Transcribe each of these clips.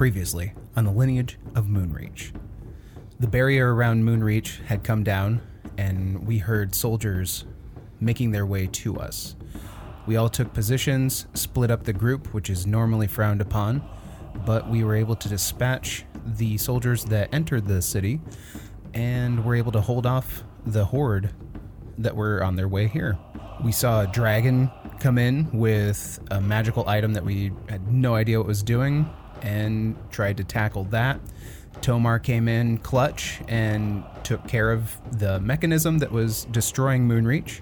Previously on the Lineage of Moonreach. The barrier around Moonreach had come down, and we heard soldiers making their way to us. We all took positions, split up the group, which is normally frowned upon, but we were able to dispatch the soldiers that entered the city, and were able to hold off the horde that were on their way here. We saw a dragon come in with a magical item that we had no idea what it was doing, and tried to tackle that. Tomas came in clutch and took care of the mechanism that was destroying Moonreach.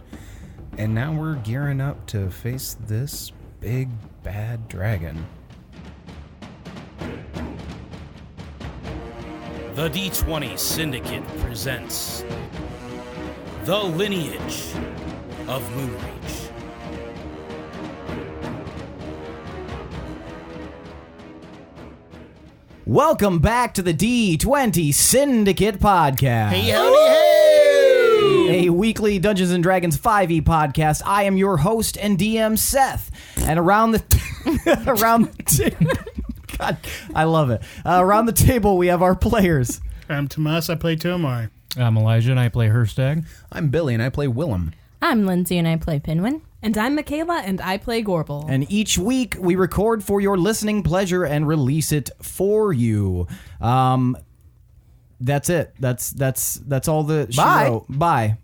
And now we're gearing up to face this big, bad dragon. The D20 Syndicate presents The Lineage of Moonreach. Welcome back to the D20 Syndicate podcast. Hey, howdy, hey! A weekly Dungeons & Dragons 5e podcast. I am your host and DM, Seth. And around the... God, I love it. Around the table, we have our players. I'm Tomas, I play Tomas. I'm Elijah, and I play Hirstag. I'm Billy, and I play Willem. I'm Lindsey, and I play Pinwin. And I'm Michaela, and I play Gorbel. And each week, we record for your listening pleasure and release it for you. That's it. That's all the show. Bye.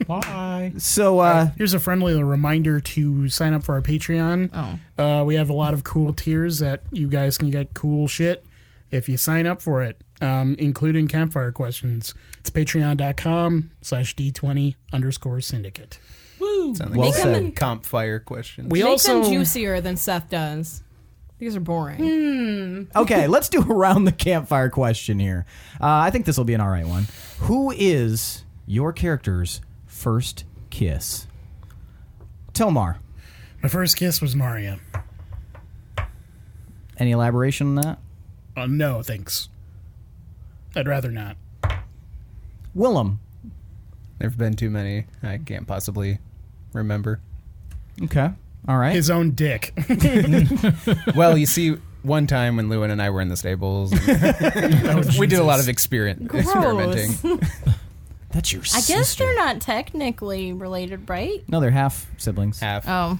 Bye. So, here's a friendly reminder to sign up for our Patreon. We have a lot of cool tiers that you guys can get cool shit if you sign up for it, including campfire questions. It's patreon.com/D20_syndicate. Woo! Sound like Well a said. campfire question. We Make also them juicier than Seth does. These are boring. okay, let's do around the campfire question here. I think this will be an all right one. Who is your character's first kiss? Tomar. my first kiss was Maria. Any elaboration on that? No, thanks. I'd rather not. Willem. There've been too many. I can't possibly remember. Okay. All right. His own dick. Well, you see, one time when Lewin and I were in the stables, we did a lot of experimenting. That's your I sister. guess they're not technically related, right? No, they're half siblings. Half. Oh.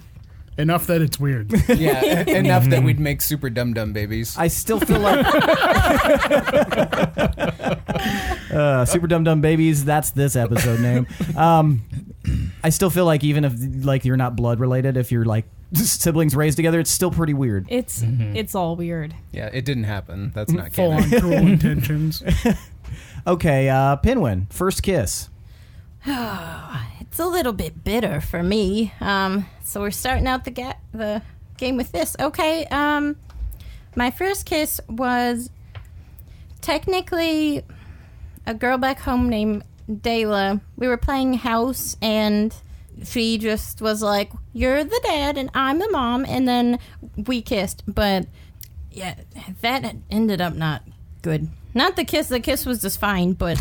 Enough that it's weird. Yeah, enough that we'd make super dum-dum babies. I still feel like Super Dum Dum Babies. That's this episode name. I still feel like even if like you're not blood related, if you're like siblings raised together, it's still pretty weird. It's all weird. Yeah, it didn't happen. That's not Full on canon. cruel intentions. Okay, Pinwin, first kiss. It's a little bit bitter for me. So we're starting out the game with this. Okay, my first kiss was technically a girl back home named Dayla. We were playing house, and she just was like, "You're the dad, and I'm the mom," and then we kissed. But yeah, that ended up not good. Not the kiss. The kiss was just fine, but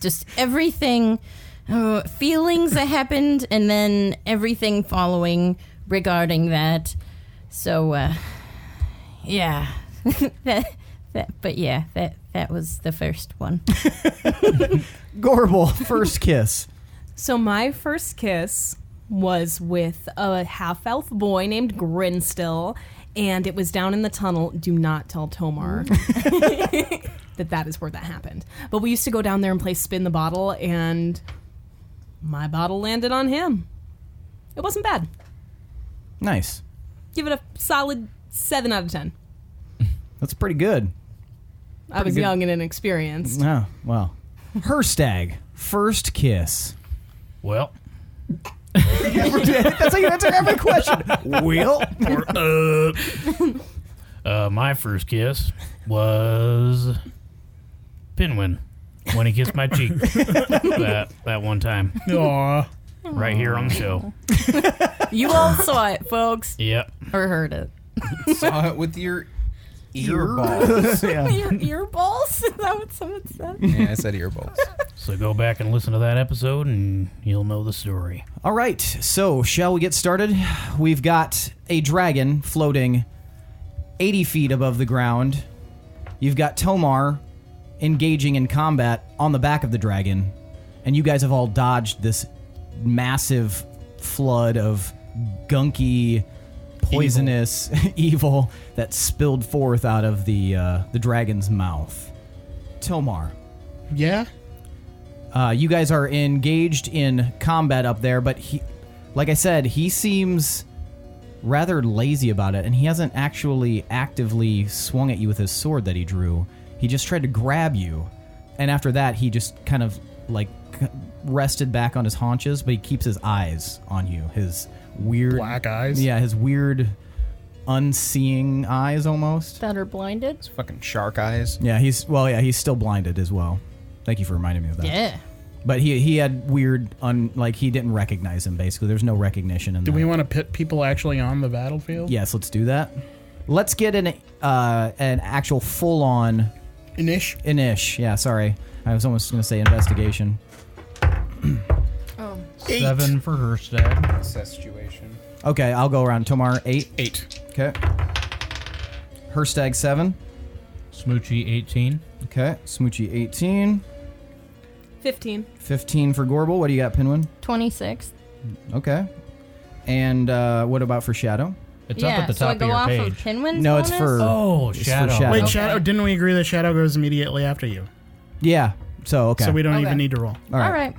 just everything, feelings that happened, and then everything following regarding that. So, yeah, that was the first one. Gorbel, first kiss. So my first kiss was with a half-elf boy named Grinstill, and it was down in the tunnel. Do not tell Tomar that is where that happened. But we used to go down there and play spin the bottle, and my bottle landed on him. It wasn't bad. Nice. Give it a solid 7 out of 10. That's pretty good. I was young and inexperienced. Oh, well. Hirstag, first kiss. Well, That's how you answer every question. Will? my first kiss was Pinwin when he kissed my cheek that one time. Aw. Right here on the show. You all saw it, folks. Yep. Or heard it. Saw it with your earballs. Your earballs? Is that what someone said? Yeah, I said earballs. So go back and listen to that episode and you'll know the story. All right, so shall we get started? We've got a dragon floating 80 feet above the ground you've got Tomar engaging in combat on the back of the dragon, and you guys have all dodged this massive flood of gunky, poisonous evil that spilled forth out of the dragon's mouth. Tomar. Yeah? You guys are engaged in combat up there, but he, like I said, he seems rather lazy about it, and he hasn't actually actively swung at you with his sword that he drew. He just tried to grab you, and after that, he just kind of like rested back on his haunches, but he keeps his eyes on you. His weird Black eyes? Yeah, his weird unseeing eyes almost. That are blinded. It's fucking shark eyes. Yeah, he's still blinded as well. Thank you for reminding me of that. Yeah. But he had weird, like he didn't recognize him, basically. There's no recognition in Do that. we want to pit people actually on the battlefield? Yes, let's do that. Let's get an actual full-on... Inish. Yeah, sorry. I was almost going to say investigation. 7 for Hirstag. Situation. Okay, I'll go around. Tomar, 8. 8. Okay. Hirstag, 7. Smoochie, 18. Okay. Smoochie, 18. 15. 15 for Gorbel. What do you got, Pinwin? 26. Okay. And what about for Shadow? It's up at the top so I of go your off page. of Pinwin's No, it's bonus? for... Oh, It's for Shadow. Shadow. Wait, Okay. Shadow, didn't we agree that Shadow goes immediately after you? Yeah. So, okay. So we don't Okay. even need to roll. All right. All right.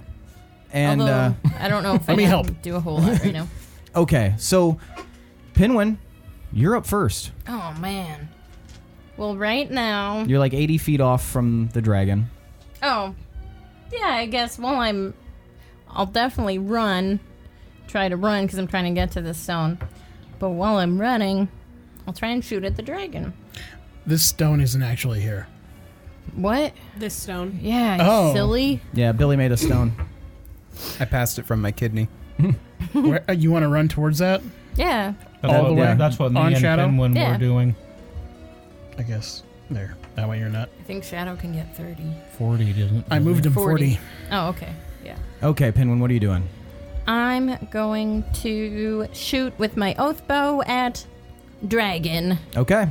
And, Although, I don't know if I me can help. do a whole lot right now. okay. So, Pinwin, you're up first. Oh, man. Well, right now... You're like 80 feet off from the dragon. Oh. Yeah, I guess I'll definitely try to run because I'm trying to get to this stone. But while I'm running, I'll try and shoot at the dragon. This stone isn't actually here. What? This stone. Yeah, Oh. silly. Yeah, Billy made a stone. I passed it from my kidney. Where, you want to run towards that? Yeah. All the way That's what me on and Shadow? Pinwin Yeah. were doing. I guess. There. That way you're not. I think Shadow can get 30. 40 doesn't. I moved him 40. Oh, okay. Yeah. Okay, Pinwin, what are you doing? I'm going to shoot with my oath bow at dragon. Okay.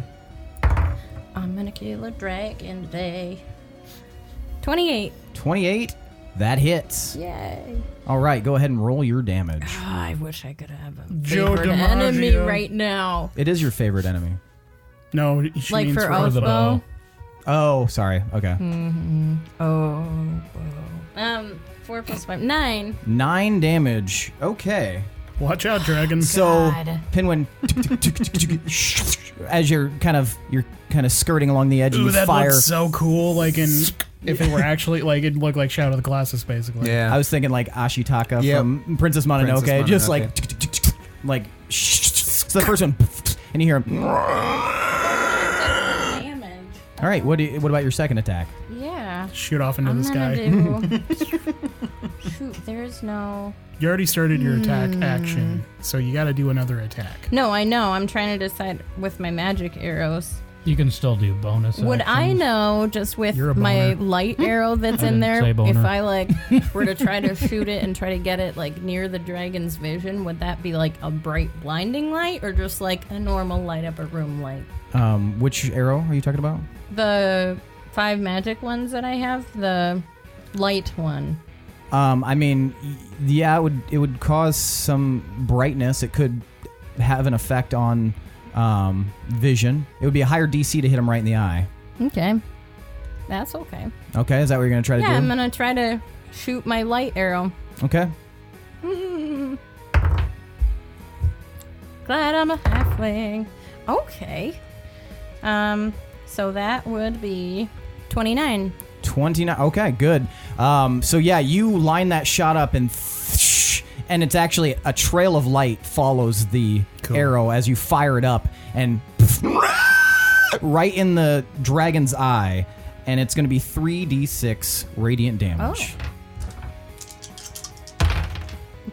I'm gonna kill a dragon today. 28. 28. That hits. Yay. All right, go ahead and roll your damage. I wish I could have a Joe favorite enemy DiMaggio. right now. It is your favorite enemy. No, she Like means for oath oath the bow. bow. Oh, sorry. Okay. Oh. 4 plus 5. 9. 9 damage. Okay. Watch out, dragons. So, God. Pinwin, as you're kind of skirting along the edge, Ooh, you that fire. looks so cool. Like if it were actually it'd look like Shadow of the Colossus, basically. Yeah. I was thinking like Ashitaka Yep. from Princess Mononoke, Princess just Mononoke. like so the first one, and you hear him. Damage. All right, what about your second attack? Yeah. Shoot off into I'm the gonna sky. do. Shoot, there's no. You already started your attack action, so you got to do another attack. No, I know. I'm trying to decide with my magic arrows. You can still do bonus. Would I actions. know just with You're a my boner. light arrow that's I in didn't there, say boner. if I were to try to shoot it and try to get it like near the dragon's vision, would that be like a bright blinding light or just like a normal light up a room light? Which arrow are you talking about? The 5 magic ones that I have, the light one. I mean, yeah, it would cause some brightness. It could have an effect on vision. It would be a higher DC to hit him right in the eye. Okay. That's okay. Okay, is that what you're gonna try to Yeah, do? I'm gonna try to shoot my light arrow. Okay. Glad I'm a halfling. Okay. So that would be 29. 29. Okay, good. So yeah, you line that shot up and it's actually a trail of light follows the arrow as you fire it up and right in the dragon's eye, and it's going to be 3d6 radiant damage.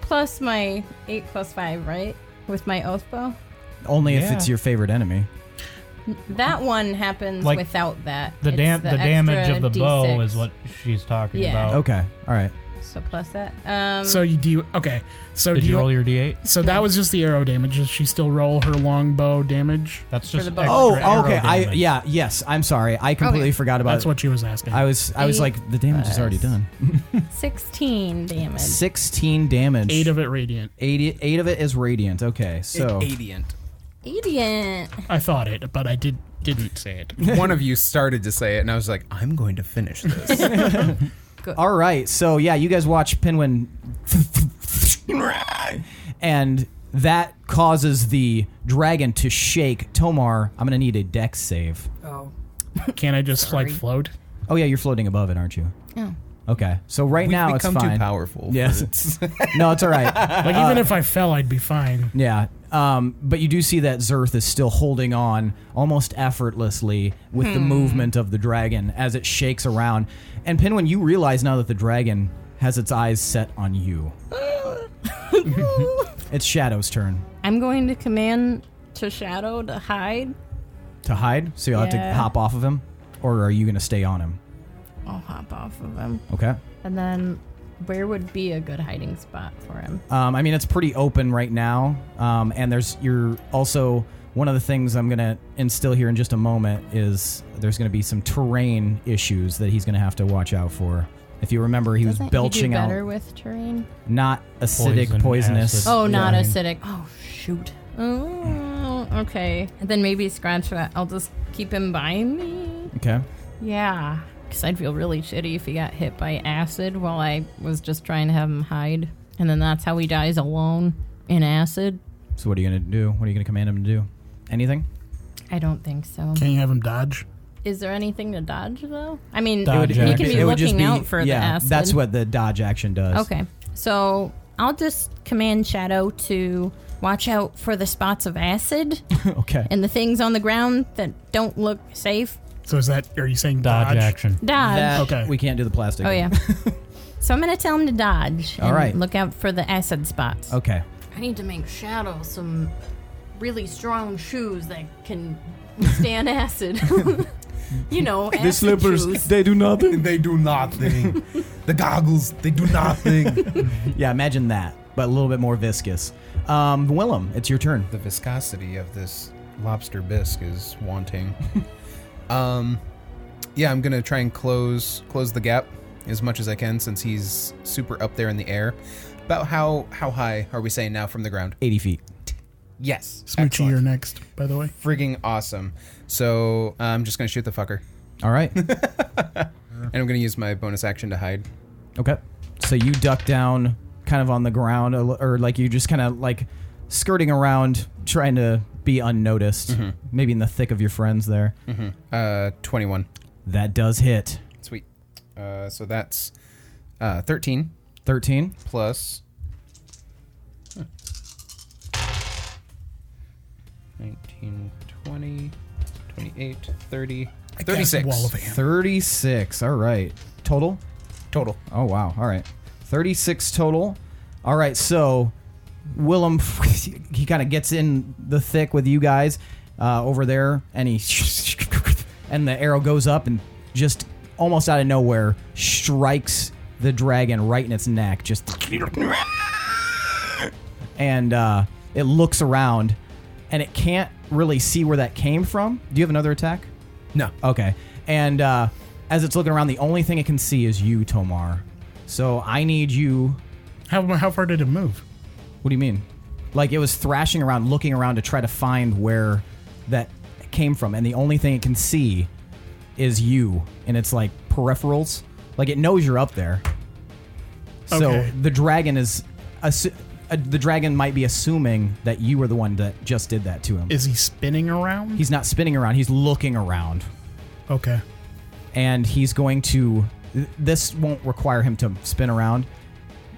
Plus my 8 plus 5, right? With my oath bow. Only if Yeah. it's your favorite enemy. That one happens without that. The It's damage extra of the bow D6. is what she's talking Yeah. about. Okay, all right. So plus that. So you do okay. So Did do you roll your D8? So that was just the arrow damage. Does she still roll her longbow damage? That's For just the bow. extra Oh, arrow okay. damage. Yes. I'm sorry. I completely Okay. forgot about That's it. what she was asking. I was like, the damage is already done. 16 damage. 16 damage. 8 of it radiant. 8 of it is radiant. Okay, so Adient. Radiant. I thought it, but I didn't say it. One of you started to say it, and I was like, I'm going to finish this. all right. So yeah, you guys watch Pinwin, and that causes the dragon to shake. Tomar, I'm gonna need a dex save. Oh. Can't I just Sorry. like float? Oh yeah, you're floating above it, aren't you? Oh. Okay, so right We've now it's become fine. too powerful. Yes. No, it's all right. Like even if I fell, I'd be fine. Yeah. But you do see that Zurth is still holding on almost effortlessly with the movement of the dragon as it shakes around. And Pinwin, you realize now that the dragon has its eyes set on you. It's Shadow's turn I'm going to command to Shadow to hide. to hide, so you'll have to Yeah. hop off of him, or are you going to stay on him? I'll hop off of him. Okay. And then where would be a good hiding spot for him? I mean, it's pretty open right now, and you're also, one of the things I'm going to instill here in just a moment is there's going to be some terrain issues that he's going to have to watch out for. If you remember, he was Doesn't belching he do out better with terrain? not acidic, poisonous. acid. Oh, not Yeah. acidic. Oh, shoot. Oh, okay. And then maybe scratch that. I'll just keep him by me. Okay. Yeah. Because I'd feel really shitty if he got hit by acid while I was just trying to have him hide. And then that's how he dies alone in acid. So what are you going to do? What are you going to command him to do? Anything? I don't think so. Can't you have him dodge? Is there anything to dodge, though? I mean, Dodge he can action. be It would just looking out for the yeah, acid. that's what the dodge action does. Okay. So I'll just command Shadow to watch out for the spots of acid Okay. and the things on the ground that don't look safe. So are you saying Dodge action. Dodge. That- Okay. We can't do the plastic. Oh, yeah. So I'm going to tell him to dodge. All and right. Look out for the acid spots. Okay. I need to make Shadow some really strong shoes that can withstand acid. You know, acid shoes. they do nothing. They do nothing. The goggles, they do nothing. Yeah, imagine that, but a little bit more viscous. Willem, it's your turn. The viscosity of this lobster bisque is wanting. Yeah, I'm gonna try and close the gap as much as I can since he's super up there in the air. About how high are we saying now from the ground? 80 feet. Yes. Smoochy, Excellent. you're next, by the way. Frigging awesome. So I'm just gonna shoot the fucker, All right. and I'm gonna use my bonus action to hide. Okay. So you duck down kind of on the ground, or like you just kind of like skirting around, trying to be unnoticed, maybe in the thick of your friends there. 21. That does hit. Sweet. So that's 13 13. plus 19, 20, 28, 30, I cast a 36 wall of ants. 36. All right. Total? total. Oh, wow. All right. 36 total. All right. So Willem, he kind of gets in the thick with you guys over there, and and the arrow goes up and just almost out of nowhere strikes the dragon right in its neck. Just and it looks around, and it can't really see where that came from. Do you have another attack? No. Okay. And as it's looking around, the only thing it can see is you, Tomar. So I need you. How far did it move? What do you mean? Like it was thrashing around, looking around to try to find where that came from, and the only thing it can see is you, and it's like peripherals. Like it knows you're up there. So Okay. the dragon is, the dragon might be assuming that you were the one that just did that to him. Is he spinning around? He's not spinning around. He's looking around. Okay. And he's going to, this won't require him to spin around.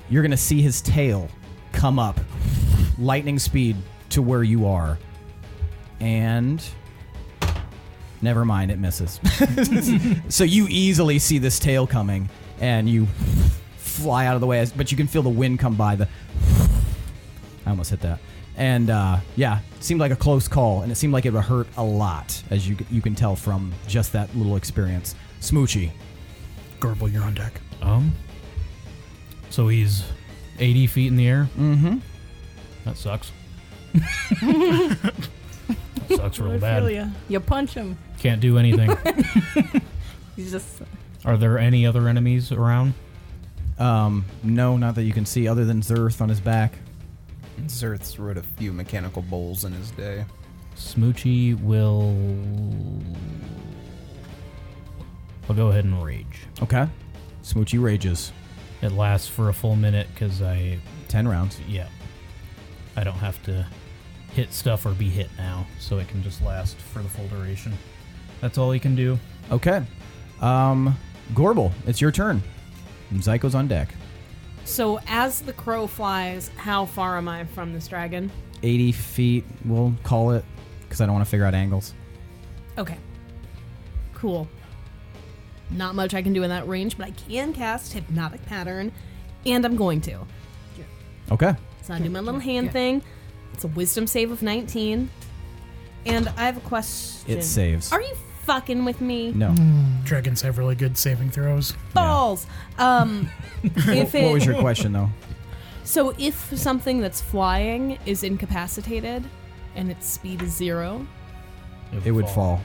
You're going to see his tail come up lightning speed to where you are, and never mind, it misses. So you easily see this tail coming, and you fly out of the way, but you can feel the wind come by. I almost hit that. And yeah, it seemed like a close call, and it seemed like it would hurt a lot, as you can tell from just that little experience. Smoochy. Gorbel, you're on deck. So he's 80 feet in the air? Mm-hmm. That sucks. That sucks real bad. You punch him. Can't do anything. He's just. Are there any other enemies around? No, not that you can see, other than Zurth on his back. Zurth's wrote a few mechanical bowls in his day. Smoochie will... I'll go ahead and rage. Okay. Smoochie rages. It lasts for a full minute because 10 rounds. Yeah. I don't have to hit stuff or be hit now, so it can just last for the full duration. That's all he can do. Okay. Gorbel, it's your turn. Zyko's on deck. So as the crow flies, how far am I from this dragon? 80 feet, we'll call it, because I don't want to figure out angles. Okay. Cool. Not much I can do in that range, but I can cast Hypnotic Pattern, and I'm going to. Okay. So I do my little hand thing. It's a wisdom save of 19. And I have a question. It saves. Are you fucking with me? No. Dragons have really good saving throws. Balls! If What was your question, though? So if something that's flying is incapacitated and its speed is 0, It would fall.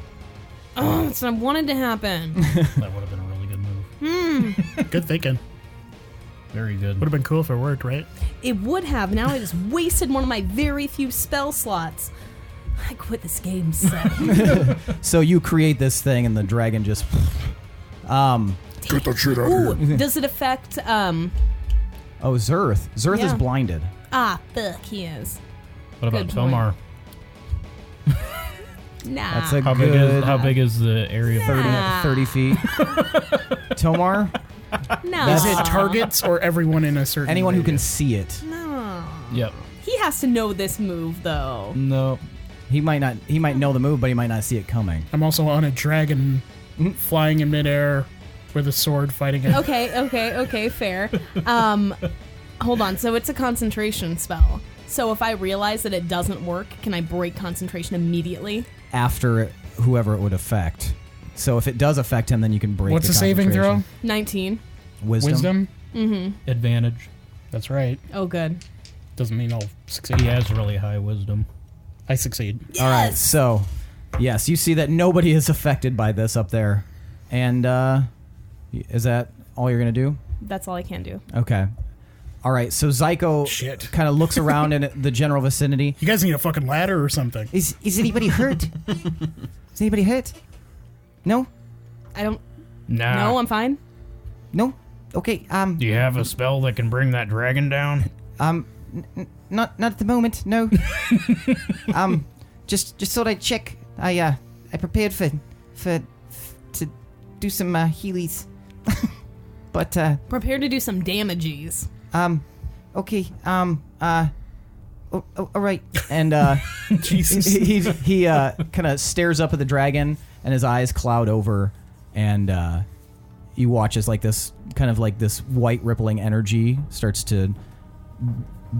oh, that's what I wanted to happen. That would have been a really good move. Good thinking. Very good. Would have been cool if it worked, right? It would have. Now I just wasted one of my very few spell slots. I quit this game, so. So you create this thing, and the dragon just... Get that shit out of here. Does it affect, Oh, Zurth. Zurth is Yeah. blinded. Fuck, he is. What about Good Tomar? Nah. That's a How good... big is the area? 30 feet. Tomar, no. Is it targets or everyone in a certain anyone who can radius? see it. No. Yep. He has to know this move, though. No. He might know the move, but he might not see it coming. I'm also on a dragon flying in midair with a sword fighting it. Okay, fair. Hold on. So it's a concentration spell. So if I realize that it doesn't work, can I break concentration immediately? After whoever it would affect. So if it does affect him, then you can break What's the saving throw? concentration. 19. Wisdom? Advantage. That's right. Oh, good. Doesn't mean I'll succeed. He has really high wisdom. I succeed. All right, so, yes, you see that nobody is affected by this up there. And, is that all you're going to do? That's all I can do. Okay. All right, so Zyko kind of looks around in the general vicinity. You guys need a fucking ladder or something. Is anybody hurt? Is anybody hurt? No? I don't... Nah. No, I'm fine. No? Okay, Do you have a spell that can bring that dragon down? not at the moment, no. Just thought I'd check. I prepared to do some healies. But Prepare to do some damages. okay. All right. And Jesus. he kind of stares up at the dragon, and his eyes cloud over, and you watch as this white rippling energy starts to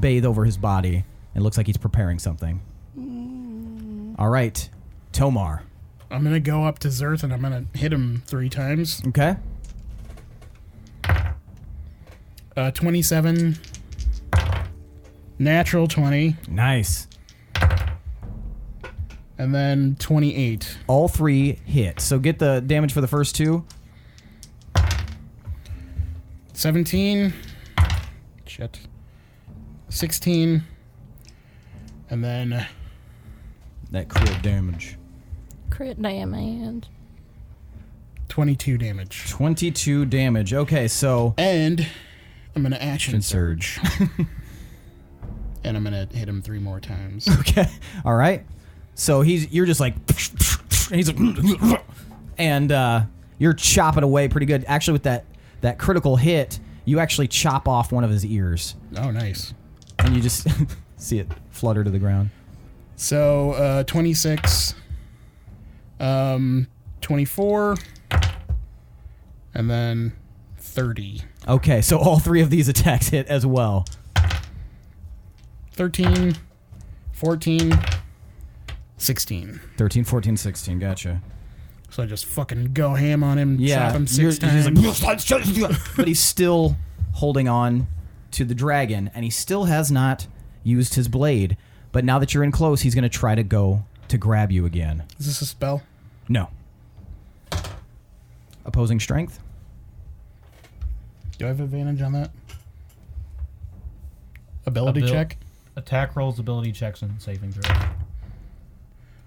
bathe over his body. It looks like he's preparing something. All right, Tomar. I'm going to go up to Zurth and I'm going to hit him 3 times. Okay. 27. Natural 20. Nice. And then 28. All 3 hit. So get the damage for the first 2. 17. Shit. 16. And then That crit damage. Crit damage. 22 damage. 22 damage. Okay, so And I'm going to action surge. and I'm going to hit him 3 more times. Okay. All right. So you're just like, he's like, and you're chopping away pretty good. Actually, with that critical hit, you actually chop off one of his ears, Oh, nice. and you just see it flutter to the ground. So 26, 24, and then 30. Okay, so all 3 of these attacks hit as well. 13, 14, 16. 13, 14, 16. Gotcha. So I just fucking go ham on him, Yeah, chop him 6 he's times. like, but he's still holding on. to the dragon, and he still has not used his blade. But now that you're in close, he's going to try to go to grab you again. Is this a spell? No. Opposing strength? Do I have advantage on that? Ability check? Attack rolls, ability checks, and saving throws.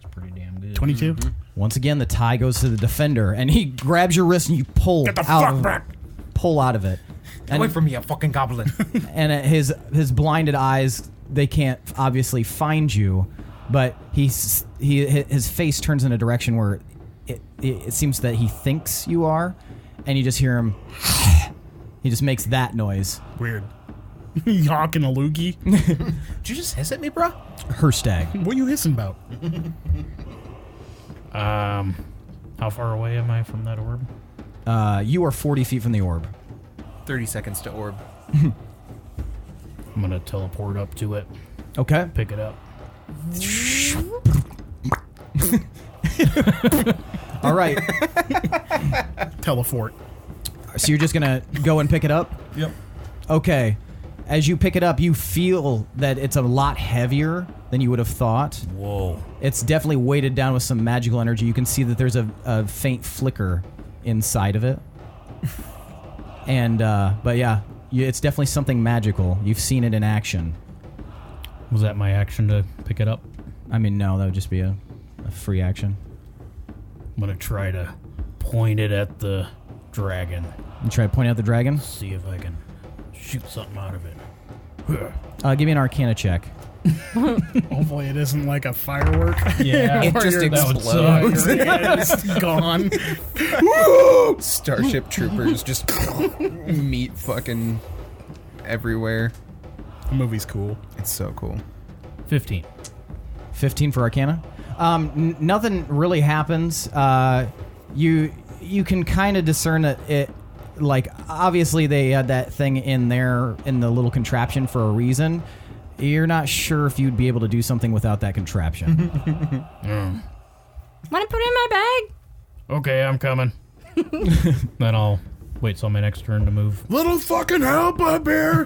It's pretty damn good. 22? Once again, the tie goes to the defender, and he grabs your wrist and you pull Get the out fuck of back! Pull out of it. Get away from me, you fucking goblin. And his blinded eyes, they can't obviously find you, but his face turns in a direction where it seems that he thinks you are, and you just hear him. He just makes that noise. Weird. You hawking a loogie? Did you just hiss at me, bro? Hirstag. What are you hissing about? How far away am I from that orb? You are 40 feet from the orb. 30 seconds to orb. I'm gonna teleport up to it, Okay. pick it up. All right. Teleport. So you're just gonna go and pick it up? Yep. Okay. As you pick it up, you feel that it's a lot heavier than you would have thought. Whoa. It's definitely weighted down with some magical energy. You can see that there's a faint flicker inside of it. And, but yeah, it's definitely something magical. You've seen it in action. Was that my action to pick it up? I mean, no, that would just be a free action. I'm gonna try to point it at the dragon. You try to point out the dragon? See if I can shoot something out of it. Give me an Arcana check. Hopefully it isn't like a firework. Yeah, It just explodes. It's gone. Starship troopers just meet fucking everywhere. The movie's cool. It's so cool. 15. 15 for Arcana. Nothing really happens. You can kind of discern that it, like, obviously they had that thing in there in the little contraption for a reason. You're not sure if you'd be able to do something without that contraption. Want to put it in my bag? Okay, I'm coming. Then I'll wait till my next turn to move. Little fucking help up here.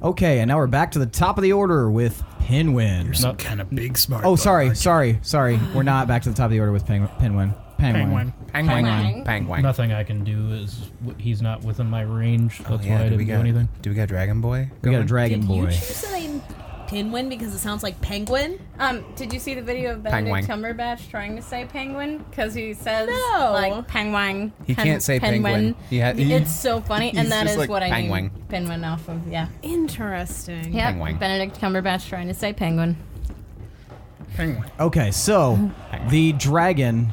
Okay, and now we're back to the top of the order with Pinwin. Some kind of big smart. Oh, butt. sorry. We're not back to the top of the order with Pinwin. Penguin. Penguin. Nothing I can do is he's not within my range. That's why I do didn't do anything. Do we got Dragon Boy? We got a going? Dragon Did Boy. you choose the name Pinwin because it sounds like penguin? Did you see the video of Penguin. Benedict Cumberbatch trying to say penguin? Because he says No. like penguin. He can't say penguin. It's so funny, and He's that just is like what I penguin. knew Pinwin off of. Yeah. Interesting. Yeah. Penguin. Benedict Cumberbatch trying to say penguin. Penguin. Okay, so the dragon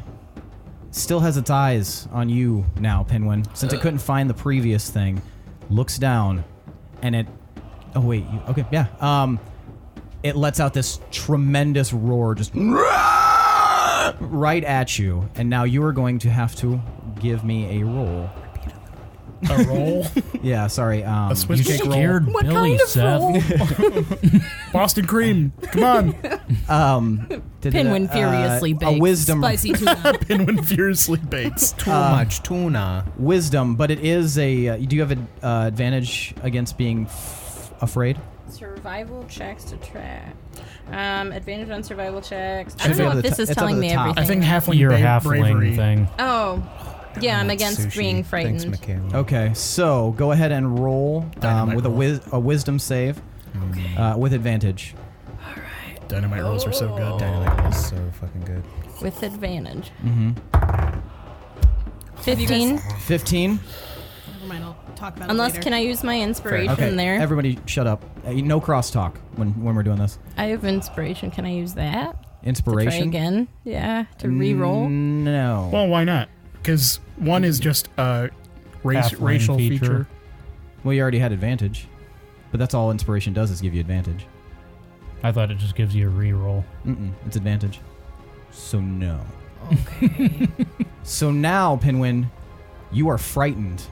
still has its eyes on you now, Pinwin. Since it couldn't find the previous thing, looks down, and it... Oh, wait. Okay, yeah. It lets out this tremendous roar, just... right at you. And now you are going to have to give me a roll. A roll. Yeah, sorry. A Swiss cake roll. Scared What Billy, kind of Seth. Boston cream. Come on. Pinwin furiously A bakes. wisdom... Spicy tuna. Pinwin furiously bakes. Too much tuna. Wisdom, but it is a... do you have an advantage against being afraid? Survival checks to track. Advantage on survival checks. I Should don't be know at if the this t- is it's up telling at the me top. everything. I think halfling Your bravery. halfling thing. Oh, yeah, I'm against Sushi. being frightened. Thanks, Michaela. Okay, so go ahead and roll Dynamite with roll. a wisdom save with advantage. Dynamite rolls are so good. Dynamite is so fucking good. With advantage. Mm-hmm. 15. 15. Never mind, I'll talk about Unless it later. can I use my inspiration Okay, there? everybody shut up. No crosstalk when we're doing this. I have inspiration. Can I use that? Try Inspiration? again. Yeah, to re-roll. No. Well, why not? Because one is just a Halfling racial feature. feature. Well, you already had advantage. But that's all inspiration does is give you advantage. I thought it just gives you a reroll. It's advantage. So no. Okay. So now, Pinwin, you are frightened.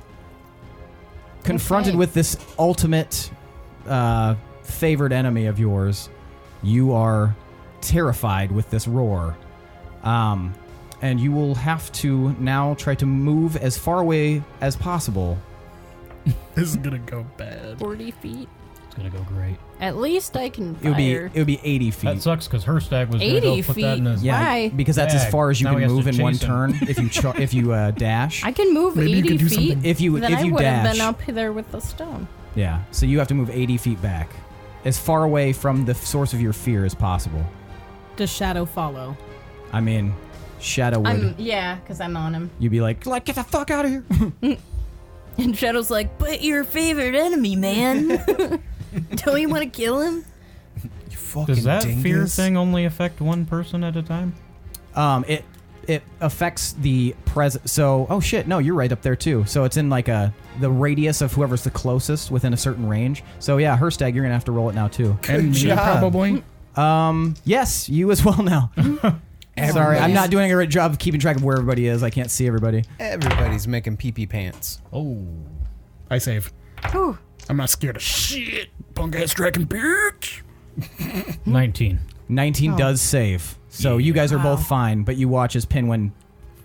Confronted Okay. with this ultimate favored enemy of yours, you are terrified with this roar. And you will have to now try to move as far away as possible This is gonna go bad. 40 feet. It's gonna go great. At least I can It fire. would be 80 feet. That sucks because Hirstag was gonna 80 go put that in his. Yeah, Why? because that's as bag. far as you Now he can has move to in one chase him. turn if you dash. I can move Maybe you 80 could do feet. something. If you then I would have dash, been up there with the stone. yeah. So you have to move 80 feet back, as far away from the source of your fear as possible. Does Shadow follow? I mean, Shadow would. Yeah, because I'm on him. You'd be like, get the fuck out of here. And Shadow's like, but your favorite enemy, man. Don't you want to kill him? You fucking Does that fear dingus. thing only affect one person at a time? It affects the present. So, oh shit, no, you're right up there too. So it's in like the radius of whoever's the closest within a certain range. So yeah, Hirstag, you're gonna have to roll it now too. And me job. probably. Yes, you as well now. Sorry, I'm not doing a great job of keeping track of where everybody is. I can't see everybody. Everybody's making pee-pee pants. Oh. I save. Whew. I'm not scared of shit. Punk ass dragon bitch. 19. 19 does save. So you guys are both fine, but you watch as Pinwin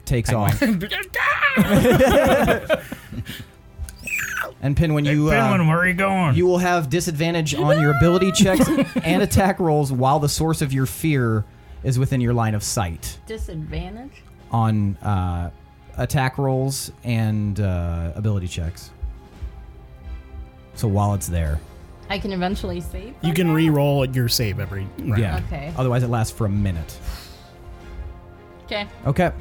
takes off. And Pinwin, Pinwin, where are you going? you will have disadvantage on your ability checks and attack rolls while the source of your fear is within your line of sight. Disadvantage? On attack rolls and ability checks. So while it's there. I can eventually save. You can re-roll your save every round. Yeah. Okay. Otherwise it lasts for a minute. Okay. Okay.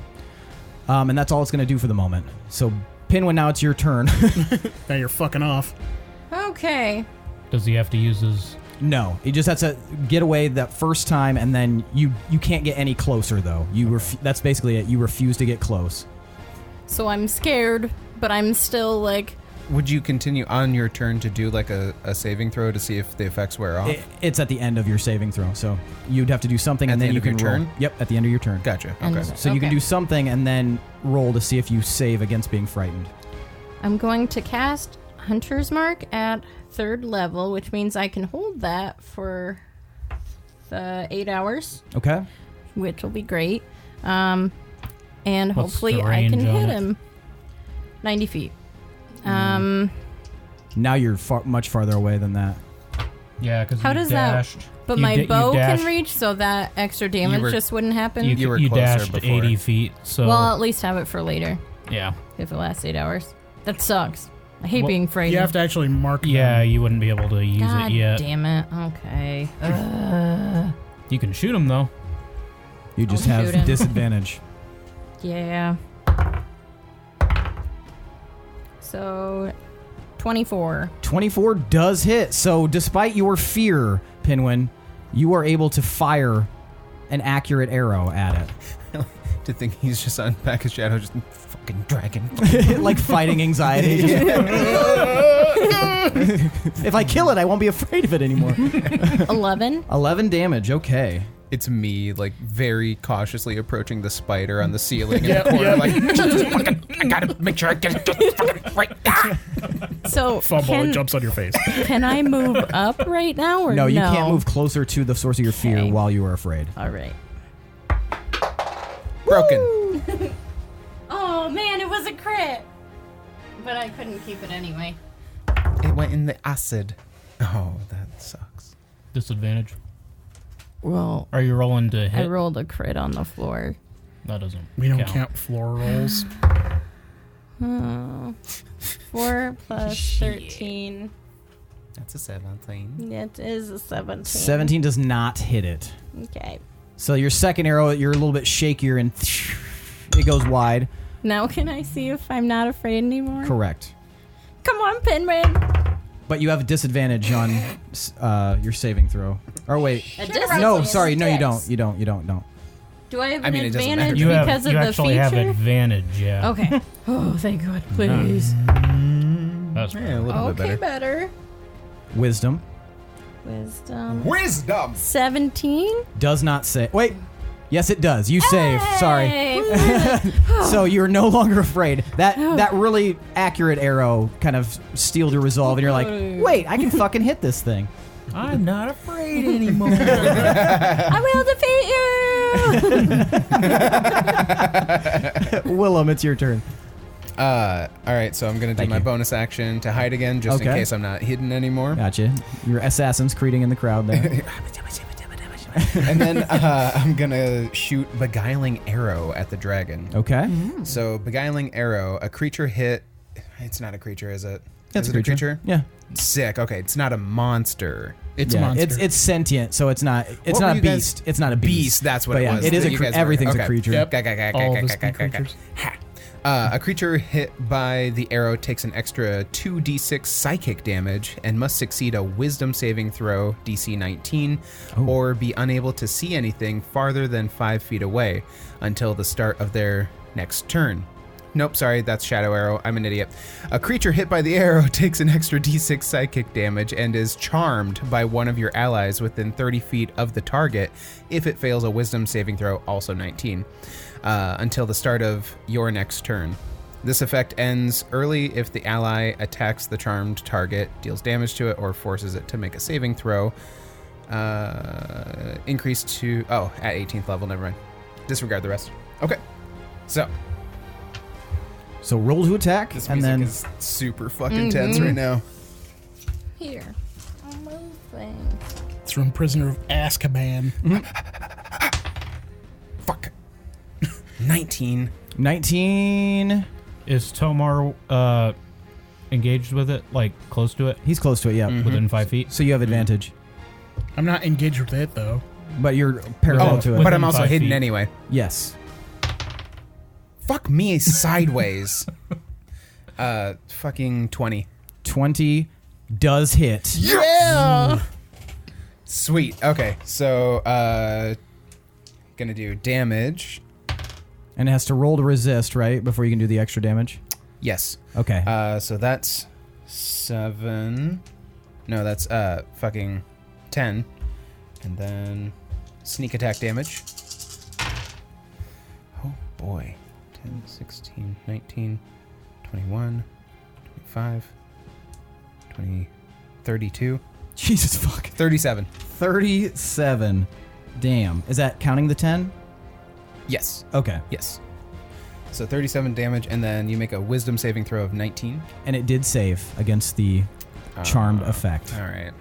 And that's all it's going to do for the moment. So Pinwin, now it's your turn. Now you're fucking off. Okay. Does he have to use his... No, he just has to get away that first time, and then you can't get any closer though. That's basically it. You refuse to get close. So I'm scared, but I'm still like... Would you continue on your turn to do like a saving throw to see if the effects wear off? It's at the end of your saving throw, so you'd have to do something, At and the then end you of can your roll. turn? Yep, at the end of your turn. Gotcha. And- Okay. So you can Okay. do something and then roll to see if you save against being frightened. I'm going to cast Hunter's Mark at 3rd level, which means I can hold that for the 8 hours, Okay. which will be great. And What's hopefully the I range can on hit it? him. 90 feet. Now you're much farther away than that. Yeah, because How you does that- dashed. But You my you bow dashed- can reach, so that extra damage were- just wouldn't happen. You were closer dashed before. 80 feet, so... Well, I'll at least have it for later, yeah. if it lasts 8 hours. That sucks. I hate Well, being frightened. You have to actually mark Yeah, them. you wouldn't be able to use God it yet. damn it. Okay. You can shoot him, though. You just I'll have shoot him. disadvantage. Yeah. So, 24. 24 does hit. So despite your fear, Pinwin, you are able to fire an accurate arrow at it. To think he's just on back of Shadow, just fucking dragon. Like fighting anxiety. If I kill it, I won't be afraid of it anymore. 11. 11 damage, okay. It's me, like, very cautiously approaching the spider on the ceiling in Yep, the corner, yep. like, just fucking, I gotta make sure I get it just fucking right. Ah! Fumble, So, it can, jumps on your face. can I move up right now or No, you can't move closer to the source of your fear Okay. while you are afraid. All right. Broken. Oh, man, it was a crit. But I couldn't keep it anyway. It went in the acid. Oh, that sucks. Disadvantage. Well, Are you rolling to I hit? rolled a crit on the floor. That doesn't We don't count floor rolls. 4 plus 13. That's a 17. It is a 17. 17 does not hit it. Okay. So your second arrow, you're a little bit shakier and it goes wide. Now can I see if I'm not afraid anymore? Correct. Come on, Pinwin. But you have a disadvantage on your saving throw. Or wait. A No, disadvantage. sorry, no, you don't. You don't. Do I have I an mean, it doesn't advantage matter. because you of the actually have feature? advantage, yeah. Okay. Oh, thank God, please. That's Yeah, a little bit Okay, better. better. Wisdom Wisdom. Wisdom! 17? does not say. Wait. Yes, it does. You save. Sorry. Hey. So you're no longer afraid. That really accurate arrow kind of steeled your resolve, and you're like, wait, I can fucking hit this thing. I'm not afraid anymore. I will defeat you. Willem, it's your turn. All right, so I'm going to do Thank my you. bonus action to hide again, just in Okay. case I'm not hidden anymore. Gotcha. Your assassin's creating in the crowd there. And then I'm going to shoot Beguiling Arrow at the dragon. Okay. So Beguiling Arrow, a creature hit. It's not a creature, is it? That's Is it a creature? Yeah. Sick. Okay, it's not a monster. It's Yeah, a monster. It's sentient, so it's not. It's What not were a you guys- beast. It's not a beast. Beast, that's what But it yeah, was. it is that a you cre- guys were- everything's a okay. creature. Yep. All of us Ha. creatures. A creature hit by the arrow takes an extra 2d6 psychic damage and must succeed a wisdom saving throw, DC 19, or be unable to see anything farther than 5 feet away until the start of their next turn. Nope, sorry, that's Shadow Arrow. I'm an idiot. A creature hit by the arrow takes an extra d6 psychic damage and is charmed by one of your allies within 30 feet of the target if it fails a wisdom saving throw, also 19, until the start of your next turn. This effect ends early if the ally attacks the charmed target, deals damage to it, or forces it to make a saving throw. Increased to... Oh, at 18th level, never mind. Disregard the rest. Okay, so... So roll to attack, This and music then is super fucking tense right now. Here. I'm moving. It's from Prisoner of Azkaban. Fuck. 19. 19. Is Tomar engaged with it, like close to it, He's close to it. Yeah. within 5 feet? So you have advantage, I'm not engaged with it, though. but you're parallel Oh, to it. but Within I'm also 5 hidden feet. anyway. Yes. Fuck me sideways. Fucking 20. 20 does hit. Yeah! Sweet. Okay, so, gonna do damage. And it has to roll to resist, right? Before you can do the extra damage? Yes. Okay. So that's 7. No, that's, fucking 10. And then sneak attack damage. Oh, boy. 10, 16, 19, 21, 25, 20, 32, Jesus fuck. 37. 37. Damn. Is that counting the 10? Yes. Okay. Yes. So 37 damage, and then you make a wisdom saving throw of 19. And it did save against the charmed effect. All right.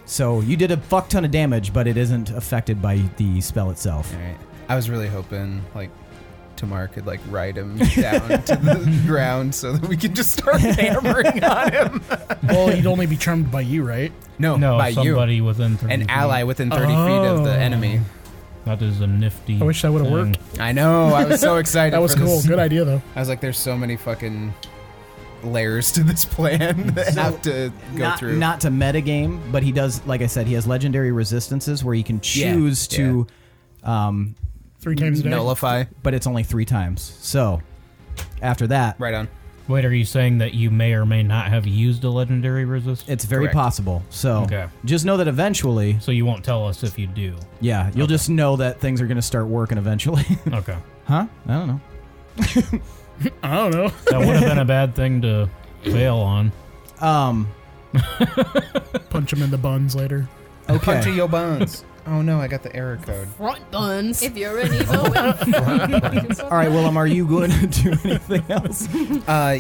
So you did a fuck ton of damage, but it isn't affected by the spell itself. All right. I was really hoping, like, Tamar could, like, ride him down to the ground so that we could just start hammering on him. Well, he'd only be charmed by you, right? No, No, by somebody you. within 30 An feet. ally within 30 feet of the Oh. enemy. That is a nifty. I wish that would've thing. worked. I know. I was so excited. That was for cool. this. Good idea, though. I was like, there's so many fucking layers to this plan that have to go not, through. Not to metagame, but he does, like I said, he has legendary resistances where he can choose to, 3 times a day. nullify. but it's only 3 times. So after that, Right on. Wait, are you saying that you may or may not have used a legendary resist? it's very Correct. possible. So Okay. just know that eventually, So you won't tell us if you do. yeah, you'll just know that things are going to start working eventually. Okay. Huh? I don't know. I don't know. That would have been a bad thing to fail on. Punch him in the buns later. Punch Okay. your buns. Oh no, I got the error code. Front buns. If you're an evil All right, Willem, are you going to do anything else?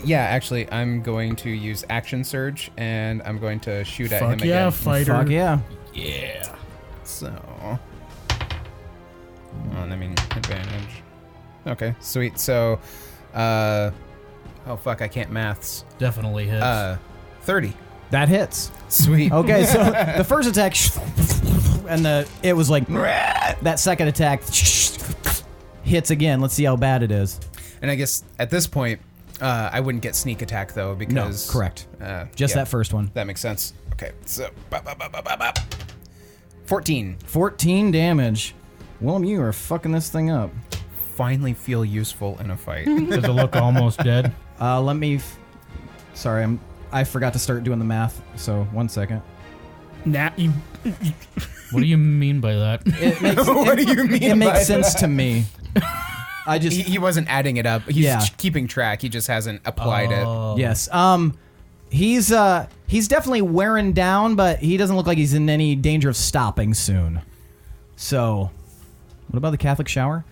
Yeah, actually, I'm going to use Action Surge, and I'm going to shoot at him Fuck yeah, again. fighter. Fuck yeah. Yeah. So, I mean, advantage. Okay, sweet. So, oh fuck, I can't maths. Definitely hits. 30. That hits. Sweet. Okay, so the first attack, and it was like that second attack hits again. Let's see how bad it is. And I guess at this point, I wouldn't get sneak attack though because correct. Just yeah, that first one. That makes sense. Okay, so 14. 14 damage. Willem, you are fucking this thing up. Finally feel useful in a fight. Does it look almost dead? Let me. Sorry, I forgot to start doing the math. So 1 second. Nah, you. What do you mean by that? It makes, What do you mean? it by makes that? sense to me. I just He wasn't adding it up. He's Yeah. keeping track. He just hasn't applied it. yes. He's definitely wearing down, but he doesn't look like he's in any danger of stopping soon. So What about the Catholic shower?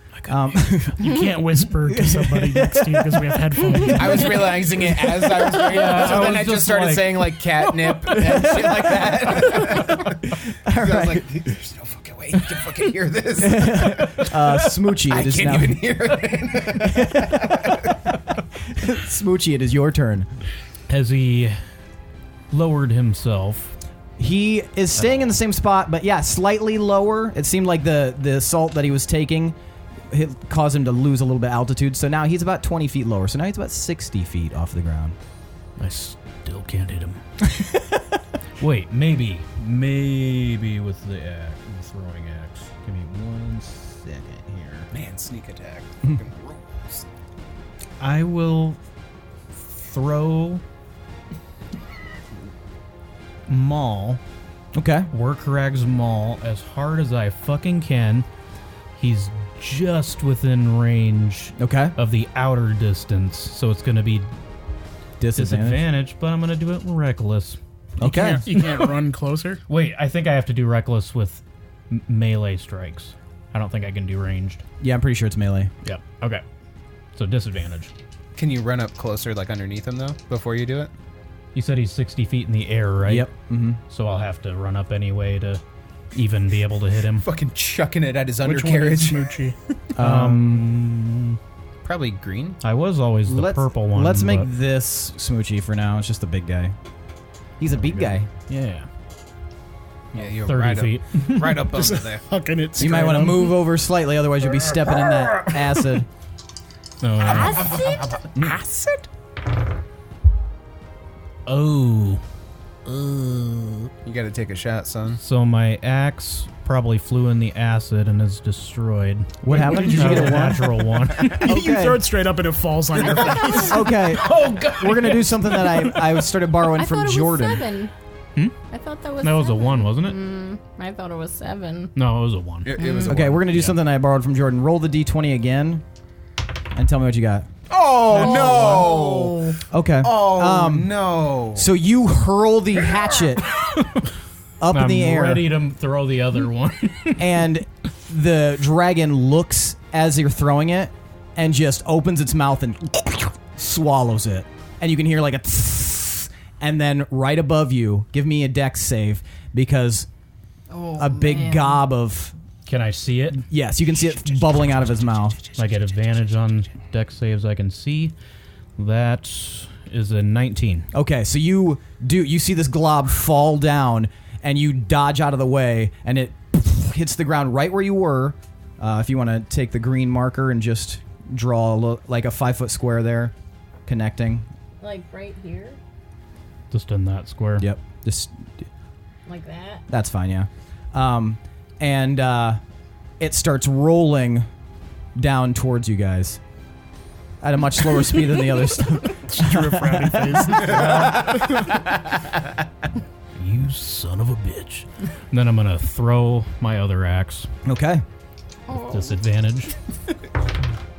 You can't whisper to somebody next to you because we have headphones. I was realizing it as I was reading it, so then I just started saying like catnip and shit like that. I was like, there's no fucking way you can fucking hear this. Smoochie, I it is can't now. even hear it. Smoochie, it is your turn. Has he lowered himself? He is staying in the same spot, but yeah, slightly lower. It seemed like the salt that he was taking caused him to lose a little bit of altitude. So now he's about 20 feet lower. So now he's about 60 feet off the ground. I still can't hit him. Wait, maybe with the throwing axe. Give me 1 second here. Man, sneak attack. Fucking rules. I will throw Maul, Okay. Workrag's Maul, as hard as I fucking can. He's just within range Okay. of the outer distance, so it's going to be disadvantage, but I'm going to do it reckless. Okay. You can't run closer. Wait, I think I have to do reckless with melee strikes. I don't think I can do ranged. Yeah, I'm pretty sure it's melee. Yep. Okay. So disadvantage. Can you run up closer, like underneath him though, before you do it? You said he's 60 feet in the air, right? Yep. Mm-hmm. So I'll have to run up anyway to even be able to hit him. Fucking chucking it at his Which one is undercarriage. Smoochie? Probably green. I was always the purple one. Let's make but- this Smoochie for now. It's just a big guy. He's a big guy. Yeah. Yeah, you're 30 right feet. up, right up under there. Hucking it You might straight want to up. move over slightly, otherwise you'll be stepping in that acid. No, Acid? Oh. You got to take a shot, son. So my axe probably flew in the acid and is destroyed. What happened? Did you get a one? natural one? You throw it straight up and it falls on your face. Okay. Oh god. We're going to do something that I started borrowing I from thought it Jordan. was 7. I thought that was That was a 7. 1, wasn't it? I thought it was 7. No, it was a 1. It was Okay, we're going to do something I borrowed from Jordan. Roll the D20 again and tell me what you got. Oh, no. Okay. Oh, no. So you hurl the hatchet up in the I'm air, ready to throw the other one. and the dragon looks as you're throwing it and just opens its mouth and swallows it. And you can hear like a tss, and then right above you, give me a dex save because a big gob of... Can I see it? Yes, you can see it bubbling out of his mouth. I get advantage on dex saves I can see. That is a 19. Okay, so you see this glob fall down, and you dodge out of the way, and it hits the ground right where you were. If you want to take the green marker and just draw like a 5-foot square there, connecting. Like right here? Just in that square. Yep, just Like that? that's fine. Yeah, and it starts rolling down towards you guys at a much slower speed than the other stuff. Drew a frowny face. You son of a bitch. And then I'm going to throw my other axe. Okay. Disadvantage.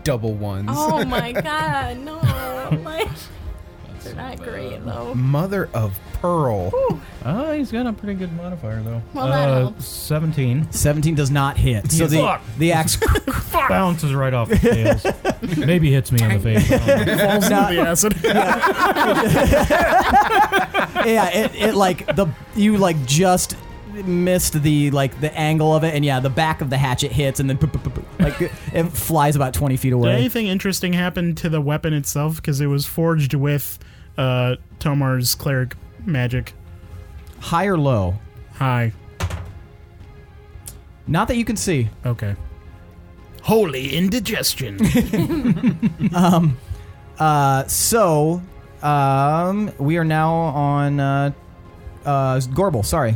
Double ones. Oh my god, no. Like, they're not great though. Mother of pearl. Oh, he's got a pretty good modifier, though. Well, that helps. 17. 17 does not hit. So Fuck. the axe Bounces right off the scales. Maybe hits me in the face. I don't know. Falls into the acid. it like you like just missed the angle of it, and yeah, the back of the hatchet hits, and then like it flies about 20 feet Did away. anything interesting happen to the weapon itself? Because it was forged with Tomar's cleric magic. High or low? High. Not that you can see. Okay. Holy indigestion. So we are now on Gorbel. Sorry.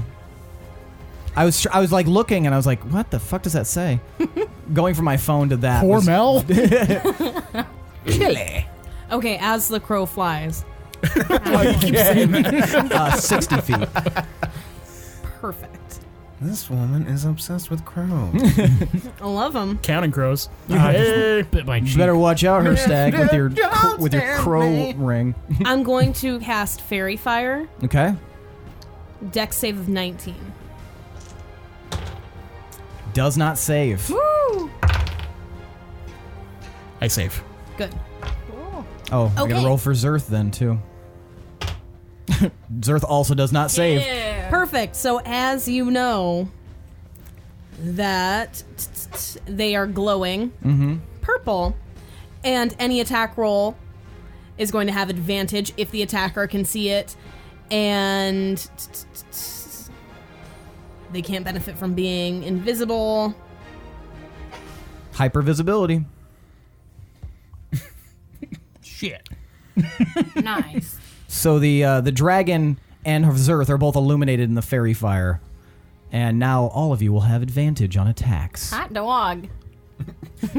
I was like looking, and I was like, what the fuck does that say? Going from my phone to that. Poor was- Mel. Chili. Okay, as the crow flies. 60 feet. Perfect. This woman is obsessed with crows. I love them. Counting crows. I Hey. just bit my You cheek. better watch out, Hirstag, with your crow ring. I'm going to cast Fairy Fire. Okay. Dex save of 19. Does not save. Woo! I save. Good. Oh, I Okay. gotta roll for Zurth then, too. Zurth also does not save. Perfect. So as you know, that they are glowing purple, and any attack roll is going to have advantage if the attacker can see it, and they can't benefit from being invisible. Hypervisibility. Shit. Nice. So the dragon and Zurth are both illuminated in the fairy fire. And now all of you will have advantage on attacks. Hot dog.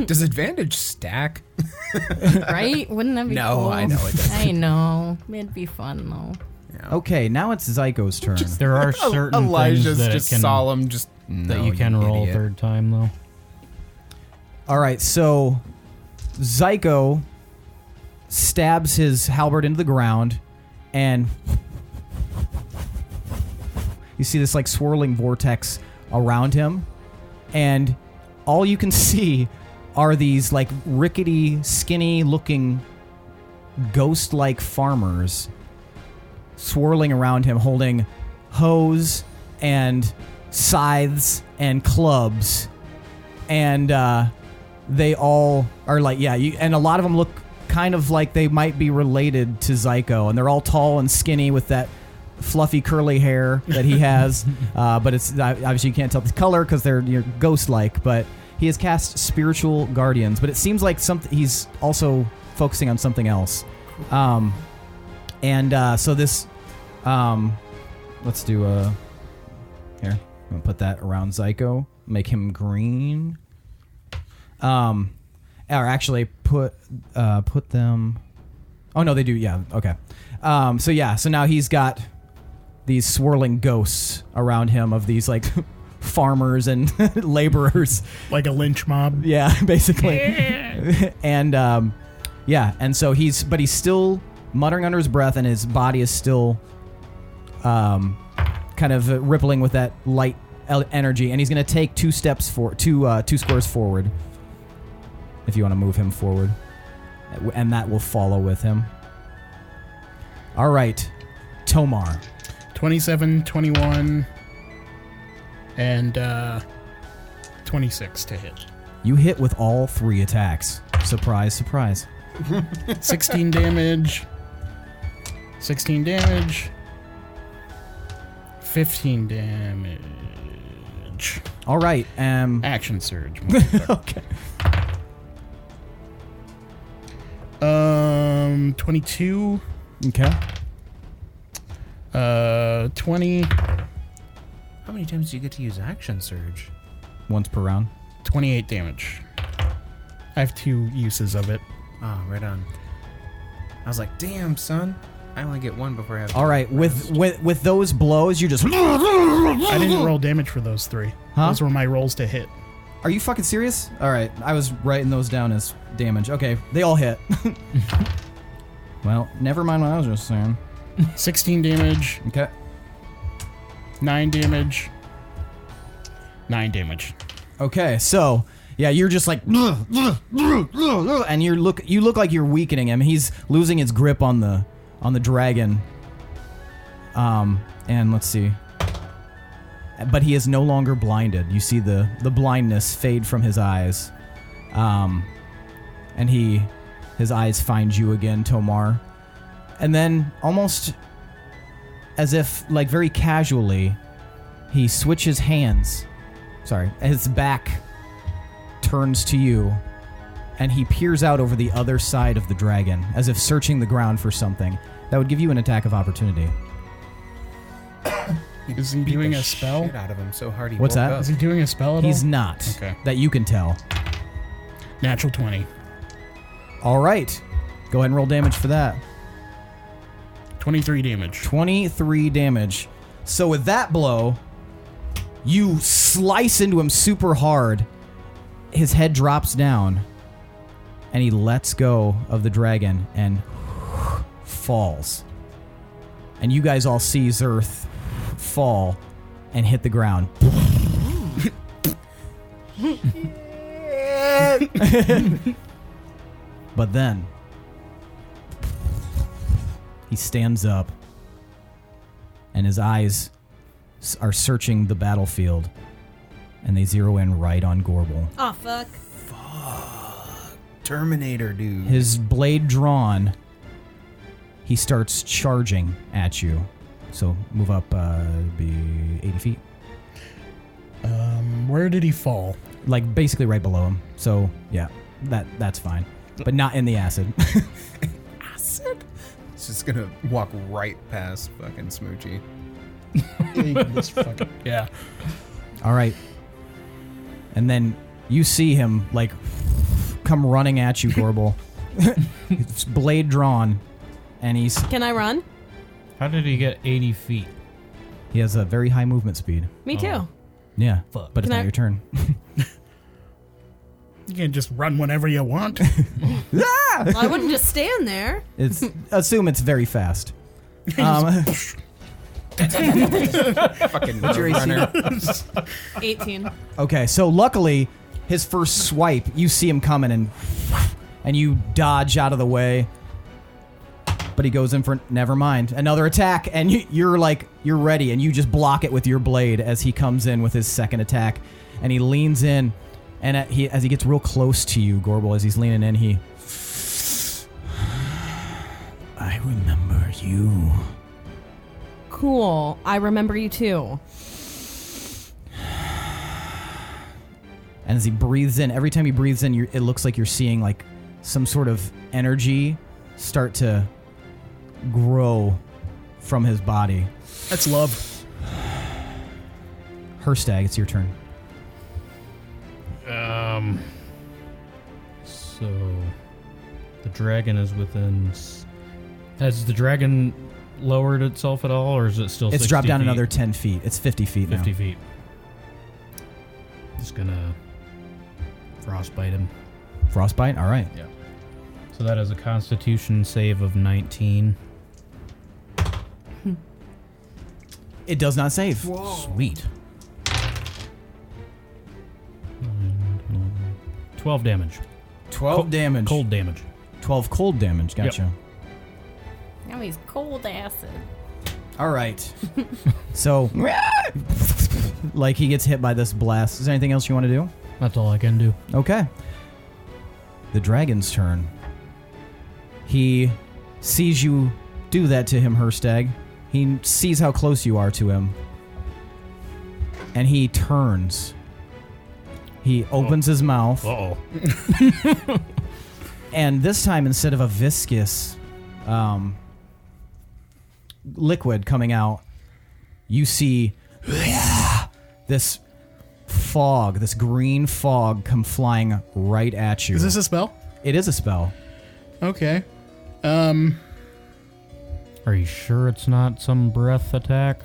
Does advantage stack? Right? Wouldn't that be No, cool? I know it doesn't. I know. It'd be fun, though. Okay, now it's Zyko's turn. There are certain Elijah's things that just it can, solemn, just that you can roll idiot. third time, though. All right, so Zyko stabs his halberd into the ground, and you see this like swirling vortex around him, and all you can see are these like rickety, skinny-looking, ghost-like farmers swirling around him, holding hoes and scythes and clubs, and they all are like, and a lot of them look kind of like they might be related to Zyko, and they're all tall and skinny with that fluffy curly hair that he has, but it's obviously you can't tell the color because they're ghost-like, but he has cast spiritual guardians, but it seems like he's also focusing on something else. So this, let's do here, I'm gonna put that around Zyko, make him green. Or actually put them. Oh no, they do. Yeah. Okay. So now he's got these swirling ghosts around him of these like farmers and laborers. Like a lynch mob. Yeah, basically. And and so he's still muttering under his breath, and his body is still kind of rippling with that light energy, and he's going to take 2 steps two squares forward. If you want to move him forward, and that will follow with him. All right, Tomar. 27, 21, and 26 to hit. You hit with all 3 attacks. Surprise, surprise. 16 damage. 16 damage. 15 damage. All right. Action surge. Okay. 22. Okay. 20. How many times do you get to use action surge? Once per round. 28 damage. I have 2 uses of it. Oh, right on. I was like, damn, son. I only get 1 before I have. All right. With those blows, you just. I didn't roll damage for those 3. Huh? Those were my rolls to hit. Are you fucking serious? All right. I was writing those down as damage. Okay. They all hit. Well, never mind what I was just saying. 16 damage. Okay. 9 damage. 9 damage. Okay, so yeah, you're just like, and you look like you're weakening him. He's losing his grip on the dragon. And let's see, but he is no longer blinded. You see the blindness fade from his eyes, and his eyes find you again, Tomar, and then almost as if like very casually, he switches hands. Sorry, his back turns to you, and he peers out over the other side of the dragon, as if searching the ground for something. That would give you an attack of opportunity. Is he Beat doing the a spell? Shit out of him so hard he What's woke that? up. Is he doing a spell at He's all? not. Okay. That you can tell. Natural 20. All right. Go ahead and roll damage for that. 23 damage. 23 damage. So with that blow, you slice into him super hard. His head drops down, and he lets go of the dragon and falls. And you guys all see Zurth fall and hit the ground. But then he stands up, and his eyes are searching the battlefield, and they zero in right on Gorbel. Oh, fuck. Terminator, dude. His blade drawn, he starts charging at you. So move up, be 80 feet. Where did he fall? Like basically right below him. So yeah, that's fine. But not in the acid. Acid? It's just gonna walk right past fucking Smoochie. This fucking, yeah. All right. And then you see him like come running at you, Gorbel. It's blade drawn, and Can I run? How did he get 80 feet? he has a very high movement speed. Me too. Yeah, Fuck. but it's Can not I- your turn. You can just run whenever you want. I wouldn't just stand there. It's assume it's very fast. Um, Fucking your AC? runner. 18. okay, so luckily, his first swipe, you see him coming and you dodge out of the way. But he goes in for never mind another attack, and you're ready, and you just block it with your blade as he comes in with his second attack, and he leans in, and as he gets real close to you, Gorbel, as he's leaning in, I remember you. Cool. I remember you too. And as he breathes in, every time he breathes in, it looks like you're seeing like some sort of energy start to grow from his body. That's love. Hirstag, it's your turn. So the dragon is within. Has the dragon lowered itself at all, or is it still? It's 60 dropped down feet? another 10 feet. It's 50 feet 50 now. feet. Just gonna frostbite him. Frostbite? All right. Yeah. So that is a Constitution save of 19. It does not save. Sweet. 12 damage. 12 damage. Cold damage. 12 cold damage. Gotcha. Now he's cold acid. All right. So, like he gets hit by this blast. Is there anything else you want to do? That's all I can do. Okay. The dragon's turn. He sees you do that to him, Hirstag. He sees how close you are to him. And he turns. He opens his mouth. Uh-oh. And this time, instead of a viscous liquid coming out, you see this fog, this green fog come flying right at you. Is this a spell? It is a spell. Okay. Are you sure it's not some breath attack?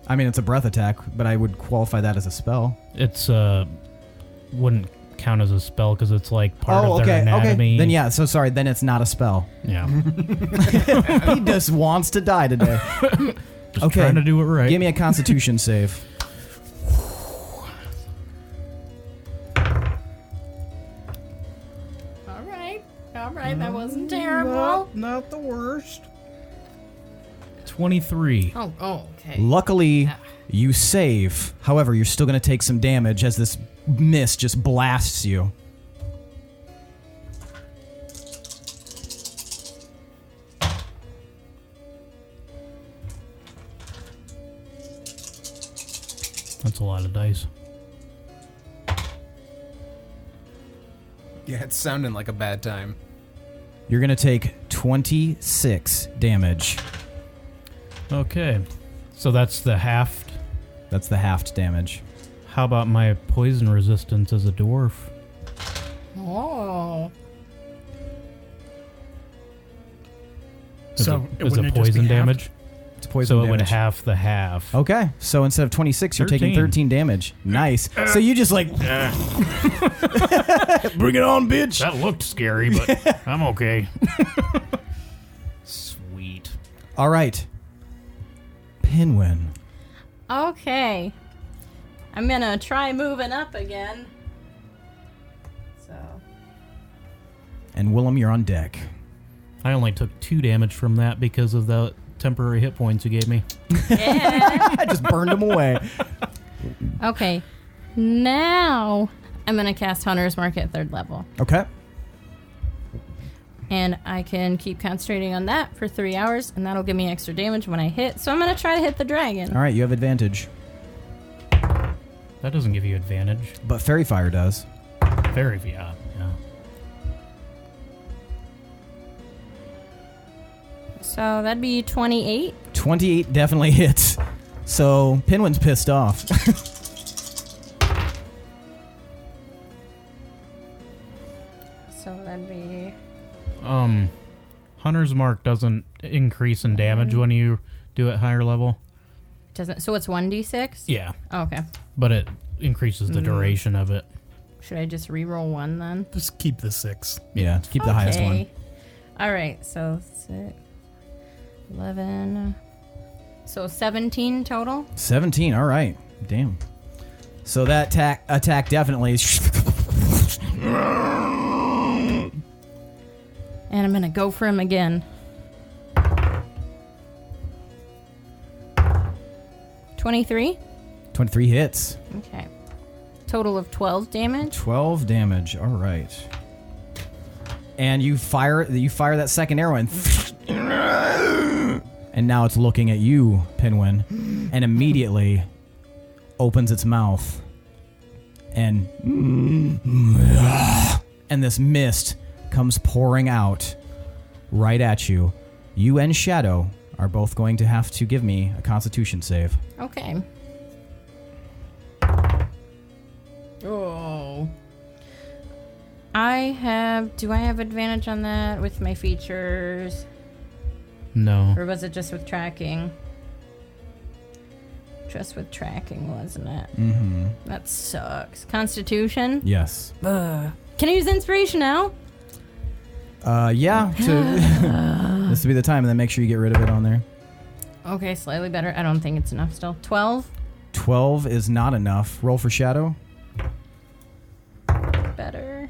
I mean, it's a breath attack, but I would qualify that as a spell. It's wouldn't count as a spell because it's like part of their okay. anatomy. Then yeah, so sorry, then it's not a spell. Yeah. He just wants to die today. Just Okay. trying to do it right. Give me a Constitution save. All right, that wasn't terrible. Not the worst. 23. Oh, okay. Luckily, you save. However, you're still going to take some damage as this mist just blasts you. That's a lot of dice. Yeah, it's sounding like a bad time. You're going to take 26 damage. Okay. So that's the halved. That's the halved damage. How about my poison resistance as a dwarf? Oh. So Is wouldn't it it just poison be halved? damage? It's poison So damage. it would half the half. Okay, so instead of 26, you're taking 13 damage. Nice. So you just like... Bring it on, bitch. That looked scary, but I'm okay. Sweet. All right. Pinwin. Okay. I'm gonna try moving up again. So. And Willem, you're on deck. I only took 2 damage from that because of the temporary hit points you gave me. I just burned them away. Okay. Now I'm going to cast Hunter's Mark at 3rd level. Okay. And I can keep concentrating on that for 3 hours, and that'll give me extra damage when I hit. So I'm going to try to hit the dragon. All right, you have advantage. That doesn't give you advantage. But Fairy Fire does. Yeah. So that'd be 28. 28 definitely hits. So Pinwin's pissed off. So that'd be... Hunter's Mark doesn't increase in damage when you do it higher level. Doesn't. So it's 1d6? Yeah, Oh, okay. but it increases the duration of it. Should I just re-roll 1 then? Just keep the 6. Yeah, keep the highest one. All right, so 6, 11... So 17 total? 17, all right. Damn. So that attack definitely... And I'm going to go for him again. 23? 23 hits. Okay. Total of 12 damage. 12 damage, all right. And you fire that second arrow and now it's looking at you, Pinwin, and immediately opens its mouth and this mist comes pouring out right at you. You and Shadow are both going to have to give me a Constitution save. Okay. Oh. Do I have advantage on that with my features? No. Or was it just with tracking? Just with tracking, wasn't it? Mm-hmm. That sucks. Constitution? Yes. Ugh. Can I use inspiration now? Yeah. This would be the time, and then make sure you get rid of it on there. Okay, slightly better. I don't think it's enough still. 12? 12 is not enough. Roll for Shadow. Better.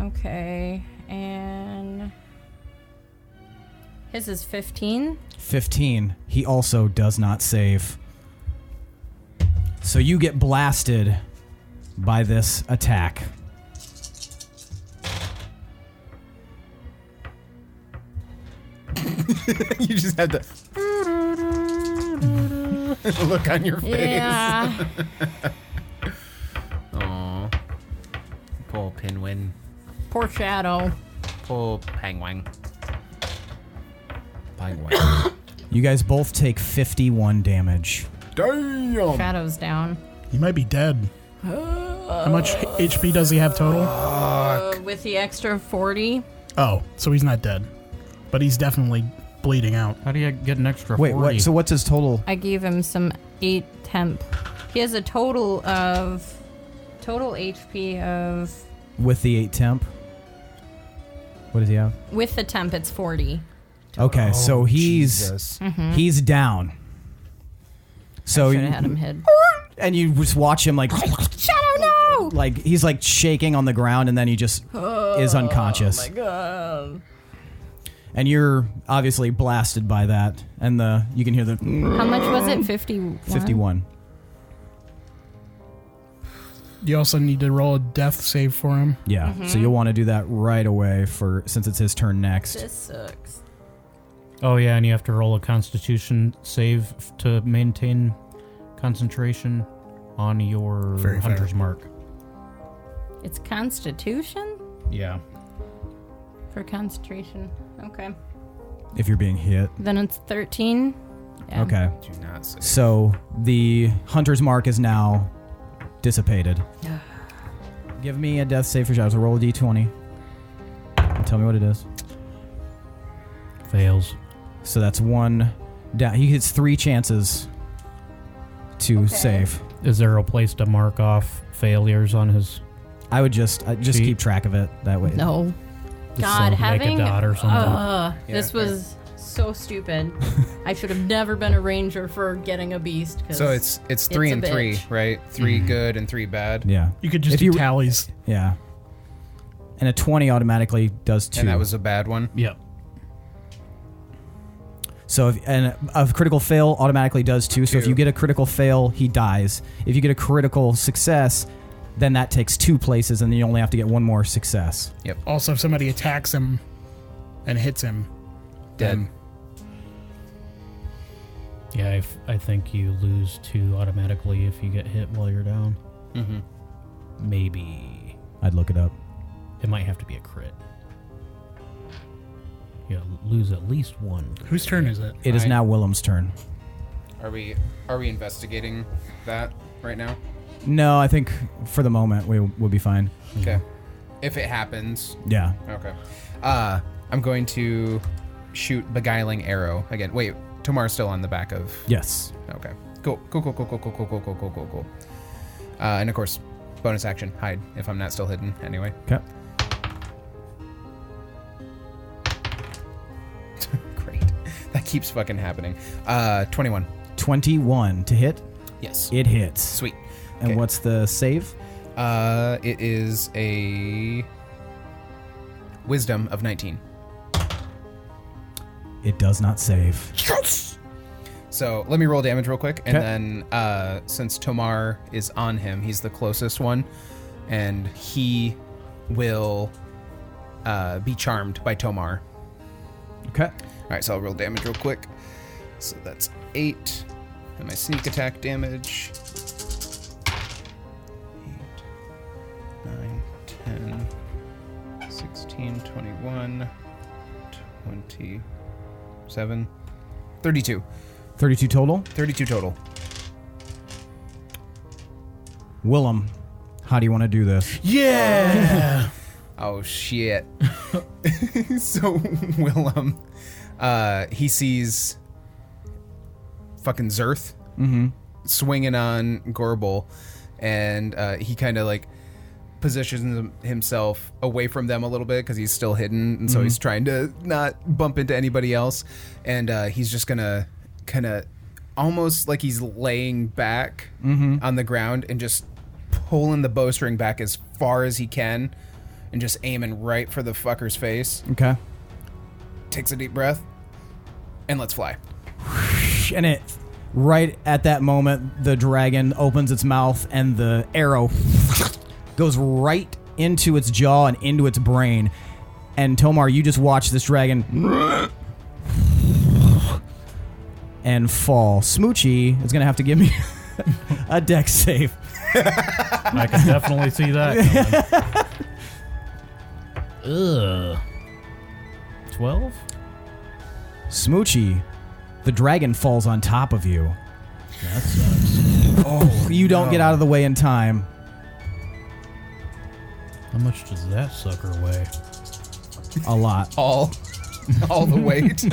Okay, and... His is 15? 15. He also does not save. So you get blasted by this attack. You just had to look on your face. Yeah. Aw. Poor Pinwin. Poor Shadow. Poor Penguin. Penguin. You guys both take 51 damage. Damn! Shadow's down. He might be dead. How much HP does he have total? With the extra 40? Oh, so he's not dead. But he's definitely bleeding out. How do you get an extra 40?40? Wait, so what's his total? I gave him some 8 temp. He has a total HP of... With the 8 temp? What does he have? With the temp, it's 40. Okay, so Jesus. he's down. So Should have had him hid. and you just watch him like Shadow, no! like he's like shaking on the ground, and then he just is unconscious. Oh my god. And you're obviously blasted by that, and you can hear the How much was it? 51? 51. You also need to roll a death save for him. Yeah, so you'll want to do that right away since it's his turn next. This sucks. Oh, yeah, and you have to roll a Constitution save to maintain concentration on your Very fair. Hunter's Mark. It's Constitution? Yeah. For concentration. Okay. If you're being hit. Then it's 13. Yeah. Okay. Do not say. So the Hunter's Mark is now dissipated. Give me a death save for Shadow. So roll a d20. And tell me what it is. Fails. So that's 1 down. He gets 3 chances to save. Is there a place to mark off failures on his... I would just See? keep track of it that way. No. just God, make having... a dot or something? This was so stupid. I should have never been a ranger for getting a beast. 'cause So it's 3 a and 3, bitch. right? 3 good and 3 bad. Yeah. You could just If do you- tallies. Yeah. And a 20 automatically does 2. And that was a bad one. Yep. So a critical fail automatically does 2. So if 2. you get a critical fail, he dies. If you get a critical success, then that takes 2 places, and then you only have to get 1 more success. Yep. Also, if somebody attacks him and hits him, Dead. then Yeah, I think you lose 2 automatically if you get hit while you're down. Mm-hmm. Maybe. I'd look it up. It might have to be a crit. Yeah, lose at least 1. whose turn is it? It is now Willem's turn. Are we investigating that right now? No, I think for the moment we'll be fine. Okay. If it happens. Yeah. Okay. I'm going to shoot Beguiling Arrow again. Wait, Tomar's still on the back of. Yes. Okay. Cool. And of course, bonus action, hide if I'm not still hidden anyway. Okay. Great. That keeps fucking happening. 21. 21 to hit. Yes. It hits. Sweet. And Okay. what's the save? It is a Wisdom of 19. It does not save. So let me roll damage real quick, and Okay. then since Tomar is on him, he's the closest one, and he will be charmed by Tomar. Okay. All right, so I'll roll damage real quick. So that's 8, and my sneak attack damage. 8, 9, 10, 16, 21, 27, 32. 32 total. 32 total. Willem, how do you want to do this? Yeah. Oh, shit. So, Willem, he sees fucking Zurth swinging on Gorbel, and he kind of like positions himself away from them a little bit because he's still hidden, and so he's trying to not bump into anybody else, and he's just gonna kind of almost like he's laying back on the ground and just pulling the bowstring back as far as he can and just aiming right for the fucker's face. Okay. Takes a deep breath and let's fly. And it, right at that moment, the dragon opens its mouth and the arrow goes right into its jaw and into its brain. And Tomar, you just watch this dragon and fall. Smoochie is going to have to give me a dex save. I can definitely see that coming. Ugh. 12? Smoochie, the dragon falls on top of you. That sucks. Oh, you don't get out of the way in time. How much does that sucker weigh? A lot. All the weight.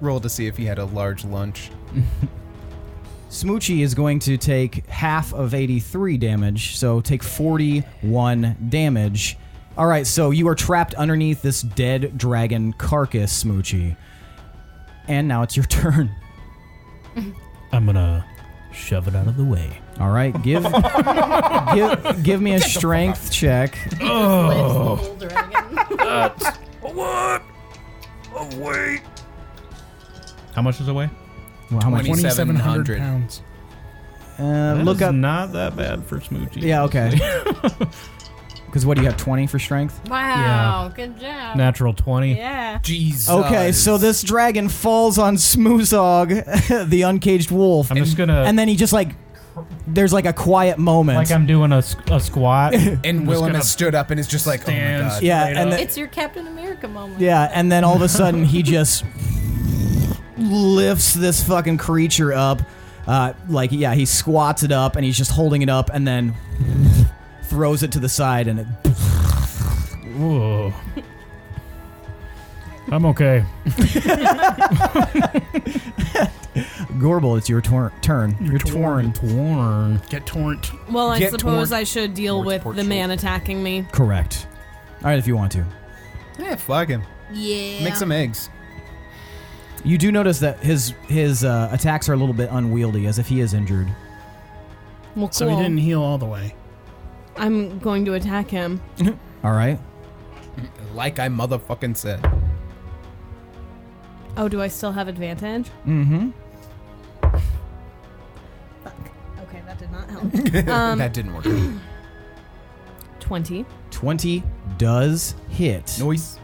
Roll to see if he had a large lunch. Smoochie is going to take half of 83 damage, so take 41 damage. All right, so you are trapped underneath this dead dragon carcass, Smoochie. And now it's your turn. I'm gonna shove it out of the way. All right, give me a strength check. Oh. Little dragon. What? Oh, wait. How much does it weigh? Well, how much? 2,700 pounds. Look up. Not that bad for Smoochie. Yeah, okay. Because what do you have? 20 for strength. Wow, good job. Natural 20. Yeah. Jesus. Okay, so this dragon falls on Smoozog, the uncaged wolf, I'm just gonna. and then he just like, there's like a quiet moment. like I'm doing a squat. And Willem has stood up and is just like, oh my stand god. Yeah, straight and up. It's your Captain America moment. Yeah, and then all of a sudden he just lifts this fucking creature up. He squats it up and he's just holding it up and then throws it to the side and it. Whoa. I'm okay. Gorbel, it's your turn. You're torn. Torn. Get torrent. Well, I Get suppose torn. I should deal with the man attacking me. Correct. All right, if you want to. Yeah, fuck him. Yeah. Make some eggs. You do notice that his attacks are a little bit unwieldy, as if he is injured. Well, cool. So he didn't heal all the way. I'm going to attack him. All right. Like I motherfucking said. Oh, do I still have advantage? Mm-hmm. Fuck. Okay, that did not help. That didn't work. 20. 20 does hit. Noise.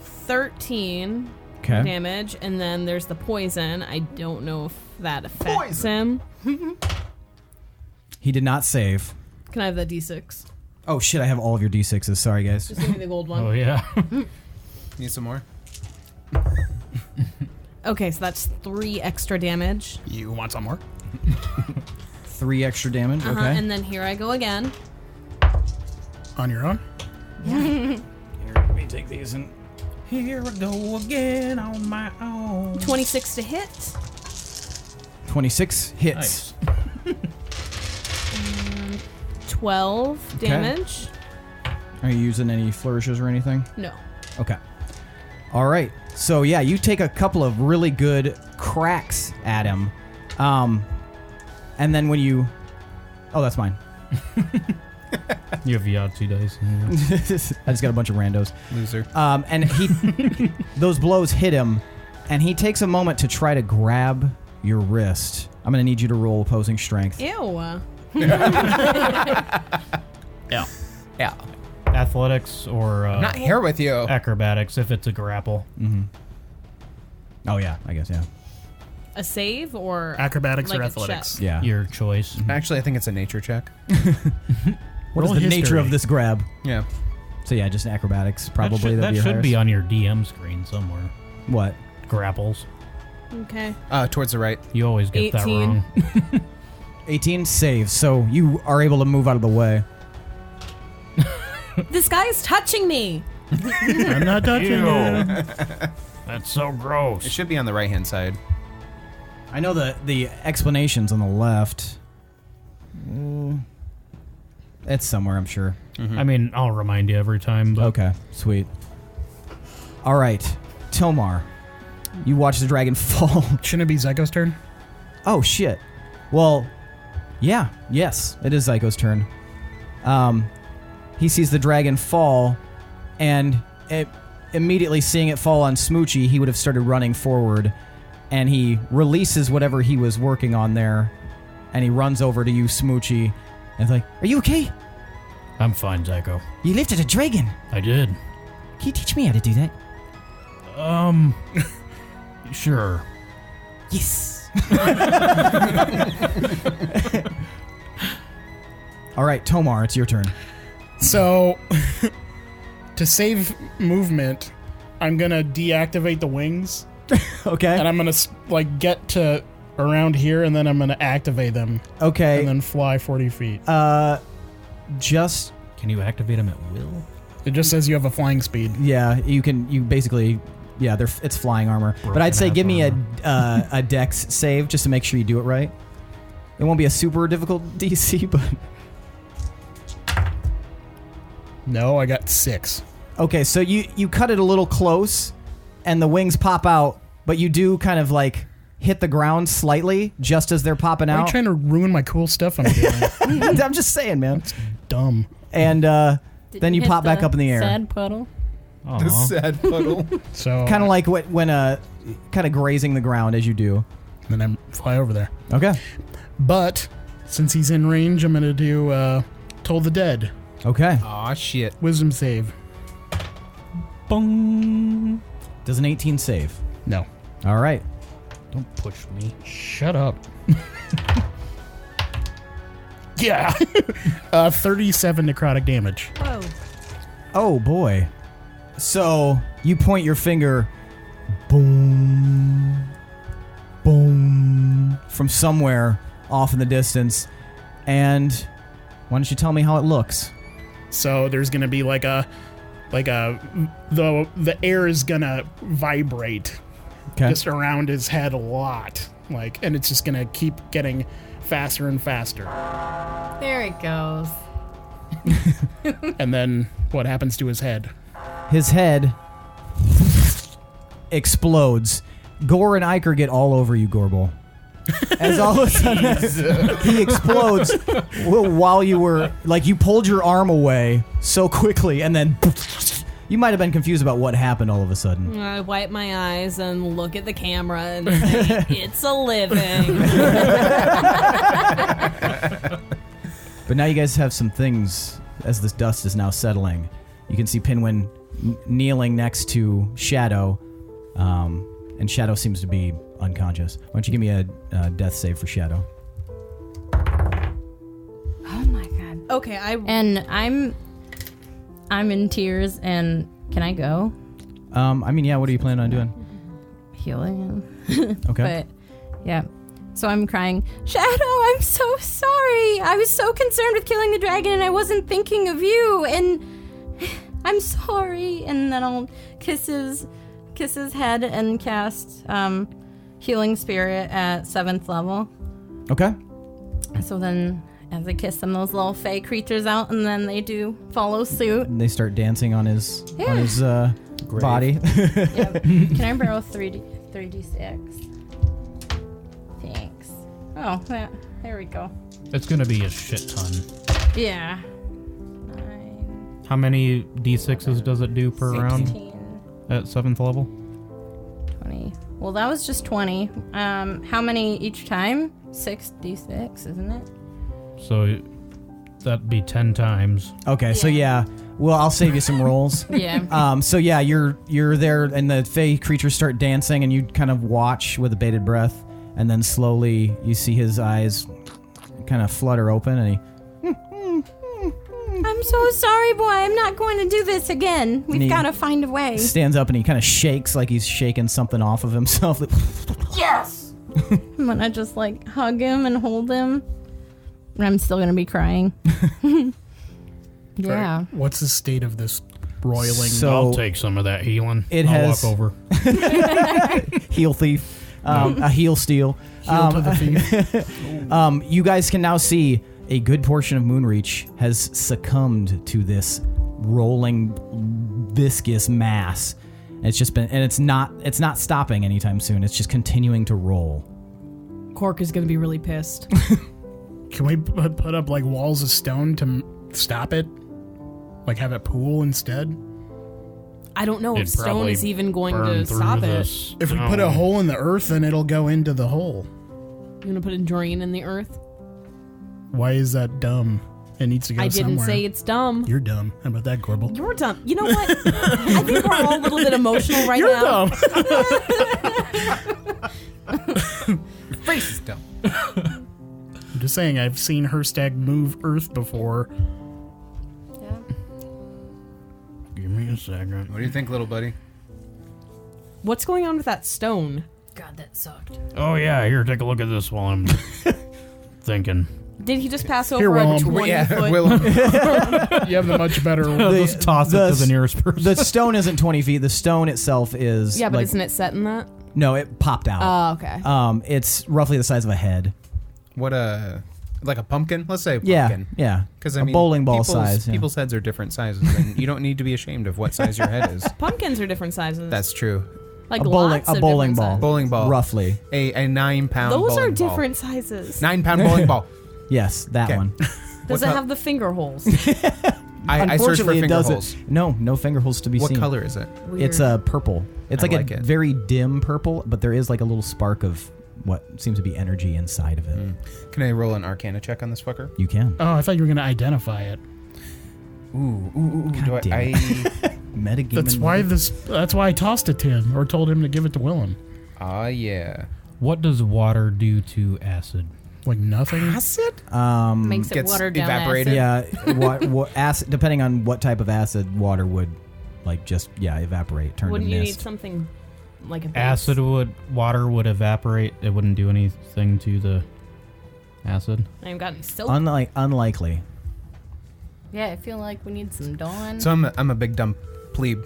13 Okay. damage, and then there's the poison. I don't know if that affects him. He did not save. Can I have that D6? Oh shit! I have all of your d6s. Sorry, guys. Just give me the gold one. Oh yeah. Need some more? Okay, so that's 3 extra damage. You want some more? 3 extra damage. Uh-huh, Okay. and then here I go again. On your own? Here, let me take these and. Here I go again on my own. 26 to hit. 26 hits. Nice. 12 damage. Are you using any flourishes or anything? No. Okay. All right. So yeah, you take a couple of really good cracks at him, and then when you, oh, that's mine. You have Yahtzee dice. I just got a bunch of randos. Loser. And he, those blows hit him, and he takes a moment to try to grab your wrist. I'm gonna need you to roll opposing strength. Ew. Yeah. Yeah. Athletics or I'm not here with you. acrobatics if it's a grapple. Mm-hmm. Oh yeah, I guess yeah. A save or Acrobatics like or a athletics? check? Yeah. Your choice. Actually, I think it's a nature check. What is Roll the nature history. of this grab? Yeah. So yeah, just acrobatics probably. That that'd should be highest. on your DM screen somewhere. What? Grapples. Okay. Towards the right. You always get that 18. wrong. 18 saves, so you are able to move out of the way. This guy is touching me. I'm not touching you. That's so gross. It should be on the right-hand side. I know the explanation's on the left. It's somewhere, I'm sure. I mean, I'll remind you every time. But Okay, sweet. All right, Tomar, you watch the dragon fall. Shouldn't it be Zyko's turn? Oh shit. Well, yes, it is Zyko's turn. He sees the dragon fall, and immediately seeing it fall on Smoochy, he would have started running forward, and he releases whatever he was working on there, and he runs over to you, Smoochy, and is like, "Are you okay? I'm fine, Zyko. You lifted a dragon. I did. Can you teach me how to do that?" Sure. Yes. All right, Tomar, it's your turn. So, to save movement, I'm gonna deactivate the wings, Okay. and I'm gonna get to around here, and then I'm gonna activate them, Okay. and then fly 40 feet. Just Can you activate them at will? It just says you have a flying speed. yeah, you basically it's flying armor. But I'd say Broken give me ass a dex save just to make sure you do it right. It won't be a super difficult DC, but No, I got 6. okay, so you cut it a little close and the wings pop out, but you do kind of like hit the ground slightly just as they're popping Why are you out. trying to ruin my cool stuff I'm doing? I'm just saying, man. Dumb. And Did then you hit pop back the up in the air. Sad puddle. The sad puddle. So Kind of like when kind of grazing the ground as you do. then I fly over there. Okay. But since he's in range, I'm gonna do Toll the Dead. Okay. Aw, shit. Wisdom save. Bong. Does an 18 save? No. All right. Don't push me. Shut up. Yeah. 37 necrotic damage. Whoa. Oh boy. So you point your finger, boom, boom, from somewhere off in the distance, and why don't you tell me how it looks? So there's gonna be the air is gonna vibrate Okay. just around his head a lot, and it's just gonna keep getting faster and faster. There it goes. And then what happens to his head? His head explodes. Gore and Iker get all over you, Gorbel. as all of a sudden he explodes while you were, like, you pulled your arm away so quickly, and then you might have been confused about what happened all of a sudden. I wipe my eyes and look at the camera and say, it's a living. But now you guys have some things, as this dust is now settling. You can see Pinwin kneeling next to Shadow, and Shadow seems to be unconscious. Why don't you give me a death save for Shadow? Oh my god. Okay, And I'm in tears, and can I go? I mean, yeah, what are you planning on doing? Healing him. Okay. But yeah. So I'm crying, Shadow, I'm so sorry. I was so concerned with killing the dragon and I wasn't thinking of you, and I'm sorry. And then I'll kiss his head and cast Healing Spirit at 7th level. Okay. So then as I kiss them, those little fey creatures out, and then they do follow suit. And they start dancing on his body. Yep. Can I borrow 3d6? Thanks. Oh, yeah. There we go. It's gonna be a shit ton. Yeah. 9, How many d6s does it do per round 16, at 7th level? 20. Well, that was just 20. How many each time? 6d6, isn't it? So that'd be 10 times. Okay, so yeah. Well, I'll save you some rolls. Yeah. So yeah, you're there, and the fey creatures start dancing, and you kind of watch with a bated breath, and then slowly you see his eyes kind of flutter open, and he I'm so sorry, boy. I'm not going to do this again. We've he got to find a way. stands up, and he kind of shakes like he's shaking something off of himself. Yes! I'm going to just like hug him and hold him. And I'm still going to be crying. Yeah. What's the state of this roiling? So- I'll take some of that healing. It I'll has- walk over. Heel thief, a heel steal. Heel to the thief. You guys can now see a good portion of Moonreach has succumbed to this rolling, viscous mass. It's just been, and it's not stopping anytime soon. It's just continuing to roll. Cork is going to be really pissed. Can we put up like walls of stone to stop it? Like have it pool instead? I don't know if It'd stone probably is even going burn to through stop it. this If we put a stone. hole in the earth, then it'll go into the hole. You want to put a drain in the earth? Why is that dumb? It needs to go I somewhere. didn't say it's dumb. You're dumb. How about that, Gorbel? You're dumb. You know what? I think we're all a little bit emotional right now. Your face is dumb. I'm just saying, I've seen Hirstag move earth before. Yeah. Give me a second. What do you think, little buddy? What's going on with that stone? God, that sucked. Oh yeah, here, take a look at this while I'm thinking. Did he just pass Here, over a Willem. 20-foot? Willem. You have the much better. Just toss it to the nearest person. The stone isn't 20 feet. The stone itself is Yeah, but like, isn't it set in that? no, it popped out. Oh, okay. It's roughly the size of a head. What like a pumpkin? Let's say a pumpkin. Yeah. Because A bowling ball size, yeah. People's heads are different sizes, and you don't need to be ashamed of what size your head is. Pumpkins are different sizes. That's true. like a bowling- lots a of bowling different ball. sizes. Bowling ball. Roughly. A 9-pound Those bowling are ball. different sizes. 9-pound bowling ball. Yes, that Okay. one. Does it What have the finger holes? I searched for Unfortunately, it finger doesn't. holes. No finger holes to be What seen. color is it? It's a purple. It's I like like a it. very dim purple, but there is like a little spark of what seems to be energy inside of it. Can I roll an Arcana check on this fucker? You can. Oh, I thought you were going to identify it. Ooh. God damn Metagaming. That's why I tossed it to him or told him to give it to Willem. Yeah. What does water do to acid? Like nothing. Acid? Makes it Gets watered down evaporated. acid. Yeah, what acid? Depending on what type of acid, water would like just evaporate, turn Wouldn't to you need mist. something like a base? Water would evaporate. It wouldn't do anything to the acid. I haven't got any soap. Unlikely. Yeah, I feel like we need some Dawn. So I'm a big dumb plebe,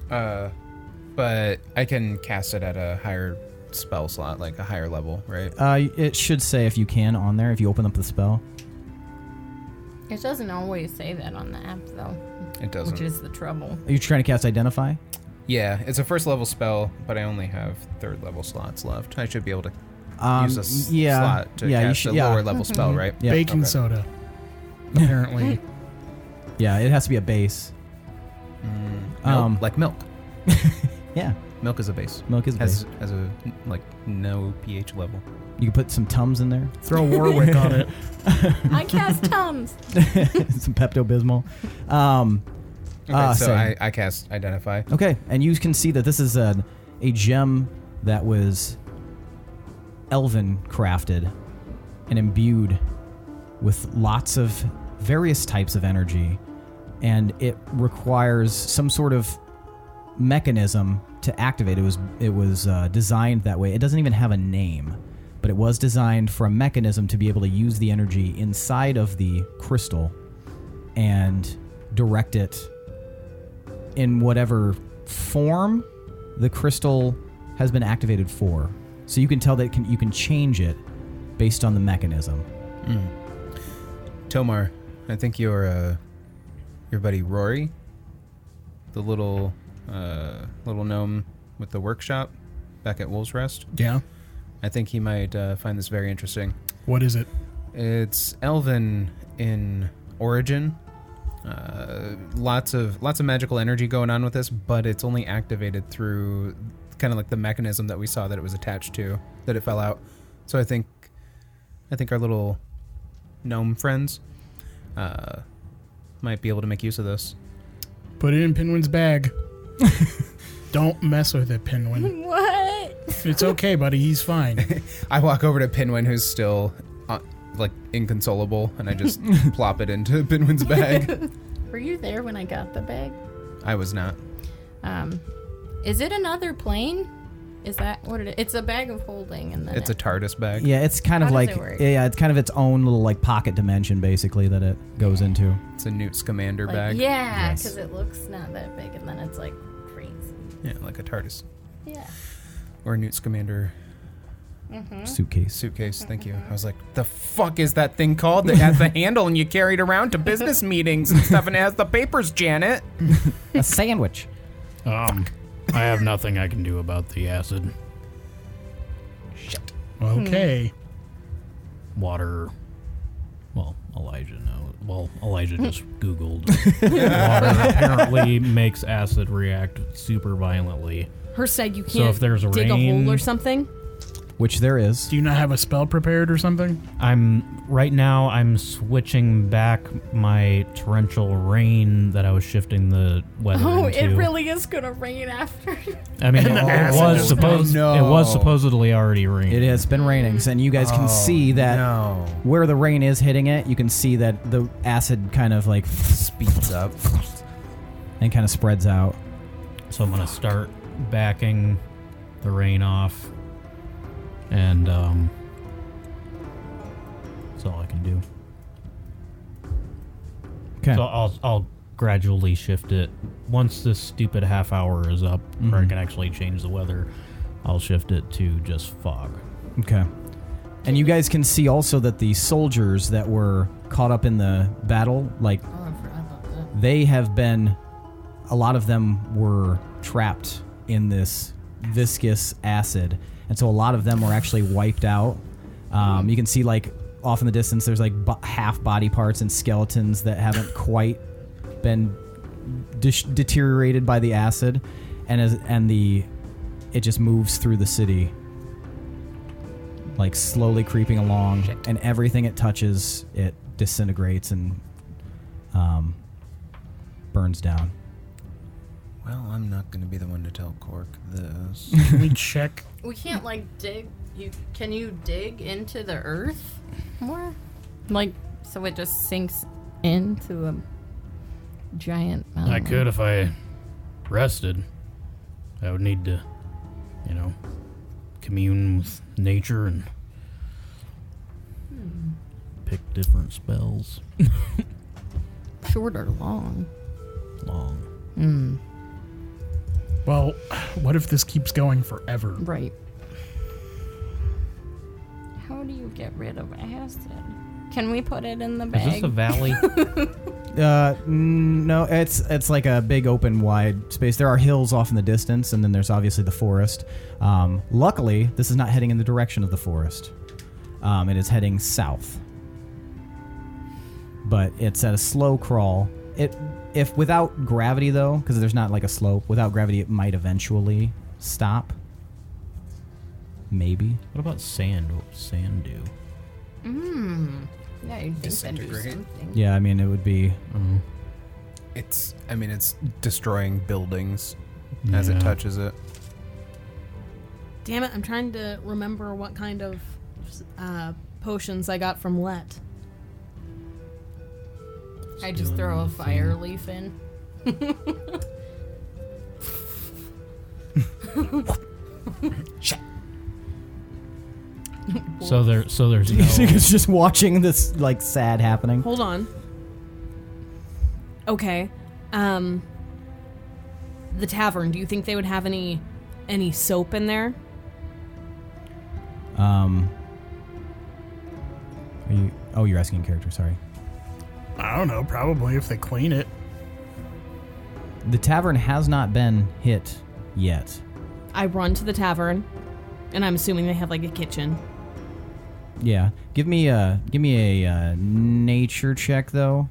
but I can cast it at a higher spell slot, like a higher level, right? It should say if you can on there if you open up the spell. It doesn't always say that on the app, though, It doesn't. which is the trouble. Are you trying to cast Identify? Yeah, it's a first level spell, but I only have 3rd level slots left. I should be able to use a slot to cast a lower level spell, right? Yeah. Baking soda. Apparently. Yeah, it has to be a base. Milk, like milk. Yeah, Milk is a base. milk is a base. Has a like no pH level. You can put some Tums in there, Throw Warwick on it. I cast Tums. some Pepto-Bismol. Okay, so same. I cast Identify. Okay, and you can see that this is a gem that was elven crafted and imbued with lots of various types of energy, and it requires some sort of mechanism to activate. It was designed that way. It doesn't even have a name, but it was designed for a mechanism to be able to use the energy inside of the crystal and direct it in whatever form the crystal has been activated for. So you can tell that you can change it based on the mechanism. Tomar, I think your buddy Rory, the little gnome with the workshop back at Wolves Rest. Yeah. I think he might find this very interesting. What is it? It's elven in origin. Lots of magical energy going on with this, but it's only activated through kind of like the mechanism that we saw that it was attached to, that it fell out. So I think our little gnome friends might be able to make use of this. Put it in Pinwin's bag. Don't mess with it, Pinwin. What? It's okay, buddy. He's fine. I walk over to Pinwin, who's still like inconsolable, and I just plop it into Pinwin's bag. Were you there when I got the bag? I was not. Is it another plane? Is that what it is? It's a bag of holding, and then It's a TARDIS bag. Yeah, it's kind How of does like it work? it's kind of its own little like pocket dimension basically that it goes into. It's a Newt Scamander like, bag. yeah, Yes. because it looks not that big, and then it's like crazy. Yeah, like a TARDIS. Yeah. Or a Newt Scamander Suitcase. suitcase. Thank you. I was like, the fuck is that thing called that has the handle and you carry it around to business meetings and stuff and it has the papers, Janet? A sandwich. I have nothing I can do about the acid. Okay. Water. Well, Elijah knows. Well, Elijah just Googled. Water apparently makes acid react super violently. Hirstag, you So can't if there's a dig a rain- hole or something? Which there is. Do you not have a spell prepared or something? I'm switching back my torrential rain that I was shifting the weather Oh, into. it really is gonna rain after. I mean, it was supposedly already raining. It has been raining, and you guys can see that No. where the rain is hitting it, you can see that the acid kind of like Speeds up. and kind of spreads out. So I'm gonna start backing the rain off, and that's all I can do. Okay. So I'll gradually shift it once this stupid half hour is up, where I can actually change the weather. I'll shift it to just fog. Okay. And you guys can see also that the soldiers that were caught up in the battle, like, Oh, I forgot about that. they have been, a lot of them were trapped in this viscous acid. And so a lot of them were actually wiped out. You can see, like, off in the distance, there's, like, half body parts and skeletons that haven't quite been deteriorated by the acid. And it just moves through the city, like slowly creeping along, and everything it touches, it disintegrates and burns down. Well, I'm not going to be the one to tell Cork this. Can we check? We can't like dig. Can you dig into the earth more? Like so it just sinks into a giant mountain. I could if I rested. I would need to, commune with nature and pick different spells. Short or long? Long. Well, what if this keeps going forever? Right. How do you get rid of acid? Can we put it in the Is bag? this a valley? No, it's like a big open wide space. There are hills off in the distance, and then there's obviously the forest. Luckily, this is not heading in the direction of the forest. It is heading south. But it's at a slow crawl. If without gravity though, because there's not like a slope, without gravity it might eventually stop. Maybe. What about sand? What would sand do? Yeah, you think that'd do Disintegrate. something. Yeah, I mean it would be. It's destroying buildings as it touches it. Damn it, I'm trying to remember what kind of potions I got from Let. I just throw a fire leaf in. Shit. So there's no. It's just watching this like sad happening. Hold on. Okay. The tavern, do you think they would have any soap in there? You're asking character, sorry. I don't know. Probably if they clean it. The tavern has not been hit yet. I run to the tavern, and I'm assuming they have like a kitchen. Yeah. Give me a nature check though,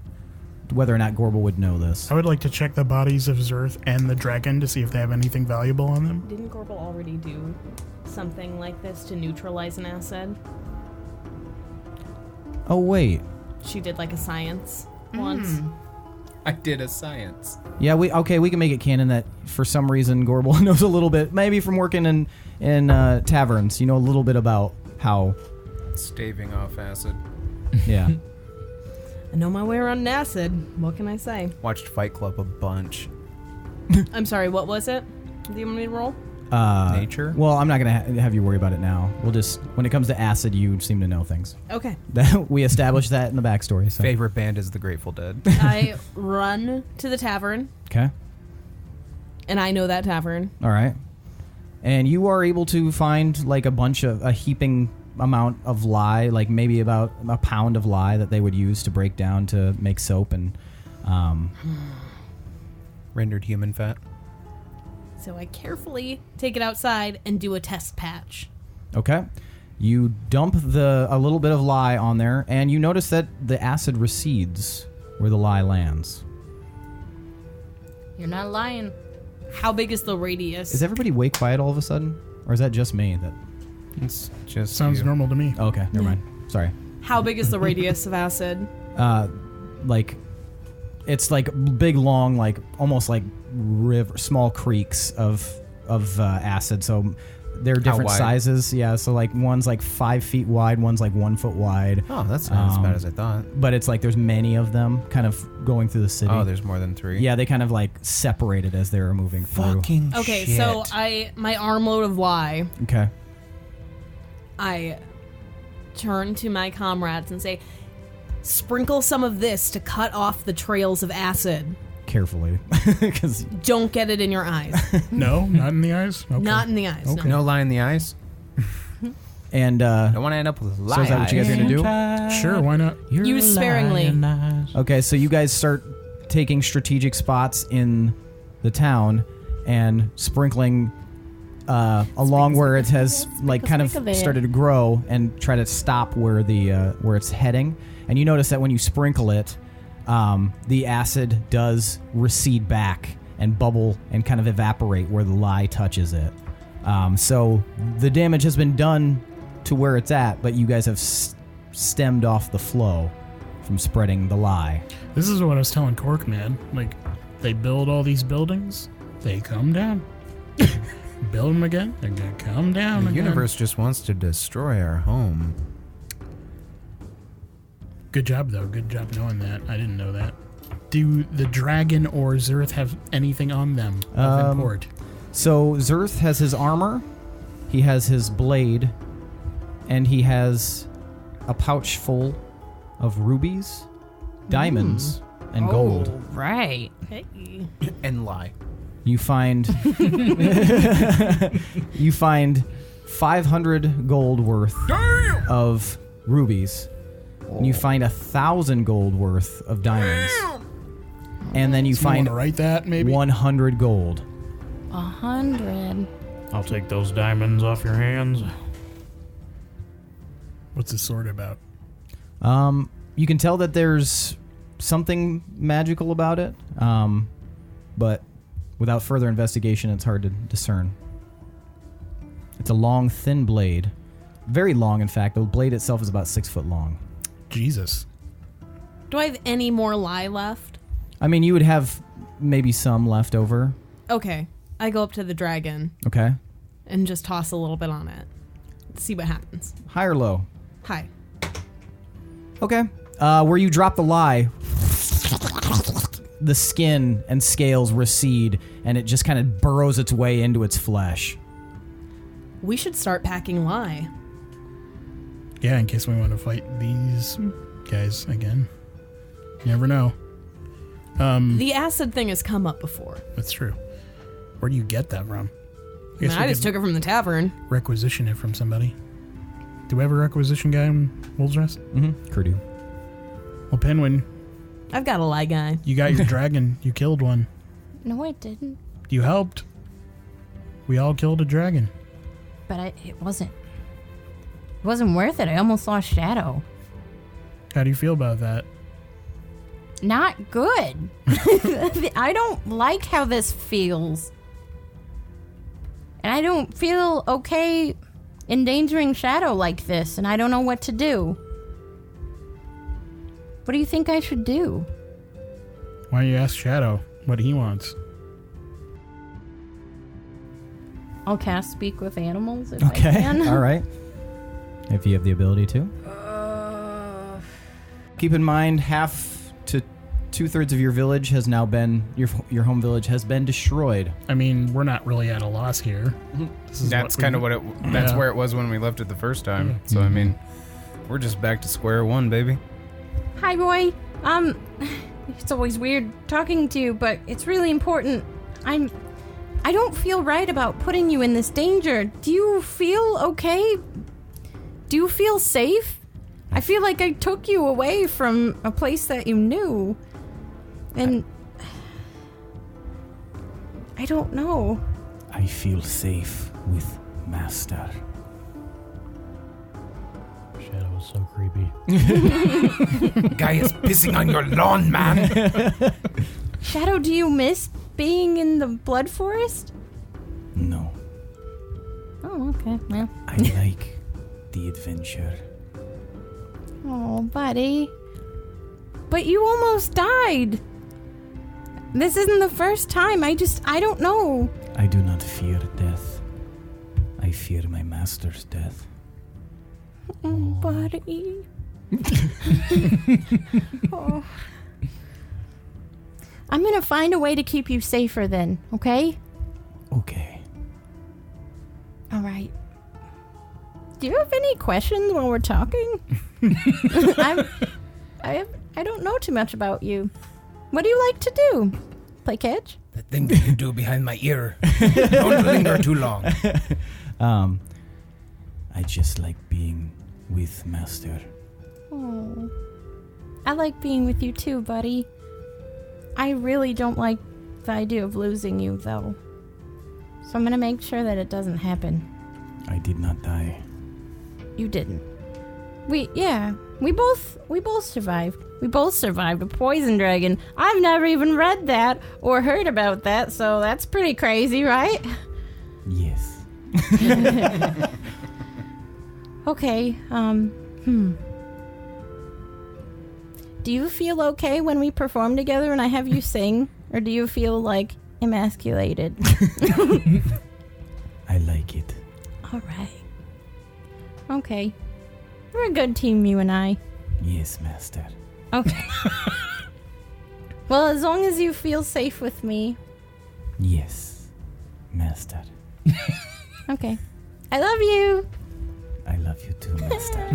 whether or not Gorbel would know this. I would like to check the bodies of Zurth and the dragon to see if they have anything valuable on them. Didn't Gorbel already do something like this to neutralize an acid? Oh wait. She did like a science once. I did a science. Yeah, we can make it canon that for some reason Gorbel knows a little bit, maybe from working in taverns. You know a little bit about how. Staving off acid. Yeah. I know my way around an acid. What can I say? Watched Fight Club a bunch. I'm sorry, what was it? Do you want me to roll? Nature? Well, I'm not gonna have you worry about it now. We'll just when it comes to acid, you seem to know things. Okay. We established that in the backstory. So. Favorite band is the Grateful Dead. I run to the tavern, Okay. and I know that tavern. All right. And you are able to find like a heaping amount of lye, like maybe about a pound of lye that they would use to break down to make soap and Rendered human fat. So I carefully take it outside and do a test patch. Okay. You dump a little bit of lye on there, and you notice that the acid recedes where the lye lands. You're not lying. How big is the radius? Is everybody way quiet all of a sudden? Or is that just me? It's just Sounds you. normal to me. Oh, okay, never mind. Sorry. How big is the radius of acid? Like, it's like big, long, like almost like small creeks of acid. So they're different wide? sizes. Yeah. So like one's like 5 feet wide, one's like 1 foot wide. Oh, that's not as bad as I thought. But it's like there's many of them kind of going through the city. Oh, there's more than 3. Yeah, they kind of like separated as they were moving through. Fucking Okay, shit. so my armload of lye, Okay. I turn to my comrades and say, sprinkle some of this to cut off the trails of acid. Carefully, because Don't get it in your eyes. No, not in the eyes. Okay. Not in the eyes. Okay. No. No lie in the eyes. and Don't want to end up with lie. so is that what you guys are gonna do? Sure, why not? Use sparingly. Okay, so you guys start taking strategic spots in the town and sprinkling along where it has like kind of started to grow and try to stop where where it's heading. And you notice that when you sprinkle it, the acid does recede back and bubble and kind of evaporate where the lye touches it. So the damage has been done to where it's at, but you guys have stemmed off the flow from spreading the lye. This is what I was telling Cork, man. Like, they build all these buildings, they come down. Build them again, they're gonna come down The again. universe just wants to destroy our home. Good job, though. Good job knowing that. I didn't know that. Do the dragon or Zurth have anything on them of import? So Zurth has his armor, he has his blade, and he has a pouch full of rubies, diamonds, and gold. Right. Hey. And lie. You find 500 gold worth of rubies. And you find 1,000 gold worth of diamonds. And then you find write that, maybe? 100 gold. 100. I'll take those diamonds off your hands. What's this sword about? You can tell that there's something magical about it, but without further investigation, it's hard to discern. It's a long, thin blade. Very long, in fact. The blade itself is about 6 foot long. Jesus. Do I have any more lie left? I mean, you would have maybe some left over. Okay. I go up to the dragon Okay. and just toss a little bit on it. See what happens. High or low? Hi. Okay. Where you drop the lie, the skin and scales recede, and it just kind of burrows its way into its flesh. We should start packing lie. Yeah, in case we want to fight these guys again. You never know. The acid thing has come up before. That's true. Where do you get that from? I just took it from the tavern. Requisition it from somebody. Do we have a requisition guy in Wolves Rest? Mm-hmm. Kurdu. Well, Pinwin, I've got a lie guy. you got your dragon. You killed one. No, I didn't. You helped. We all killed a dragon. But it wasn't worth it. I almost lost Shadow. How do you feel about that? Not good. I don't like how this feels. And I don't feel okay endangering Shadow like this, and I don't know what to do. What do you think I should do? Why don't you ask Shadow what he wants? I'll cast Speak with Animals if I Okay. can. All right. If you have the ability to. Keep in mind, half to 2/3 of your village has now been your home village has been destroyed. I mean, we're not really at a loss here. That's kind of what it. That's where it was when we left it the first time. So I mean, we're just back to square one, baby. Hi, boy. It's always weird talking to you, but it's really important. I don't feel right about putting you in this danger. Do you feel okay? Do you feel safe? I feel like I took you away from a place that you knew. And I don't know. I feel safe with Master. Shadow is so creepy. Guy is pissing on your lawn, man. Shadow, do you miss being in the Blood Forest? No, Oh, okay. Well. I like the adventure. Oh, buddy. But you almost died. This isn't the first time. I don't know. I do not fear death. I fear my master's death. Oh, buddy. Oh. I'm gonna find a way to keep you safer then, okay? Okay. All right. Do you have any questions while we're talking? I don't know too much about you. What do you like to do? Play catch? That thing that you do behind my ear. Don't linger too long. I just like being with Master. Oh. I like being with you too, buddy. I really don't like the idea of losing you, though. So I'm gonna make sure that it doesn't happen. I did not die. You didn't. We both survived. We both survived a poison dragon. I've never even read that or heard about that, so that's pretty crazy, right? Yes. Okay, Do you feel okay when we perform together and I have you sing? Or do you feel, like, emasculated? I like it. All right. Okay. We're a good team, you and I. Yes, Master. Okay. Well, as long as you feel safe with me. Yes, Master. Okay. I love you. I love you too, Master.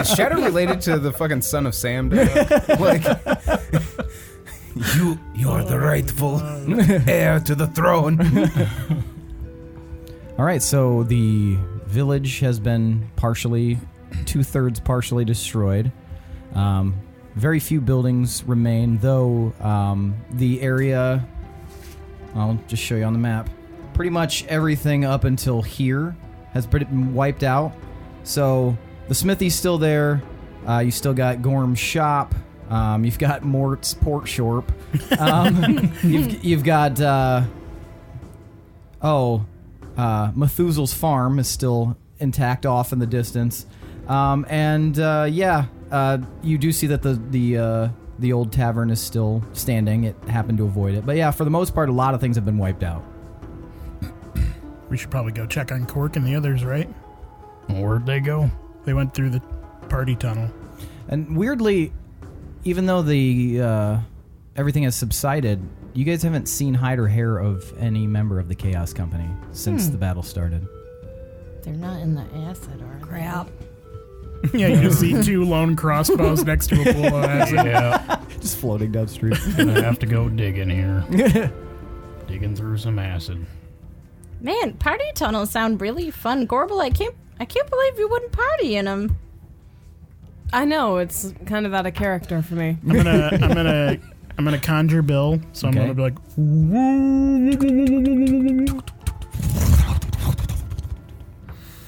Is Shadow related to the fucking son of Sam? Like, you're the rightful heir to the throne. All right, so the village has been 2/3 partially destroyed. very few buildings remain, though the area, I'll just show you on the map, pretty much everything up until here has been wiped out. So the smithy's still there. You still got Gorm's shop. You've got Mort's pork shorp. You've got Methusel's farm is still intact off in the distance. You do see that the old tavern is still standing. It happened to avoid it. But yeah, for the most part, a lot of things have been wiped out. We should probably go check on Cork and the others, right? Where'd they go? They went through the party tunnel. And weirdly, even though the everything has subsided, you guys haven't seen hide or hair of any member of the Chaos Company since the battle started. They're not in the acid, are they? Crap. Yeah, you see 2 lone crossbows next to a pool of acid. Yeah. Just floating downstream. Gonna have to go digging here. Digging through some acid. Man, party tunnels sound really fun. Gorbel, I can't believe you wouldn't party in them. I know, it's kind of out of character for me. I'm gonna conjure Bill, so Okay. I'm gonna be like,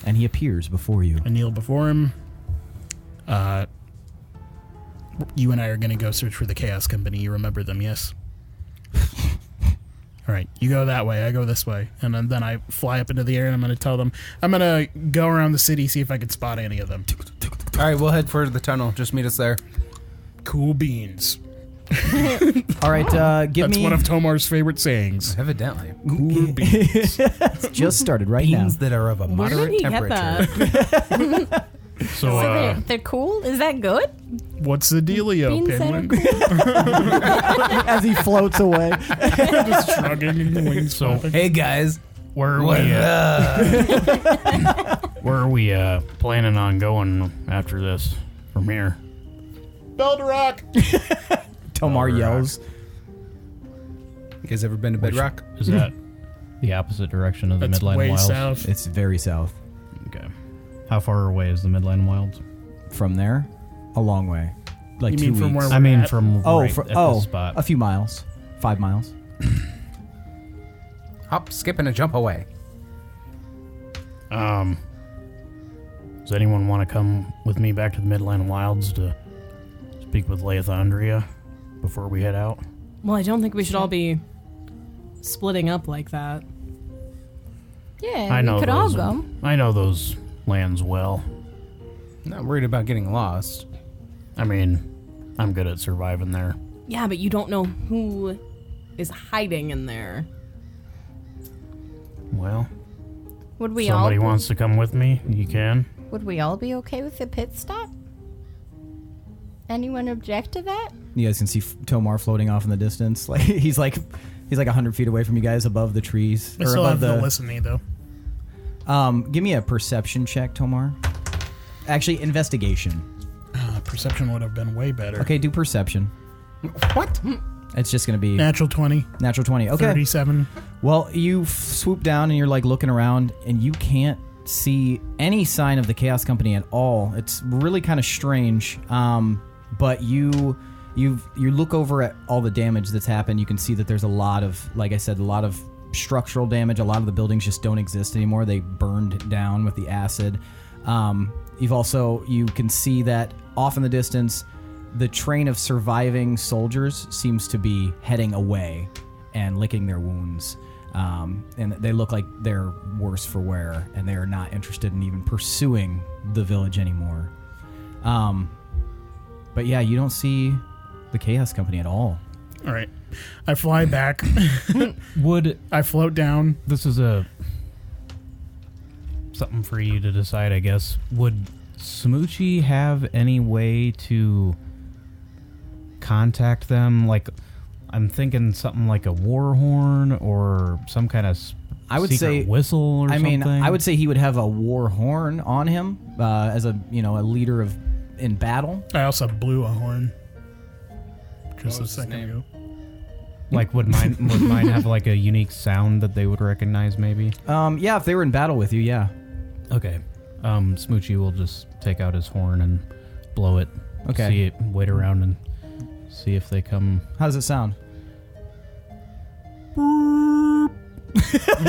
And he appears before you. I kneel before him. You and I are gonna go search for the Chaos Company. You remember them, yes? All right, you go that way, I go this way, and then I fly up into the air, and I'm gonna tell them I'm gonna go around the city, see if I can spot any of them. All right, we'll head for the tunnel. Just meet us there. Cool beans. All right, give That's me... one of Tomar's favorite sayings. Evidently. Cool beans. It's just started right now. Beans that are of a Where did moderate he get temperature. that? So, So they're cool? Is that good? What's the dealio, Beans that are Pinwin? cool? As he floats away. Just shrugging and the wings So- flapping. Hey guys, where are what we? up? Where are we planning on going after this from here? Belderock! Tomar Bedrock. yells. You guys ever been to Bedrock? Is that the opposite direction of the That's Midland way Wilds? south. It's very south. Okay. How far away is the Midland Wilds? From there, a long way. Like You 2 mean weeks. from where I mean, at? from right at the spot. a few miles. 5 miles. Hop, skip, and a jump away. Does anyone want to come with me back to the Midland Wilds to speak with Leithandria before we head out? Well, I don't think we should all be splitting up like that. Yeah, I know we could all those. go. I know those lands well. Not worried about getting lost. I mean, I'm good at surviving there. Yeah, but you don't know who is hiding in there. Well, Would we somebody all? wants to come with me, you can. Would we all be okay with the pit stop? Anyone object to that? You guys can see Tomar floating off in the distance. Like he's like 100 feet away from you guys, above the trees. I or still above have the listening, though. Give me a perception check, Tomar. Actually, investigation. Perception would have been way better. Okay, do perception. What? It's just gonna be Natural 20. natural 20. Okay. 37. Well, you swoop down and you're like looking around, and you can't see any sign of the Chaos Company at all. It's really kind of strange. But you look over at all the damage that's happened. You can see that there's a lot of, like I said, a lot of structural damage. A lot of the buildings just don't exist anymore. They burned down with the acid. You can see that off in the distance, the train of surviving soldiers seems to be heading away and licking their wounds. And they look like they're worse for wear, and they are not interested in even pursuing the village anymore. But yeah, you don't see the Chaos Company at all. All right. I fly back. I float down. This is something for you to decide, I guess. Would Smoochie have any way to contact them? Like, I'm thinking something like a war horn or some kind of I would secret say whistle or something. I would say he would have a war horn on him as a leader in battle. I also blew a horn. Just a was his second name? ago. Like, would mine have like a unique sound that they would recognize? Maybe. Yeah, if they were in battle with you, yeah. Okay. Smoochie will just take out his horn and blow it Okay. Wait around and see if they come. How does it sound?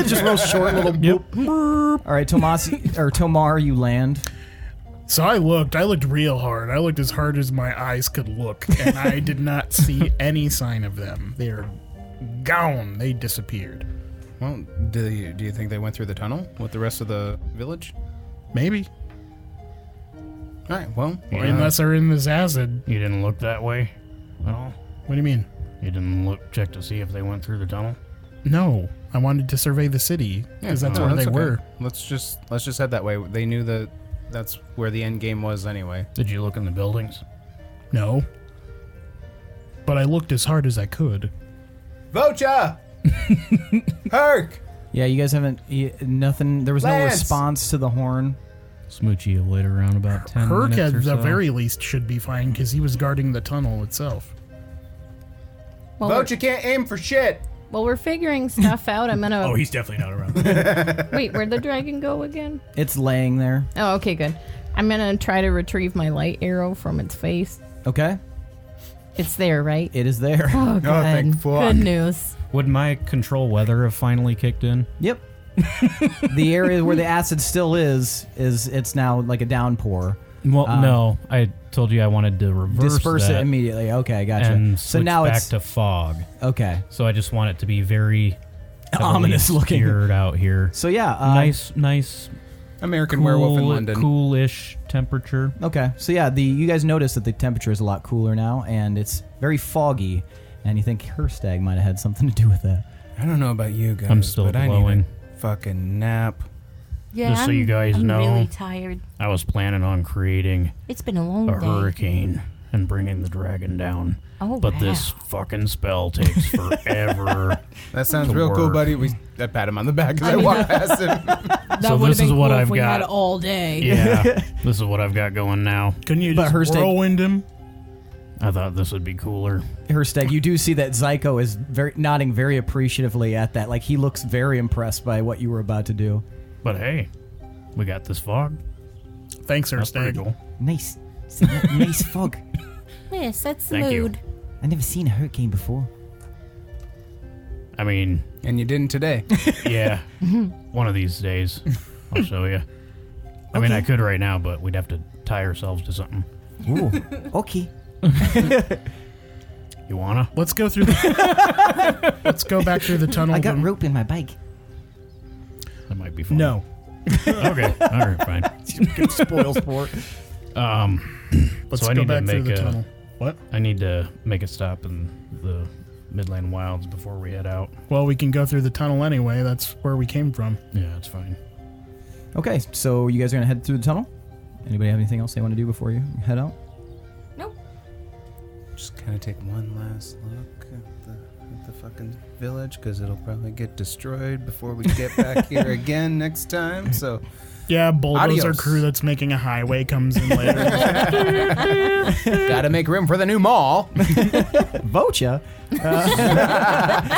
Just real short little boop. All right, Tomar, you land. So I looked real hard. I looked as hard as my eyes could look, and I did not see any sign of them. They're gone. They disappeared. Well, do you think they went through the tunnel with the rest of the village? Maybe. All right, well. Or unless they're in this acid. You didn't look that way at all? What do you mean? You didn't check to see if they went through the tunnel? No. I wanted to survey the city, because that's where they were. Let's just head that way. They knew that's where the end game was anyway. Did you look in the buildings? No. But I looked as hard as I could. Vocha! Herc! Yeah, you guys haven't... nothing... There was no Lance! response to the horn. Smoochie will wait around about 10 Herc, minutes at or the so. very least, should be fine, because he was guarding the tunnel itself. Well, Vocha can't aim for shit! we're figuring stuff out. I'm gonna. Oh, he's definitely not around. Wait, where'd the dragon go again? It's laying there. Oh, okay, good. I'm gonna try to retrieve my light arrow from its face. Okay. It's there, right? It is there. Oh, good. thank fuck. Good news. Would my control weather have finally kicked in? Yep. The area where the acid still is it's now like a downpour. Well, no. I told you I wanted to reverse Disperse that it immediately. Okay, gotcha. and So switch now back it's to fog. okay. So I just want it to be very heavily Ominous looking. obscured out here. So yeah, Nice American Werewolf in London. coolish temperature. Okay, so yeah, you guys notice that the temperature is a lot cooler now, and it's very foggy, and you think Hirstag might have had something to do with that. I don't know about you guys, I'm still but glowing. I need a fucking nap. Yeah, Just so you guys I'm know. really tired. I was planning on creating It's been a long a day. hurricane and bringing the dragon down. Oh, But wow. this fucking spell takes forever. That sounds To real cool, work. buddy. I pat him on the back as I walk past him. That So would have this is been what cool if I've we had got. all day. Yeah, this is what I've got going now. Couldn't you But just Hirstag- whirlwind him? I thought this would be cooler. Hirstag, you do see that Zyko is nodding very appreciatively at that. Like, he looks very impressed by what you were about to do. But hey, we got this fog. Thanks, That's pretty Hirstag. cool. Nice. It's a nice fog. Yes, that's the Thank you. mood. I've never seen a hurricane before. I mean, And you didn't today. yeah, one of these days I'll show you. I mean, I could right now, but we'd have to tie ourselves to something. Ooh, okay. You wanna? Let's go through the... Let's go back through the tunnel. I got then. rope in my bike. That might be fun. No. Okay. All right. Fine. Spoil sport. Let's So I go need to back through make the a- tunnel. What? I need to make a stop in the Midland Wilds before we head out. Well, we can go through the tunnel anyway. That's where we came from. Yeah, that's fine. Okay, so you guys are going to head through the tunnel? Anybody have anything else they want to do before you head out? Just kind of take one last look at the fucking village, because it'll probably get destroyed before we get back here again next time. So, Yeah, bulldozer Adios. crew that's making a highway comes in later. gotta make room for the new mall. Vocha?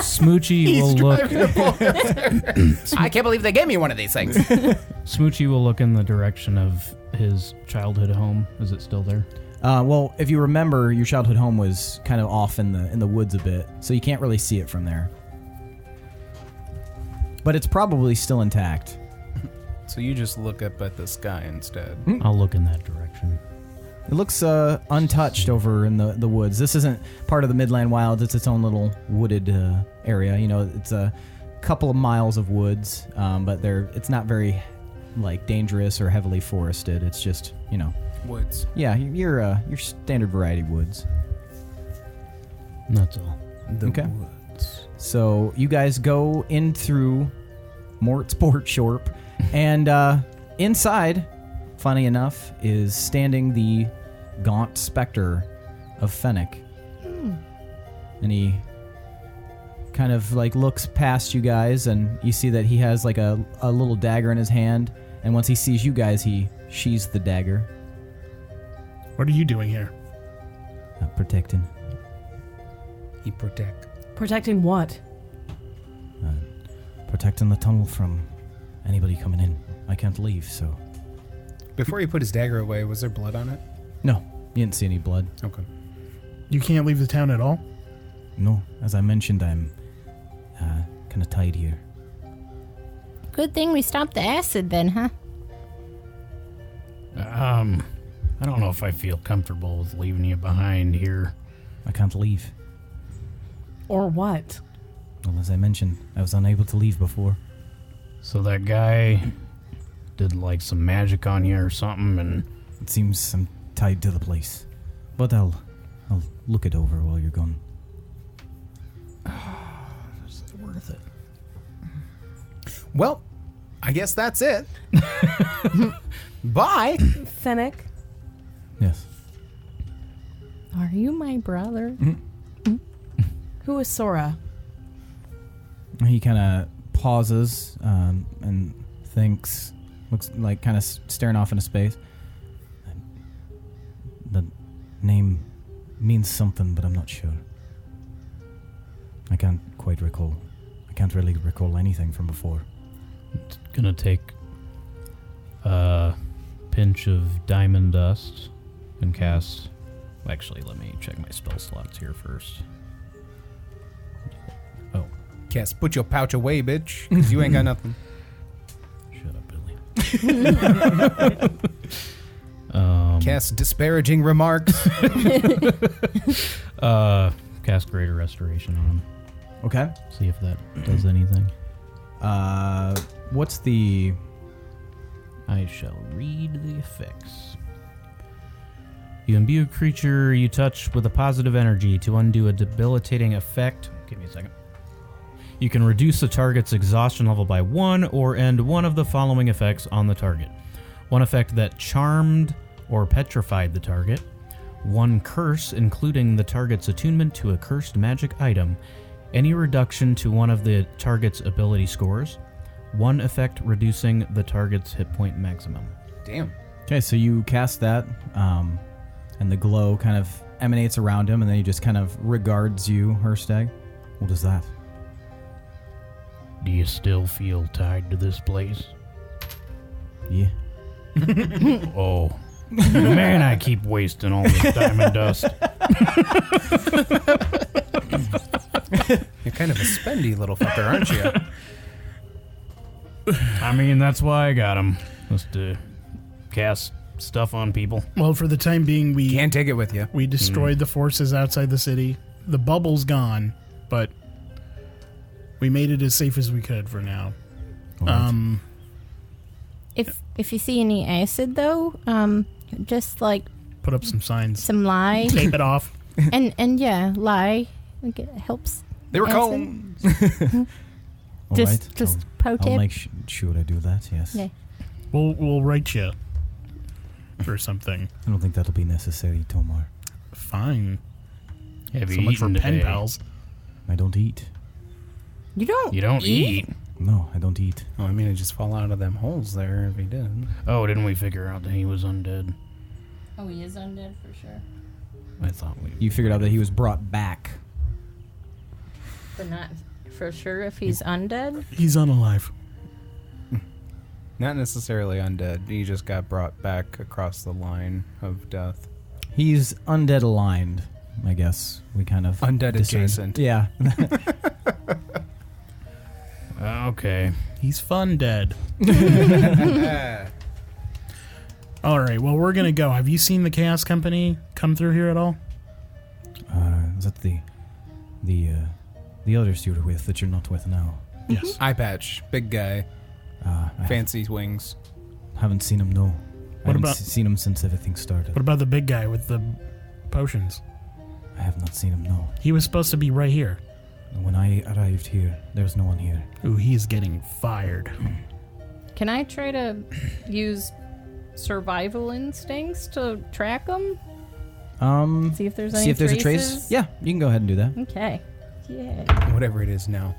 Smoochie will look. I can't believe they gave me one of these things. Smoochie will look in the direction of his childhood home. Is it still there? Well, if you remember, your childhood home was kind of off in the woods a bit, so you can't really see it from there. But it's probably still intact. So you just look up at the sky instead. I'll look in that direction. It looks untouched over in the woods. This isn't part of the Midland Wilds. It's its own little wooded area. You know, it's a couple of miles of woods, but it's not very dangerous or heavily forested. It's just, Woods. yeah, your standard variety woods. That's all. The Okay. woods. So you guys go in through Mort's Port Shorp, and inside, funny enough, is standing the gaunt specter of Fennec. And he kind of looks past you guys, and you see that he has a little dagger in his hand, and once he sees you guys, he sheathes the dagger. What are you doing here? Protecting. He protect. Protecting what? Protecting the tunnel from anybody coming in. I can't leave, so... Before he put his dagger away, was there blood on it? No. You didn't see any blood. Okay. You can't leave the town at all? No, as I mentioned, I'm kind of tied here. Good thing we stopped the acid then, huh? I don't know if I feel comfortable with leaving you behind here. I can't leave. Or what? Well, as I mentioned, I was unable to leave before. So that guy did like some magic on you or something, and It seems I'm tied to the place. But I'll look it over while you're gone. is it worth it? Well, I guess that's it. Bye. Fennec, Yes. Are you my brother? who is Sora? He kind of pauses and thinks, looks like kind of staring off into space. The name means something, but I'm not sure. I can't quite recall. I can't really recall anything from before. It's gonna take a pinch of diamond dust and cast. Actually, let me check my spell slots here first. Oh, Yes, put your pouch away, bitch, because you ain't got nothing. shut up, Billy. Cast disparaging remarks. Cast Greater Restoration on him. Okay. See if that does anything. What's the... I shall read the effects. You imbue a creature you touch with a positive energy to undo a debilitating effect. Give me a second. You can reduce the target's exhaustion level by 1 or end one of the following effects on the target. One effect that charmed or petrified the target. One curse, including the target's attunement to a cursed magic item. Any reduction to one of the target's ability scores. One effect reducing the target's hit point maximum. Damn. Okay, so you cast that, and the glow kind of emanates around him, and then he just kind of regards you, Hirstag. What is that? Do you still feel tied to this place? Yeah. Oh. Man, I keep wasting all this diamond dust. You're kind of a spendy little fucker, aren't you? I mean, that's why I got him. Was to cast stuff on people. Well, for the time being, we Can't take it with you. we destroyed the forces outside the city. The bubble's gone, but we made it as safe as we could for now. All right. If you see any acid though, just like Put up some signs. some lye Tape it off. and yeah, lye like it helps. They were acid. cones. All Just right, just I'll pro tip. make sure I do that, yes. Yeah. We'll write you for something. I don't think that'll be necessary, Tomar. Fine. Have So you much for eaten pen today? pals. I don't eat. You don't. You don't eat? No, I don't eat. Oh, I mean, it just fall out of them holes there if he did. Oh, didn't we figure out that he was undead? Oh, he is undead for sure. I thought we... You figured out that he was brought back. But not for sure if he's undead. He's unalive. Not necessarily undead. He just got brought back across the line of death. He's undead aligned, I guess. We kind of... Undead discern- adjacent. Yeah. Okay. He's fun dead. All right. Well, we're gonna go. Have you seen the Chaos Company come through here at all? Is that the others you were with that you're not with now? Yes. Eye patch, big guy, I fancy wings. haven't seen him, no. I What haven't about- seen him since everything started. What about the big guy with the potions? I have not seen him, no. He was supposed to be right here. When I arrived here, there was no one here. Ooh, he's getting fired. Can I try to use survival instincts to track him? See if there's any See if there's a trace? traces? Yeah, you can go ahead and do that. Okay. Yeah. Whatever it is now.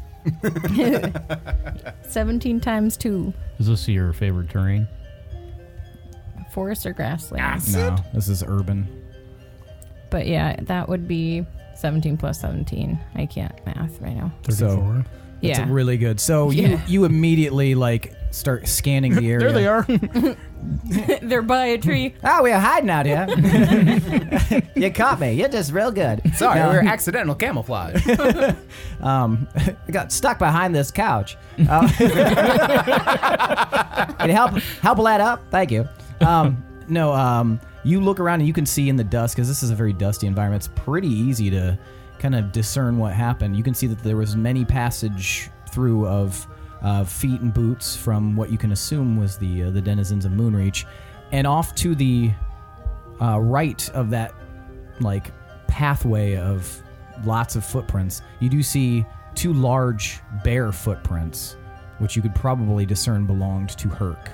17 times 2. Is this your favorite terrain? Forest or grasslands. No, this is urban. But yeah, that would be 17 plus 17. I can't math right now. 34. That's Yeah. really good. So Yeah. you immediately like start scanning the area. There they are. They're by a tree. Oh, we're hiding out here. You caught me. You're just real good. Sorry, No. we're accidental camouflage. I got stuck behind this couch. Can you help let up? Thank you. You look around and you can see in the dust, because this is a very dusty environment. It's pretty easy to kind of discern what happened. You can see that there was many passage through of feet and boots from what you can assume was the denizens of Moonreach, and off to the right of that like pathway of lots of footprints, you do see 2 large bare footprints, which you could probably discern belonged to Herc,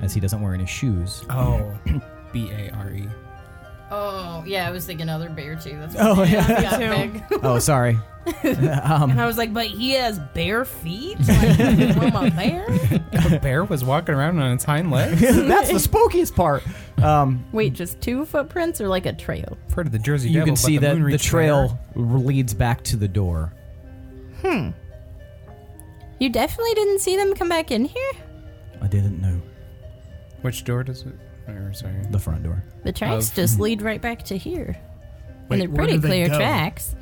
as he doesn't wear any shoes. Oh, B-A-R-E. Oh, yeah, I was thinking other bear too. That's Oh, yeah. got too. big. Oh, sorry. And I was like, but he has bare feet? Like, from a bear? A bear was walking around on its hind legs? That's the spookiest part. Wait, just 2 footprints or like a trail? Part of the Jersey You Devil, can but see that the Moonreach trail leads back to the door. You definitely didn't see them come back in here? I didn't know. bear. Which door does it? Or, sorry. The front door. The tracks just lead right back to here. Wait, and they're where pretty do they clear go? tracks.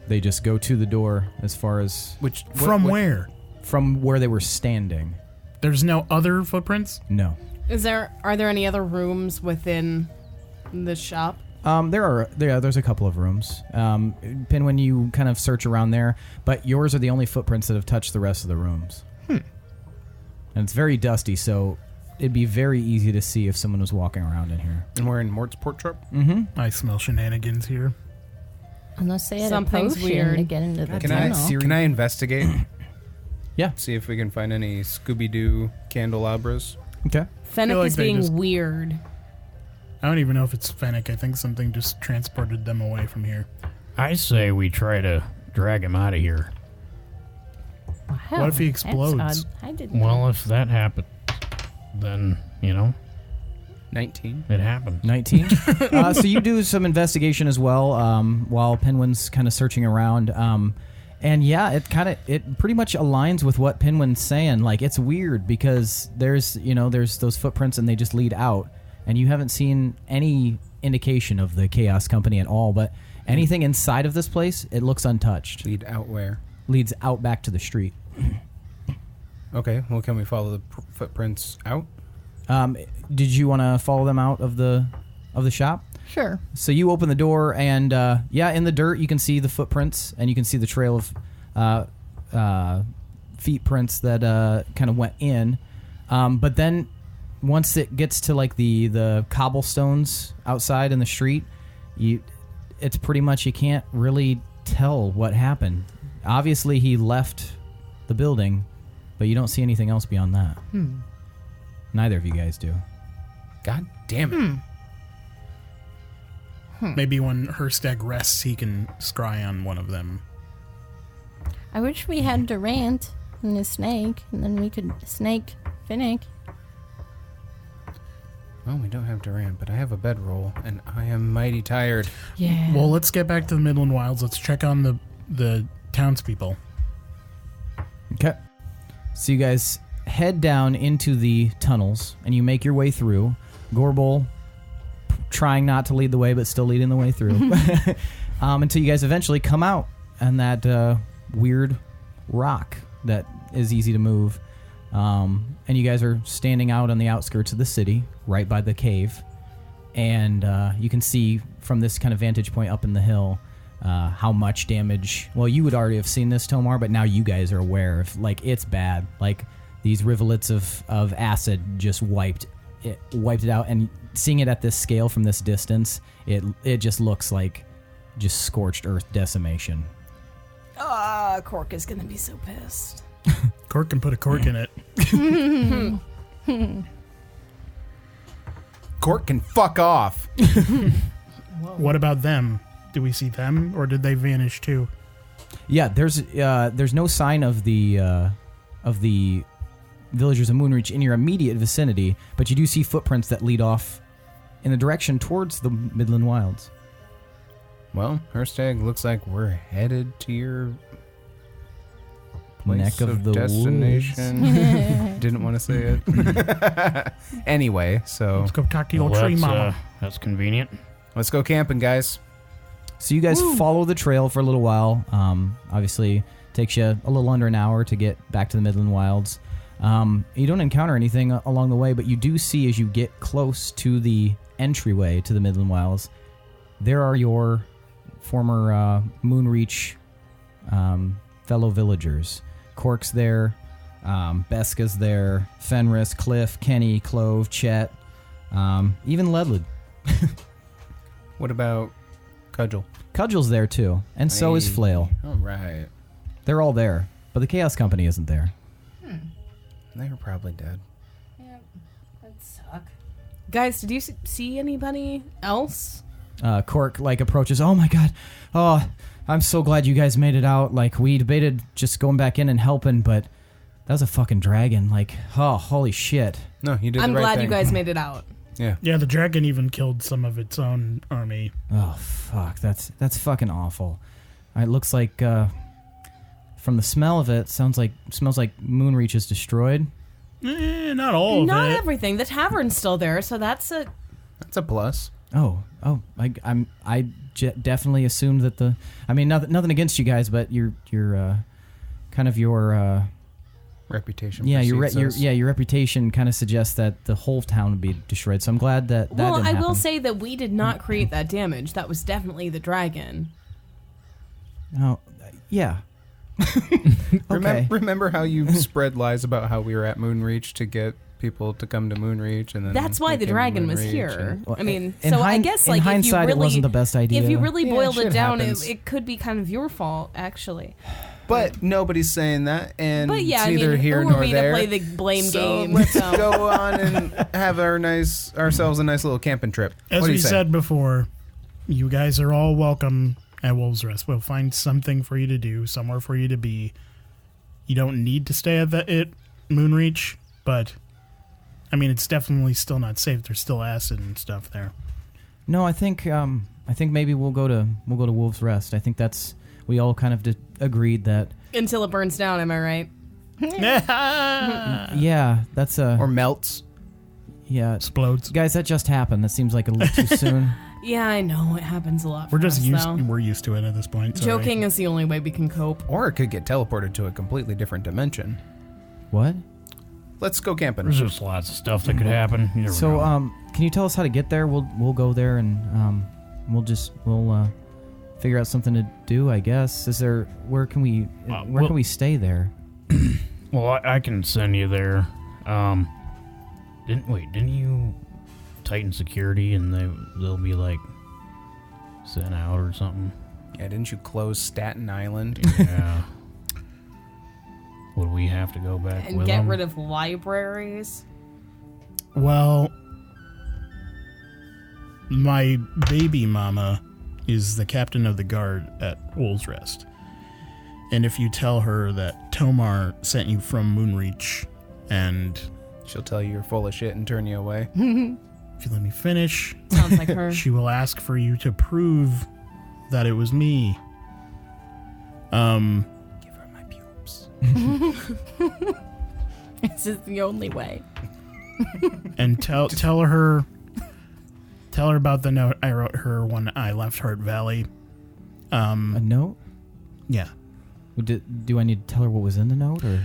They just go to the door as far as From where? from where they were standing. There's no other footprints? No. Are there any other rooms within the shop? There's a couple of rooms. Pinwin, you kind of search around there, but yours are the only footprints that have touched the rest of the rooms. And it's very dusty, so it'd be very easy to see if someone was walking around in here. And we're in Mort's Port Trap? I smell shenanigans here. Unless they had Something's a potion weird. to get into the Can tunnel. I investigate? Yeah. See if we can find any Scooby-Doo candelabras. Okay. Fennec like is they being just- weird. I don't even know if it's Fennec. I think something just transported them away from here. I say we try to drag him out of here. Wow, What if he that's explodes? odd. I didn't. Well, if that happened, then, 19. it happened. 19. So you do some investigation as well, while Pinwin's kind of searching around. And yeah, it pretty much aligns with what Pinwin's saying. Like, it's weird because there's those footprints and they just lead out, and you haven't seen any indication of the Chaos Company at all. But anything inside of this place, it looks untouched. Lead out where? Leads out back to the street. Okay, well, can we follow the footprints out? Did you want to follow them out of the shop? Sure. So you open the door, and in the dirt you can see the footprints, and you can see the trail of feet prints that kind of went in. But then once it gets to like the cobblestones outside in the street, it's pretty much you can't really tell what happened. Obviously, he left the building, but you don't see anything else beyond that. Neither of you guys do. God damn it. Maybe when Hirstag rests, he can scry on one of them. I wish we had Durant and a snake, and then we could snake Finnick. Well, we don't have Durant, but I have a bedroll, and I am mighty tired. Yeah. Well, let's get back to the Midland Wilds. Let's check on the townspeople. Okay. So you guys head down into the tunnels, and you make your way through. Gorbel trying not to lead the way, but still leading the way through. Until you guys eventually come out on that weird rock that is easy to move. And you guys are standing out on the outskirts of the city, right by the cave. And you can see from this kind of vantage point up in the hill how much damage. Well, you would already have seen this, Tomar, but now you guys are aware of, like, it's bad. Like, these rivulets of acid just wiped it out, and seeing it at this scale from this distance, it just looks like just scorched earth decimation. Cork is gonna be so pissed. Cork can put a cork in it. Cork can fuck off. What about them? Do we see them, or did they vanish too? Yeah, there's no sign of the villagers of Moonreach in your immediate vicinity, but you do see footprints that lead off in the direction towards the Midland Wilds. Well, Hirstag, looks like we're headed to your Neck of the destination. Didn't want to say it. Anyway, so Let's go talk to your tree mama. That's convenient. let's go camping, guys. So you guys follow the trail for a little while. Obviously, takes you a little under an hour to get back to the Midland Wilds. You don't encounter anything along the way, but you do see as you get close to the entryway to the Midland Wilds, there are your former Moonreach fellow villagers. Cork's there, Beska's there, Fenris, Cliff, Kenny, Clove, Chet, even Ledlid. What about Cudgel? Cudgel's there too, and so is Hey. Flail. All right. They're all there, but the Chaos Company isn't there. They were probably dead. Yeah, that'd suck. Guys, did you see anybody else? Cork approaches. Oh my god! Oh, I'm so glad you guys made it out. We debated just going back in and helping, but that was a fucking dragon. Oh, holy shit! No, you did I'm the right glad thing. you guys made it out. Yeah. Yeah, the dragon even killed some of its own army. Oh fuck! That's fucking awful. It looks like from the smell of it, smells like Moonreach is destroyed. Not all of Not it. everything. The tavern's still there, so that's a. That's a plus. Oh! I definitely assumed that the. I mean, nothing against you guys, but your kind of your. Reputation. Yeah, your precedes us. your reputation kind of suggests that the whole town would be destroyed. So I'm glad that Well, didn't I happen. will say that we did not create that damage. That was definitely the dragon. Oh, yeah. Okay. Remember how you spread lies about how we were at Moonreach to get people to come to Moonreach, and then That's why we the came to dragon was Moonreach, here. and- Well, I mean, in so I hind- guess in if you hindsight, really, it wasn't the best idea. If you really Yeah, boiled it shit down, happens. it could be kind of your fault, actually. But nobody's saying that, and But yeah, it's I neither mean, here who are nor we there. to play the blame so game? let's So. go on and have ourselves a nice little camping trip. As what do we you say? said before, you guys are all welcome at Wolves Rest. We'll find something for you to do, somewhere for you to be. You don't need to stay at Moonreach, but I mean, it's definitely still not safe. There's still acid and stuff there. No, I think maybe we'll go to Wolves Rest. I think we all kind of agreed that. Until it burns down, am I right? Yeah, that's Or melts. yeah. Explodes. Guys, that just happened. That seems like a little too soon. Yeah, I know. It happens a lot. We're for just us, used. though. We're used to it at this point. Sorry. Joking is the only way we can cope. Or it could get teleported to a completely different dimension. What? Let's go camping. There's just lots of stuff that could happen. You never So, know. can you tell us how to get there? We'll go there and we'll figure out something to do. I guess. Where can we well- can we stay there? Well, I can send you there. Didn't you tighten security and they'll be sent out or something? Yeah, didn't you close Staten Island? Yeah. Would we have to go back And with get them? rid of libraries. Well, my baby mama is the captain of the guard at Wolves Rest. And if you tell her that Tomar sent you from Moonreach, and She'll tell you you're full of shit and turn you away. if you let me finish, Sounds like her. she will ask for you to prove that it was me. Give her my pubes. This is the only way. And tell her about the note I wrote her when I left Heart Valley. A note? Yeah. Do I need to tell her what was in the note, or?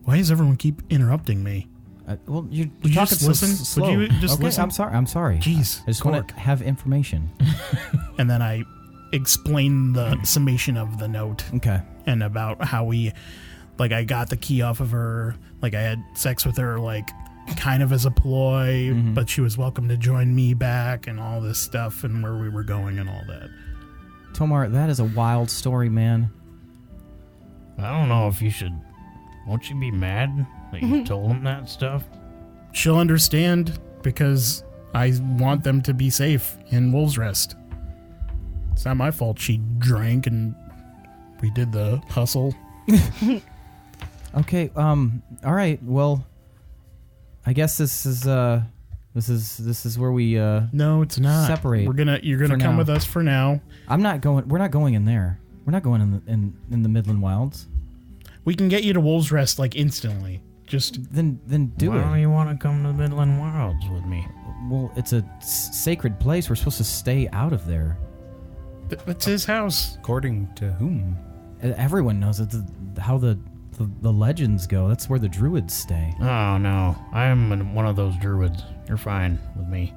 Why does everyone keep interrupting me? Well, you're Would you talking just so listen? slow. Would you just okay, listen? I'm sorry. Jeez, I just want Cork. to have information. And then I explain the summation of the note Okay. and about how I got the key off of her, I had sex with her, kind of as a ploy, but she was welcome to join me back and all this stuff and where we were going and all that. Tomar, that is a wild story, man. I don't know if you should. Won't you be mad that you told them that stuff? She'll understand because I want them to be safe in Wolves Rest. It's not my fault she drank and we did the hustle. Okay. All right. Well, I guess this is where we. No, it's not. Separate You're gonna for come now. with us for now. I'm not going. We're not going in there. We're not going in the Midland Wilds. We can get you to Wolves Rest like instantly. Just Then do Why don't it. you want to come to the Midland Wilds with me? Well, it's a sacred place. We're supposed to stay out of there. it's his house. According to whom? Everyone knows it's how the legends go. That's where the Druids stay. Oh, no. I am one of those Druids. You're fine with me.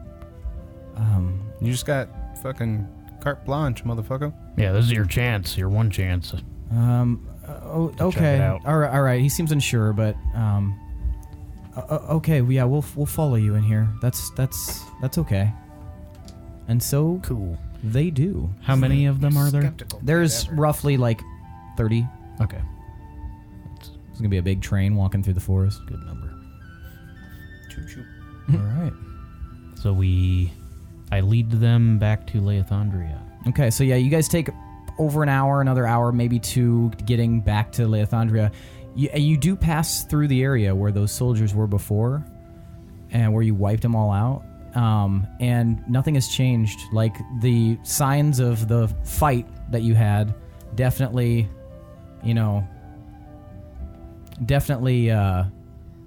You just got fucking carte blanche, motherfucker. Yeah, this is your chance. Your one chance. Okay. it out. All right. He seems unsure, but okay. Yeah, we'll follow you in here. That's okay. And so Cool. they do. How many of them are there? Skeptical. There's roughly like 30. Okay. It's gonna be a big train walking through the forest. Good number. Choo-choo. All right. So I lead them back to Leothandria. Okay, so yeah, you guys take over an hour, another hour, maybe two, getting back to Leothandria. You do pass through the area where those soldiers were before, and where you wiped them all out, and nothing has changed. Like, the signs of the fight that you had definitely,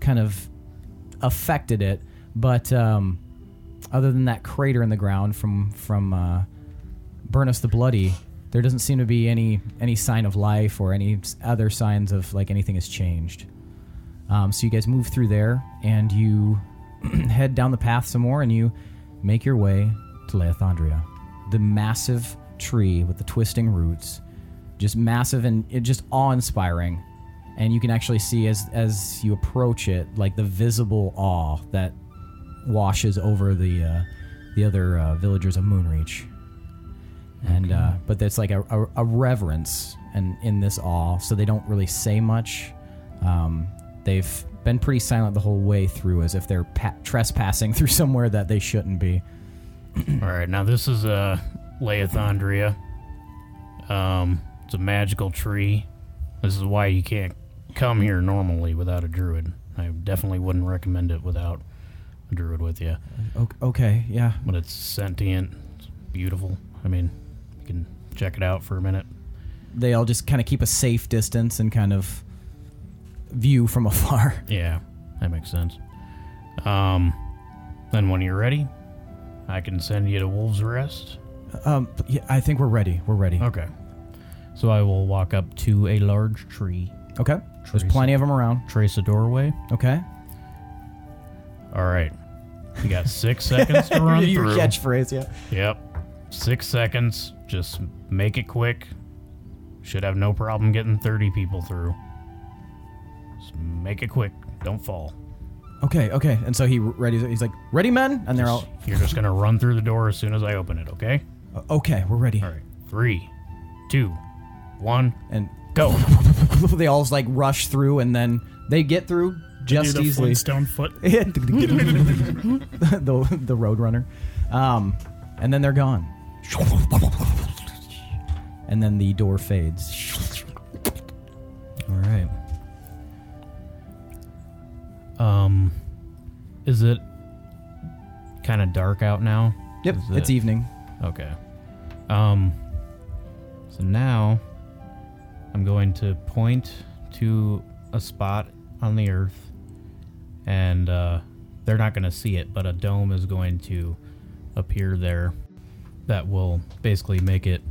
kind of affected it, but other than that crater in the ground from Burnus the Bloody, there doesn't seem to be any sign of life or any other signs of like anything has changed. So you guys move through there and you head down the path some more and you make your way to Leothandria. The massive tree with the twisting roots, just massive and just awe-inspiring. And you can actually see as you approach it, like the visible awe that washes over the other villagers of Moonreach. And but there's like a reverence and in this awe, so they don't really say much. They've been pretty silent the whole way through, as if they're trespassing through somewhere that they shouldn't be. All right, now this is Leothandria. It's a magical tree. This is why you can't come here normally without a druid. I definitely wouldn't recommend it without a druid with you. Okay, yeah. But it's sentient. It's beautiful. I mean, you can check it out for a minute. They all just kind of keep a safe distance and kind of view from afar. Yeah, that makes sense. Then when you're ready, I can send you to Wolves Rest. Yeah, I think we're ready. We're ready. Okay. So I will walk up to a large tree, Okay. There's plenty of them around. trace a doorway. Okay. All right. You got 6 seconds to run Your through. catchphrase, yeah. Yep. 6 seconds. Just make it quick. Should have no problem getting 30 people through. Just make it quick. Don't fall. Okay. And so he's like, ready, men? And they're all, You're just going to run through the door as soon as I open it, okay? okay, we're ready. All right. 3, 2, 1, And go. they all like rush through, and then they get through just do the easily. Flintstone foot. the Roadrunner. And then they're gone. And then the door fades. All right. Is it kind of dark out now? Yep, Is it's it- evening. Okay. So now I'm going to point to a spot on the earth, and they're not going to see it, but a dome is going to appear there that will basically make it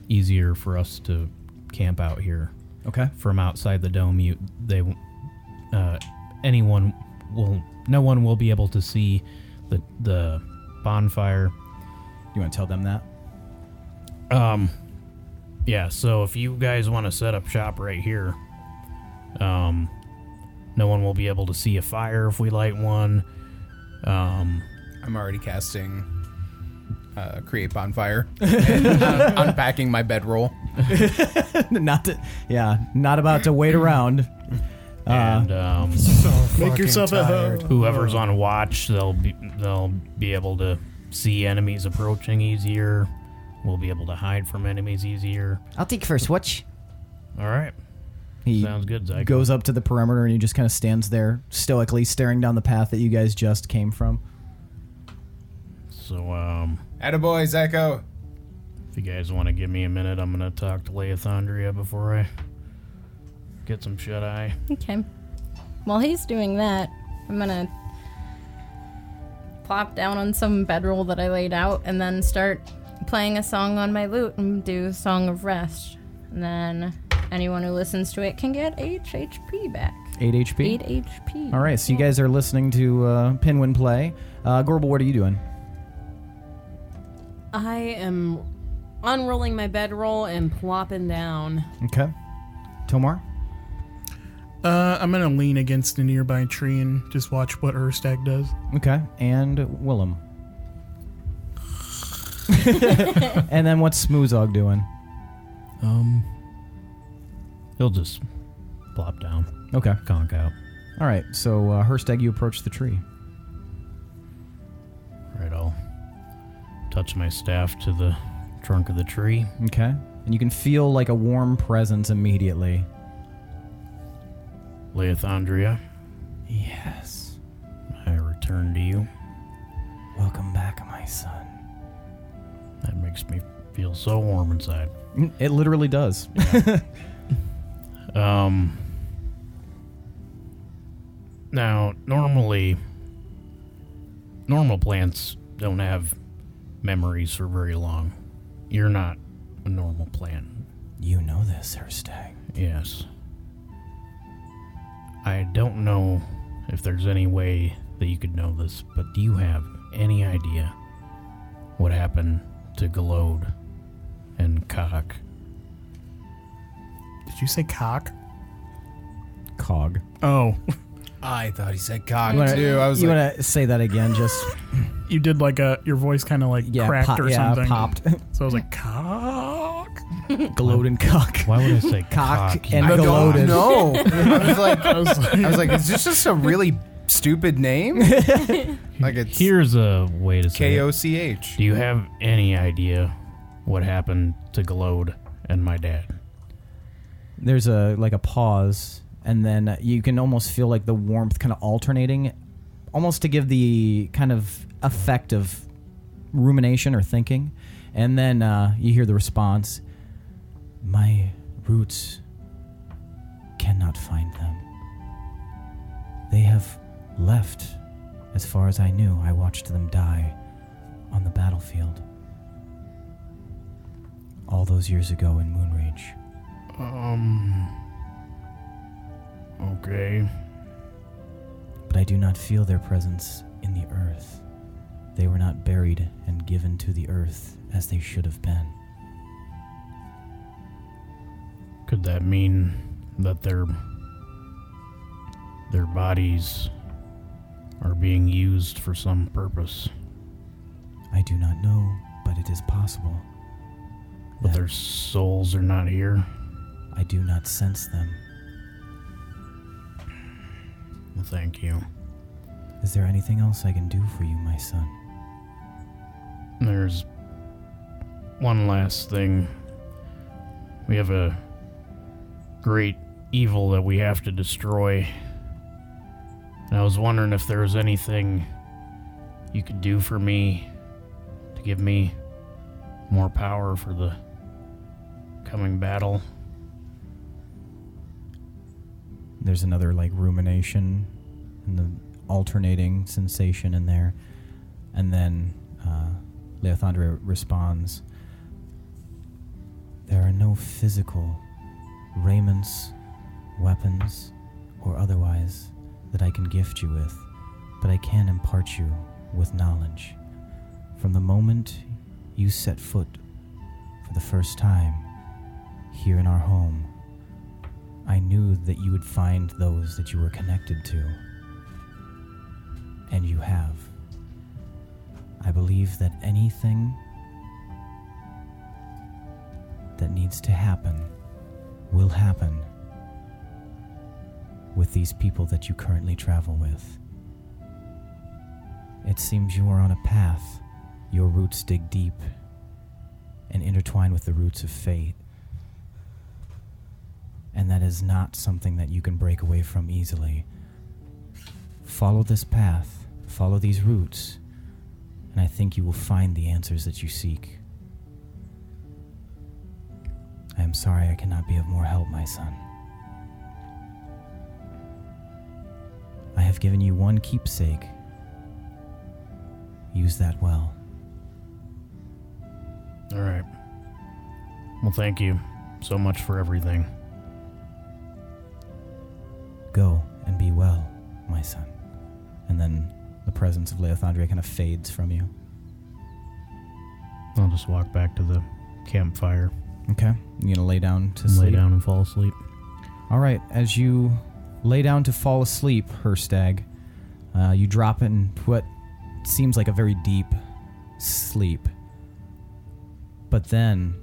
easier for us to camp out here. Okay. From outside the dome, no one will be able to see the bonfire. You want to tell them that? Yeah, so if you guys want to set up shop right here, no one will be able to see a fire if we light one. I'm already casting create bonfire and unpacking my bedroll. Not about to wait around. And Make yourself at home. whoever's on watch, they'll be able to see enemies approaching easier. We'll be able to hide from enemies easier. I'll take first watch. All right. He Sounds good, Zyko. goes up to the perimeter and he just kind of stands there stoically staring down the path that you guys just came from. So, Attaboy, Zyko. if you guys want to give me a minute, I'm going to talk to Leothandria before I get some shut-eye. Okay. While he's doing that, I'm gonna plop down on some bedroll that I laid out and then start playing a song on my lute and do Song of Rest. And then anyone who listens to it can get 8 HP back. 8 HP? 8 HP. All right, so you guys are listening to Pinwin play. Gorbel, what are you doing? I am unrolling my bedroll and plopping down. Okay. Tomar? I'm going to lean against a nearby tree and just watch what Hirstag does. Okay. And Willem? And then what's Smoozog doing? He'll just plop down, Okay. conk out. All right, so Hirstag, you approach the tree. Right, I'll touch my staff to the trunk of the tree. Okay. And you can feel like a warm presence immediately. Leothandria, Yes. I return to you. Welcome back, my son. That makes me feel so warm inside. It literally does. Now, normal plants don't have memories for very long. You're not a normal plant. You know this, Hirstag. Yes. I don't know if there's any way that you could know this, but do you have any idea what happened to Glode and Cock? Did you say cock? Cog. Oh, I thought he said cock, You wanna- too. I was You like, want to say that again? Just you did like your voice kind of like cracked or something. popped. So I was like, cock? Glowed and cock. Why would I say Cock cock? and You- gloated. no. I was like, is this just a really stupid name? Like it's Here's a way to say it. Koch. Do you have any idea what happened to Glode and my dad? There's a pause, and then you can almost feel like the warmth kind of alternating, almost to give the kind of effect of rumination or thinking. And then you hear the response, my roots cannot find them. They have left. As far as I knew, I watched them die on the battlefield. All those years ago in Moonreach. Okay. But I do not feel their presence in the earth. They were not buried and given to the earth as they should have been. Could that mean that their bodies are being used for some purpose? I do not know, but it is possible. But that their souls are not here? I do not sense them. Well, thank you. Is there anything else I can do for you, my son? There's one last thing. We have a great evil that we have to destroy. And I was wondering if there was anything you could do for me to give me more power for the coming battle. There's another rumination and the alternating sensation in there. And then Leothandra responds, there are no physical raiments, weapons, or otherwise that I can gift you with, but I can impart you with knowledge. From the moment you set foot for the first time here in our home, I knew that you would find those that you were connected to. And you have. I believe that anything that needs to happen will happen with these people that you currently travel with. It seems you are on a path. Your roots dig deep and intertwine with the roots of fate. And that is not something that you can break away from easily. Follow this path, follow these roots, and I think you will find the answers that you seek. I am sorry I cannot be of more help, my son. have given you one keepsake. Use that well. All right. Well, thank you so much for everything. Go and be well, my son. And then the presence of Leothandria kind of fades from you. I'll just walk back to the campfire. Okay. You're going to lay down to sleep? Lay down and fall asleep. All right. As you lay down to fall asleep, Hirstag, you drop in what seems like a very deep sleep. But then,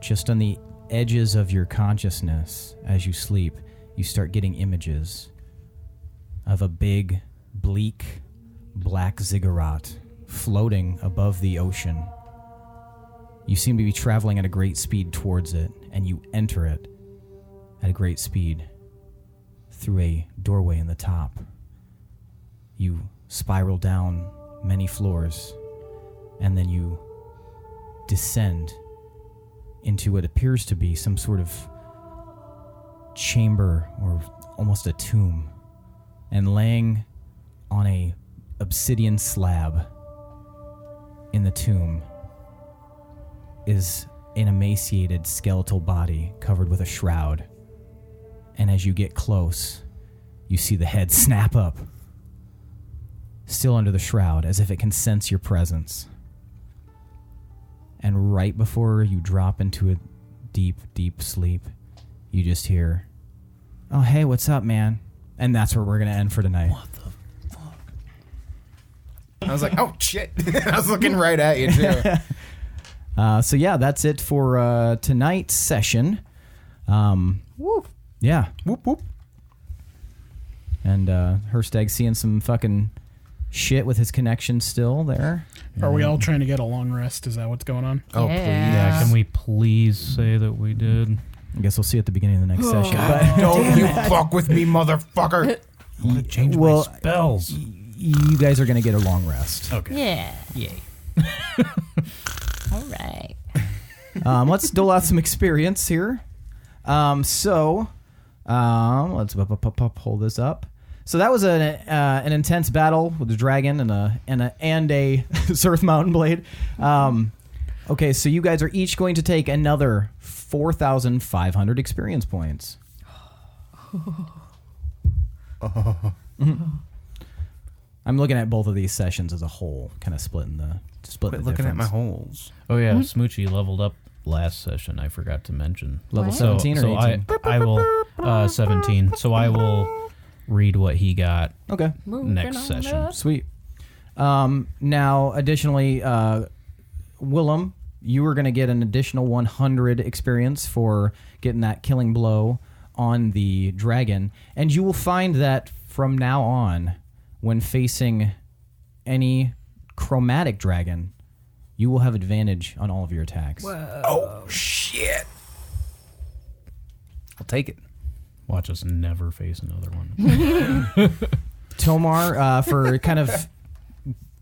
just on the edges of your consciousness, as you sleep, you start getting images of a big, bleak, black ziggurat floating above the ocean. You seem to be traveling at a great speed towards it, and you enter it at a great speed through a doorway in the top. You spiral down many floors, and then you descend into what appears to be some sort of chamber or almost a tomb. And laying on a obsidian slab in the tomb is an emaciated skeletal body covered with a shroud. And as you get close, you see the head snap up, still under the shroud, as if it can sense your presence. And right before you drop into a deep, deep sleep, you just hear, "Oh, hey, what's up, man?" And that's where we're going to end for tonight. What the fuck? I was like, oh, shit. I was looking right at you, too. So, yeah, that's it for tonight's session. Woo. Yeah. Whoop, whoop. And Hirstag seeing some fucking shit with his connection still there. Are we all trying to get a long rest? Is that what's going on? Oh, Yeah. please. Yeah, can we please say that we did? I guess we'll see at the beginning of the next session. But Don't you fuck with me, motherfucker. I want to change Well, my spells. you guys are going to get a long rest. Okay. Yeah. Yay. All right. Let's dole out some experience here. Let's pull this up. So that was an intense battle with the dragon and a Zurth Mountain Blade. Okay, so you guys are each going to take another 4,500 experience points. I'm looking at both of these sessions as a whole, kind of splitting the Quit looking at my difference. holes. Oh, yeah, Smoochie leveled up last session. I forgot to mention. Level Wow. 17 or 18? I will 17. So I will read what he got Okay, next session. sweet. Now, additionally, Willem, you are going to get an additional 100 experience for getting that killing blow on the dragon. And you will find that from now on, when facing any chromatic dragon, you will have advantage on all of your attacks. Oh, shit. I'll take it. Watch us never face another one. Tomar, for kind of...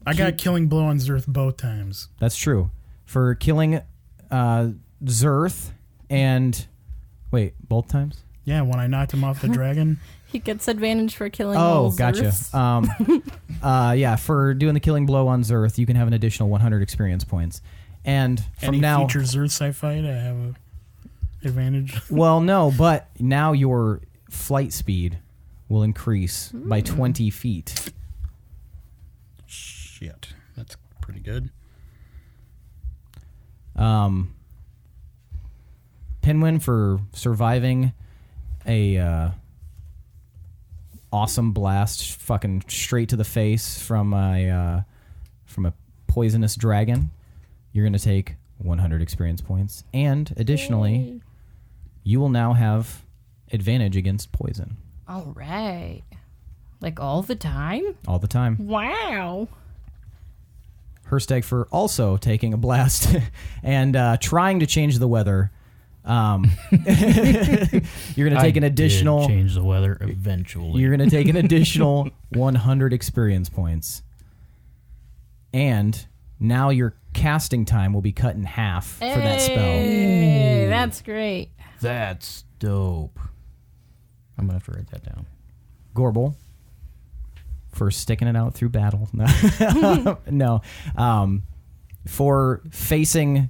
I got killing blow on Zurth both times. That's true. For killing Zurth and... Wait, both times? Yeah, when I knocked him off the dragon. He gets advantage for killing Oh, all gotcha. Zurths. Yeah, for doing the killing blow on Zurth, you can have an additional 100 experience points. And from Any now... future Zurths I fight, I have a advantage. Well, no, but now your flight speed will increase by 20 feet. Shit, that's pretty good. Pinwin, for surviving a awesome blast fucking straight to the face from a poisonous dragon, you're going to take 100 experience points. And additionally, you will now have advantage against poison. All right. Like all the time? All the time. Wow. Hirstag, for also taking a blast and trying to change the weather. You're going to take an additional... change the weather eventually. You're going to take an additional 100 experience points. And now your casting time will be cut in half for that spell. Hey, that's great. That's dope. I'm going to have to write that down. Gorbel for sticking it out through battle. No. For facing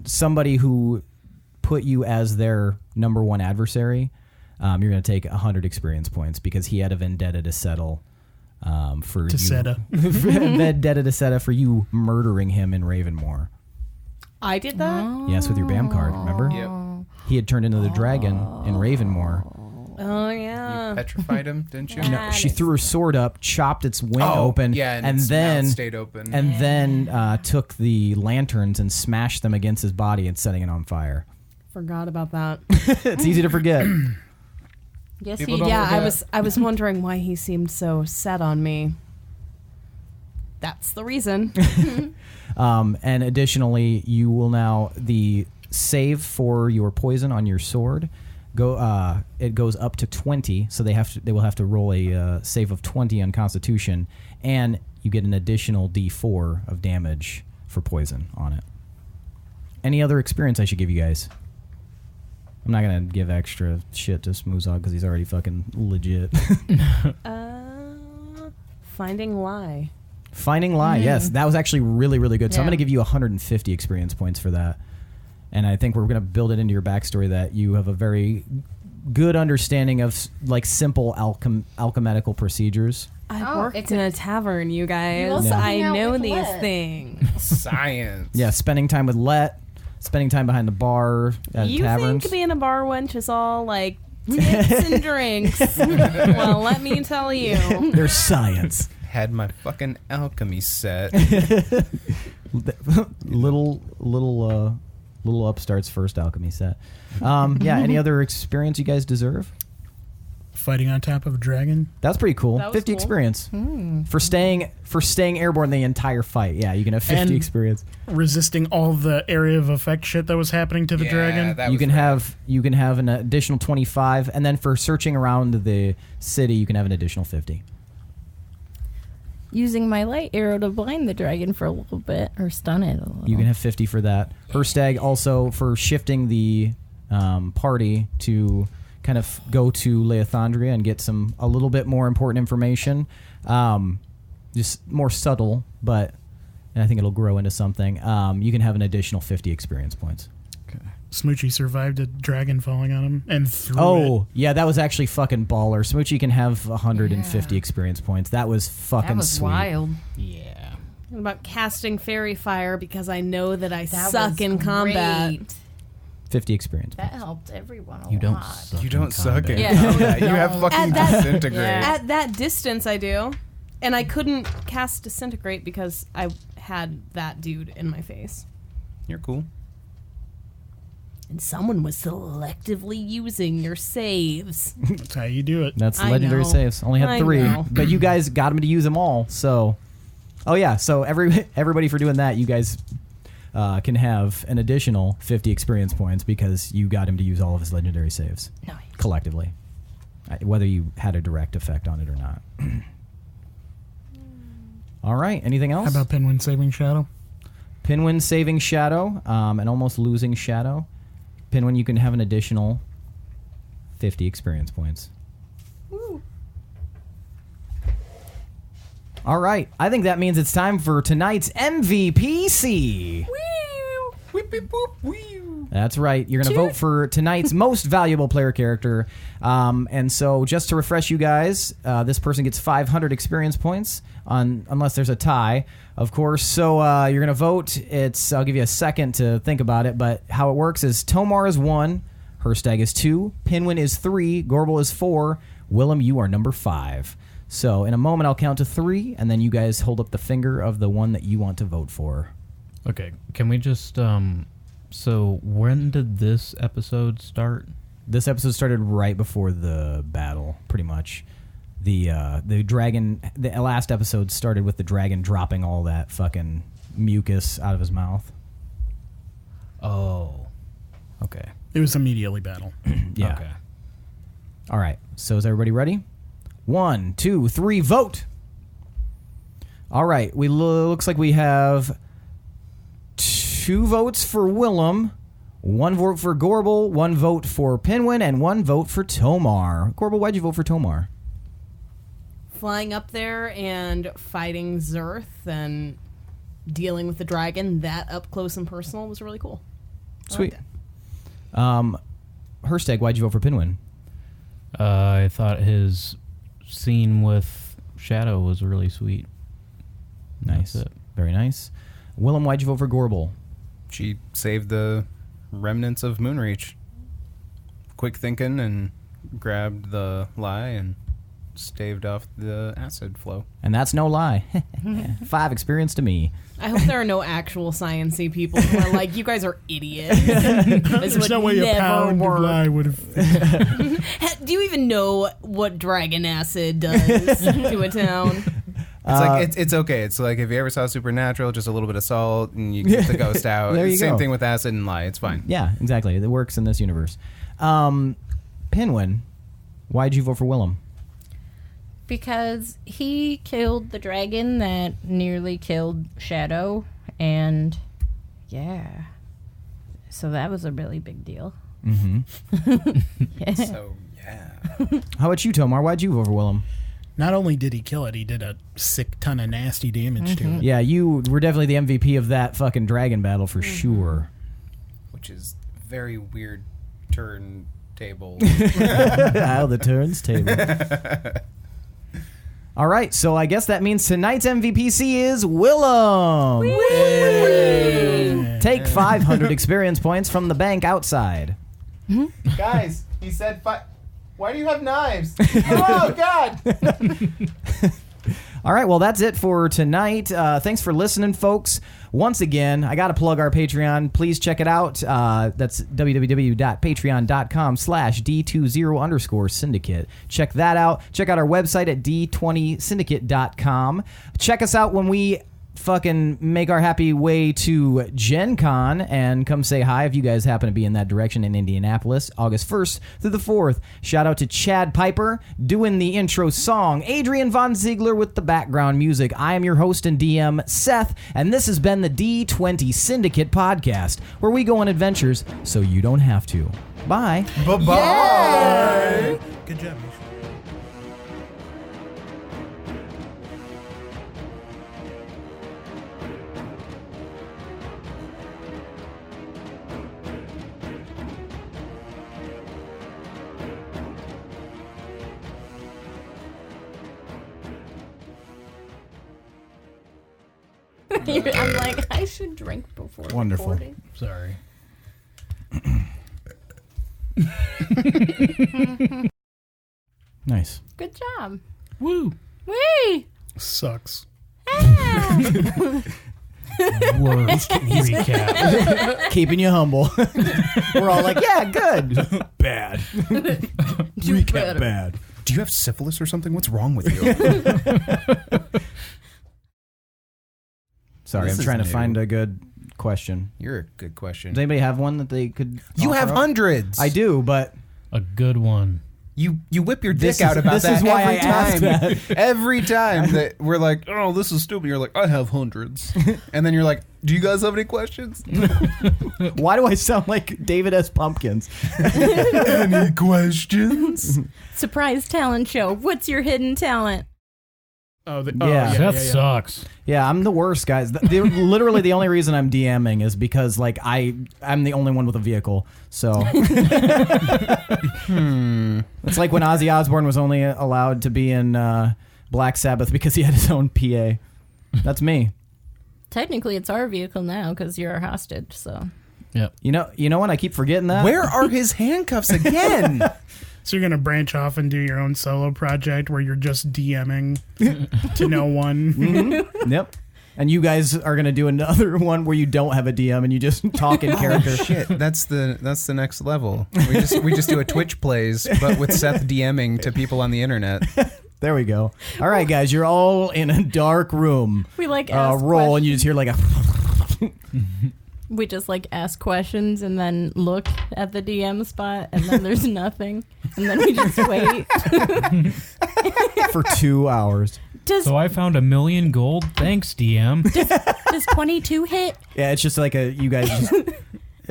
somebody who put you as their number one adversary, you're going to take 100 experience points because he had a vendetta to settle for vendetta to settle for you murdering him in Ravenmoor. I did that? Yes, with your BAM card, remember? Yep. He had turned into the dragon in Ravenmoor. Oh, yeah. You petrified him, didn't you? No, she threw her sword up, chopped its wing Oh, open, yeah, and and its then mouth stayed open. and then took the lanterns and smashed them against his body and setting it on fire. Forgot about that. It's easy to forget. Yes, People he don't did. forget. I was wondering why he seemed so set on me. That's the reason. And additionally, you will now the save for your poison on your sword it goes up to 20, so they will have to roll a save of 20 on Constitution, and you get an additional D4 of damage for poison on it. Any other experience I should give you guys? I'm not gonna give extra shit to Smoozog because he's already fucking legit. Finding lie. Finding lie, yes, that was actually really, really good. So I'm Yeah. gonna give you 150 experience points for that. And I think we're going to build it into your backstory that you have a very good understanding of like simple alchemical procedures. I Oh, worked it's in a tavern, you guys. also I hang out know with these Let. things. Science. Yeah, spending time with Let, spending time behind the bar at You taverns. think being a bar wench is all like tips and drinks? Well, let me tell you. There's science. Had my fucking alchemy set. Little upstart's first alchemy set. Yeah, any other experience you guys deserve? Fighting on top of a dragon. That's pretty cool. That was 50 cool. experience for staying airborne the entire fight. Yeah, you can have 50 And- experience. Resisting all the area of effect shit that was happening to the dragon. That You was can rad. have an additional 25, and then for searching around the city, you can have an additional 50. Using my light arrow to blind the dragon for a little bit or stun it a little. You can have 50 for that. Hirstag also for shifting the party to kind of go to Leothandria and get a little bit more important information. Just more subtle, but I think it'll grow into something. You can have an additional 50 experience points. Smoochie survived a dragon falling on him and threw it. Oh, yeah, that was actually fucking baller. Smoochie can have 150 experience points. That was fucking That was sweet. wild. Yeah. What about casting fairy fire because I know that I That suck was in combat. great. 50 experience That points. helped everyone a You don't lot. suck. You don't suck in Yeah. combat. You have fucking At that- disintegrate. Yeah. At that distance, I do. And I couldn't cast disintegrate because I had that dude in my face. You're cool. And someone was selectively using your saves. That's how you do it. That's I legendary know. saves. Only had I 3, know. but you guys got him to use them all. So, oh yeah. So everybody for doing that, you guys can have an additional 50 experience points because you got him to use all of his legendary saves Nice. collectively, whether you had a direct effect on it or not. All right. Anything else? How about Pinwin saving Shadow? Pinwin saving Shadow and almost losing Shadow. Pinwin, you can have an additional 50 experience points. All right. I think that means it's time for tonight's MVPC. That's right. You're going to vote for tonight's most valuable player character. And so just to refresh you guys, this person gets 500 experience points unless there's a tie, of course. So you're going to vote. I'll give you a second to think about it. But how it works is Tomar is 1, Hirstag is 2, Pinwin is 3, Gorbel is 4, Willem, you are number 5. So in a moment, I'll count to 3, and then you guys hold up the finger of the one that you want to vote for. Okay, can we just so when did this episode start? This episode started right before the battle, pretty much. The dragon. The last episode started with the dragon dropping all that fucking mucus out of his mouth. Oh. Okay. It was immediately battle. Yeah. Okay. All right. So is everybody ready? 1, 2, 3, vote. All right. Looks like we have 2 votes for Willem, 1 vote for Gorbel, 1 vote for Pinwin, and 1 vote for Tomar. Gorbel, why'd you vote for Tomar? flying up there and fighting Zurth and dealing with the dragon, that up close and personal was really cool. Sweet. Hirstag, why'd you vote for Pinwin? I thought his scene with Shadow was really sweet. Nice. That's it. Very nice. Willem, why'd you vote for Gorbel? She saved the remnants of Moonreach. Quick thinking and grabbed the lie and staved off the acid flow. And that's no lie. 5 experience to me. I hope there are no actual science-y people who are like, you guys are idiots. This There's would no way a never pound work. of lie would have. Do you even know what dragon acid does to a town? It's like it's okay. It's like if you ever saw Supernatural, just a little bit of salt and you get the ghost out. There you Same go. thing with acid and lie. It's fine. Yeah, exactly. It works in this universe. Pinwin, why'd you vote for Willem? Because he killed the dragon that nearly killed Shadow, and yeah. So that was a really big deal. Mm-hmm. So yeah. How about you, Tomar? Why'd you vote for Willem? Not only did he kill it, he did a sick ton of nasty damage to it. Yeah, you were definitely the MVP of that fucking dragon battle for sure. Which is very weird turntable. How the turns table. All right, so I guess that means tonight's MVPC is Willem. Take 500 experience points from the bank outside. Guys, he said why do you have knives? Oh, God! All right, well, that's it for tonight. Thanks for listening, folks. Once again, I got to plug our Patreon. Please check it out. That's www.patreon.com/D20_syndicate. Check that out. Check out our website at d20syndicate.com. Check us out when we fucking make our happy way to Gen Con and come say hi if you guys happen to be in that direction in Indianapolis, August 1st through the 4th. Shout out to Chad Piper doing the intro song, Adrian Von Ziegler with the background music. I am your host and DM, Seth, and this has been the D20 Syndicate podcast, where we go on adventures so you don't have to. Bye. Bye-bye! Good job. I'm like, I should drink before Wonderful. recording. Sorry. Nice. Good job. Woo! Whee! Sucks. Ah. Worst recap. Keeping you humble. We're all like, yeah, good. Bad. Recap bad. Do you have syphilis or something? What's wrong with you? Sorry, This I'm is trying to new. find a good question. You're a good question. Does anybody have one that they could? You offer have up? hundreds. I do, but A good one. You whip your This dick out is- about this that is why every I asked time. that. Every time that we're like, oh, this is stupid. You're like, I have hundreds. And then you're like, do you guys have any questions? why do I sound like David S. Pumpkins? Any questions? Surprise talent show. What's your hidden talent? Oh, Yeah. That sucks. Yeah, I'm the worst, guys. Literally, the only reason I'm DMing is because like I'm the only one with a vehicle. So it's like when Ozzy Osbourne was only allowed to be in Black Sabbath because he had his own PA. That's me. Technically, it's our vehicle now because you're our hostage. So Yep. You know what? I keep forgetting that. Where are his handcuffs again? So you're gonna branch off and do your own solo project where you're just DMing to no one. Mm-hmm. Yep. And you guys are gonna do another one where you don't have a DM and you just talk in character. Shit, that's the next level. We just do a Twitch plays, but with Seth DMing to people on the internet. There we go. All right, guys, you're all in a dark room. we ask Roll, and you just hear like a. We just ask questions and then look at the DM spot, and then there's nothing, and then we just wait. for 2 hours. Does So I found $1 million gold. Thanks, DM. does 22 hit? Yeah, it's just like you guys just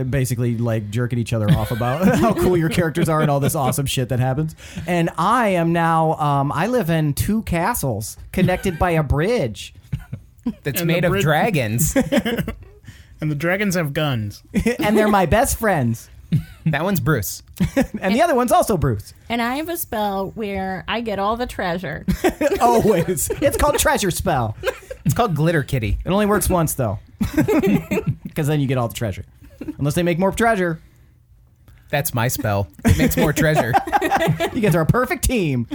basically like jerking each other off about how cool your characters are and all this awesome shit that happens. And I am now, I live in 2 castles connected by a bridge. That's And made the of bridge- dragons. And the dragons have guns. And they're my best friends. That one's Bruce. And the other one's also Bruce. And I have a spell where I get all the treasure. Always. It's called Treasure Spell. It's called Glitter Kitty. It only works once, though. Because then you get all the treasure. Unless they make more treasure. That's my spell. It makes more treasure. You guys are a perfect team.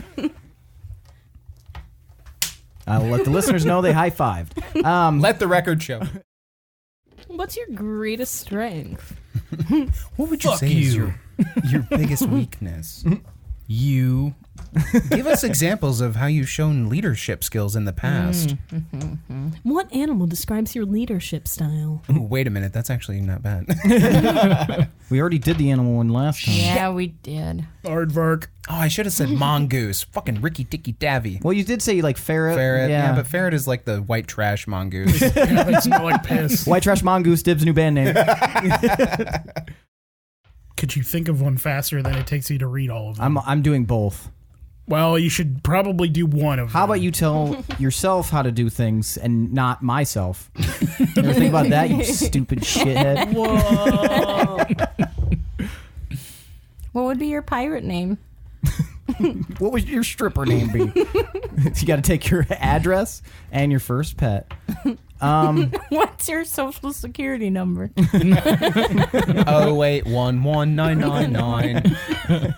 I'll let the listeners know they high-fived. Let the record show. What's your greatest strength? What would you Fuck say is you. your biggest weakness? You. Give us examples of how you've shown leadership skills in the past. What animal describes your leadership style? Ooh, wait a minute. That's actually not bad. We already did the animal one last time. Yeah, we did. Aardvark. Oh, I should have said mongoose. Fucking Ricky Dicky Davy. Well, you did say like ferret. Ferret. Yeah, but ferret is like the white trash mongoose. Yeah, they smell like piss. White Trash Mongoose, Dibs, new band name. Could you think of one faster than it takes you to read all of them? I'm doing both. Well, you should probably do one of them. How about you tell yourself how to do things and not myself? You ever think about that, you stupid shithead? What would be your pirate name? What would your stripper name be? You got to take your address and your first pet. What's your social security number? 0811999.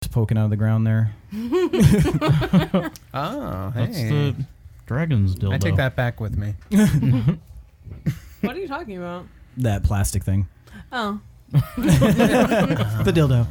Just poking out of the ground there. Oh, That's hey. the dragon's dildo. I take that back with me. What are you talking about? That plastic thing. Oh. The dildo.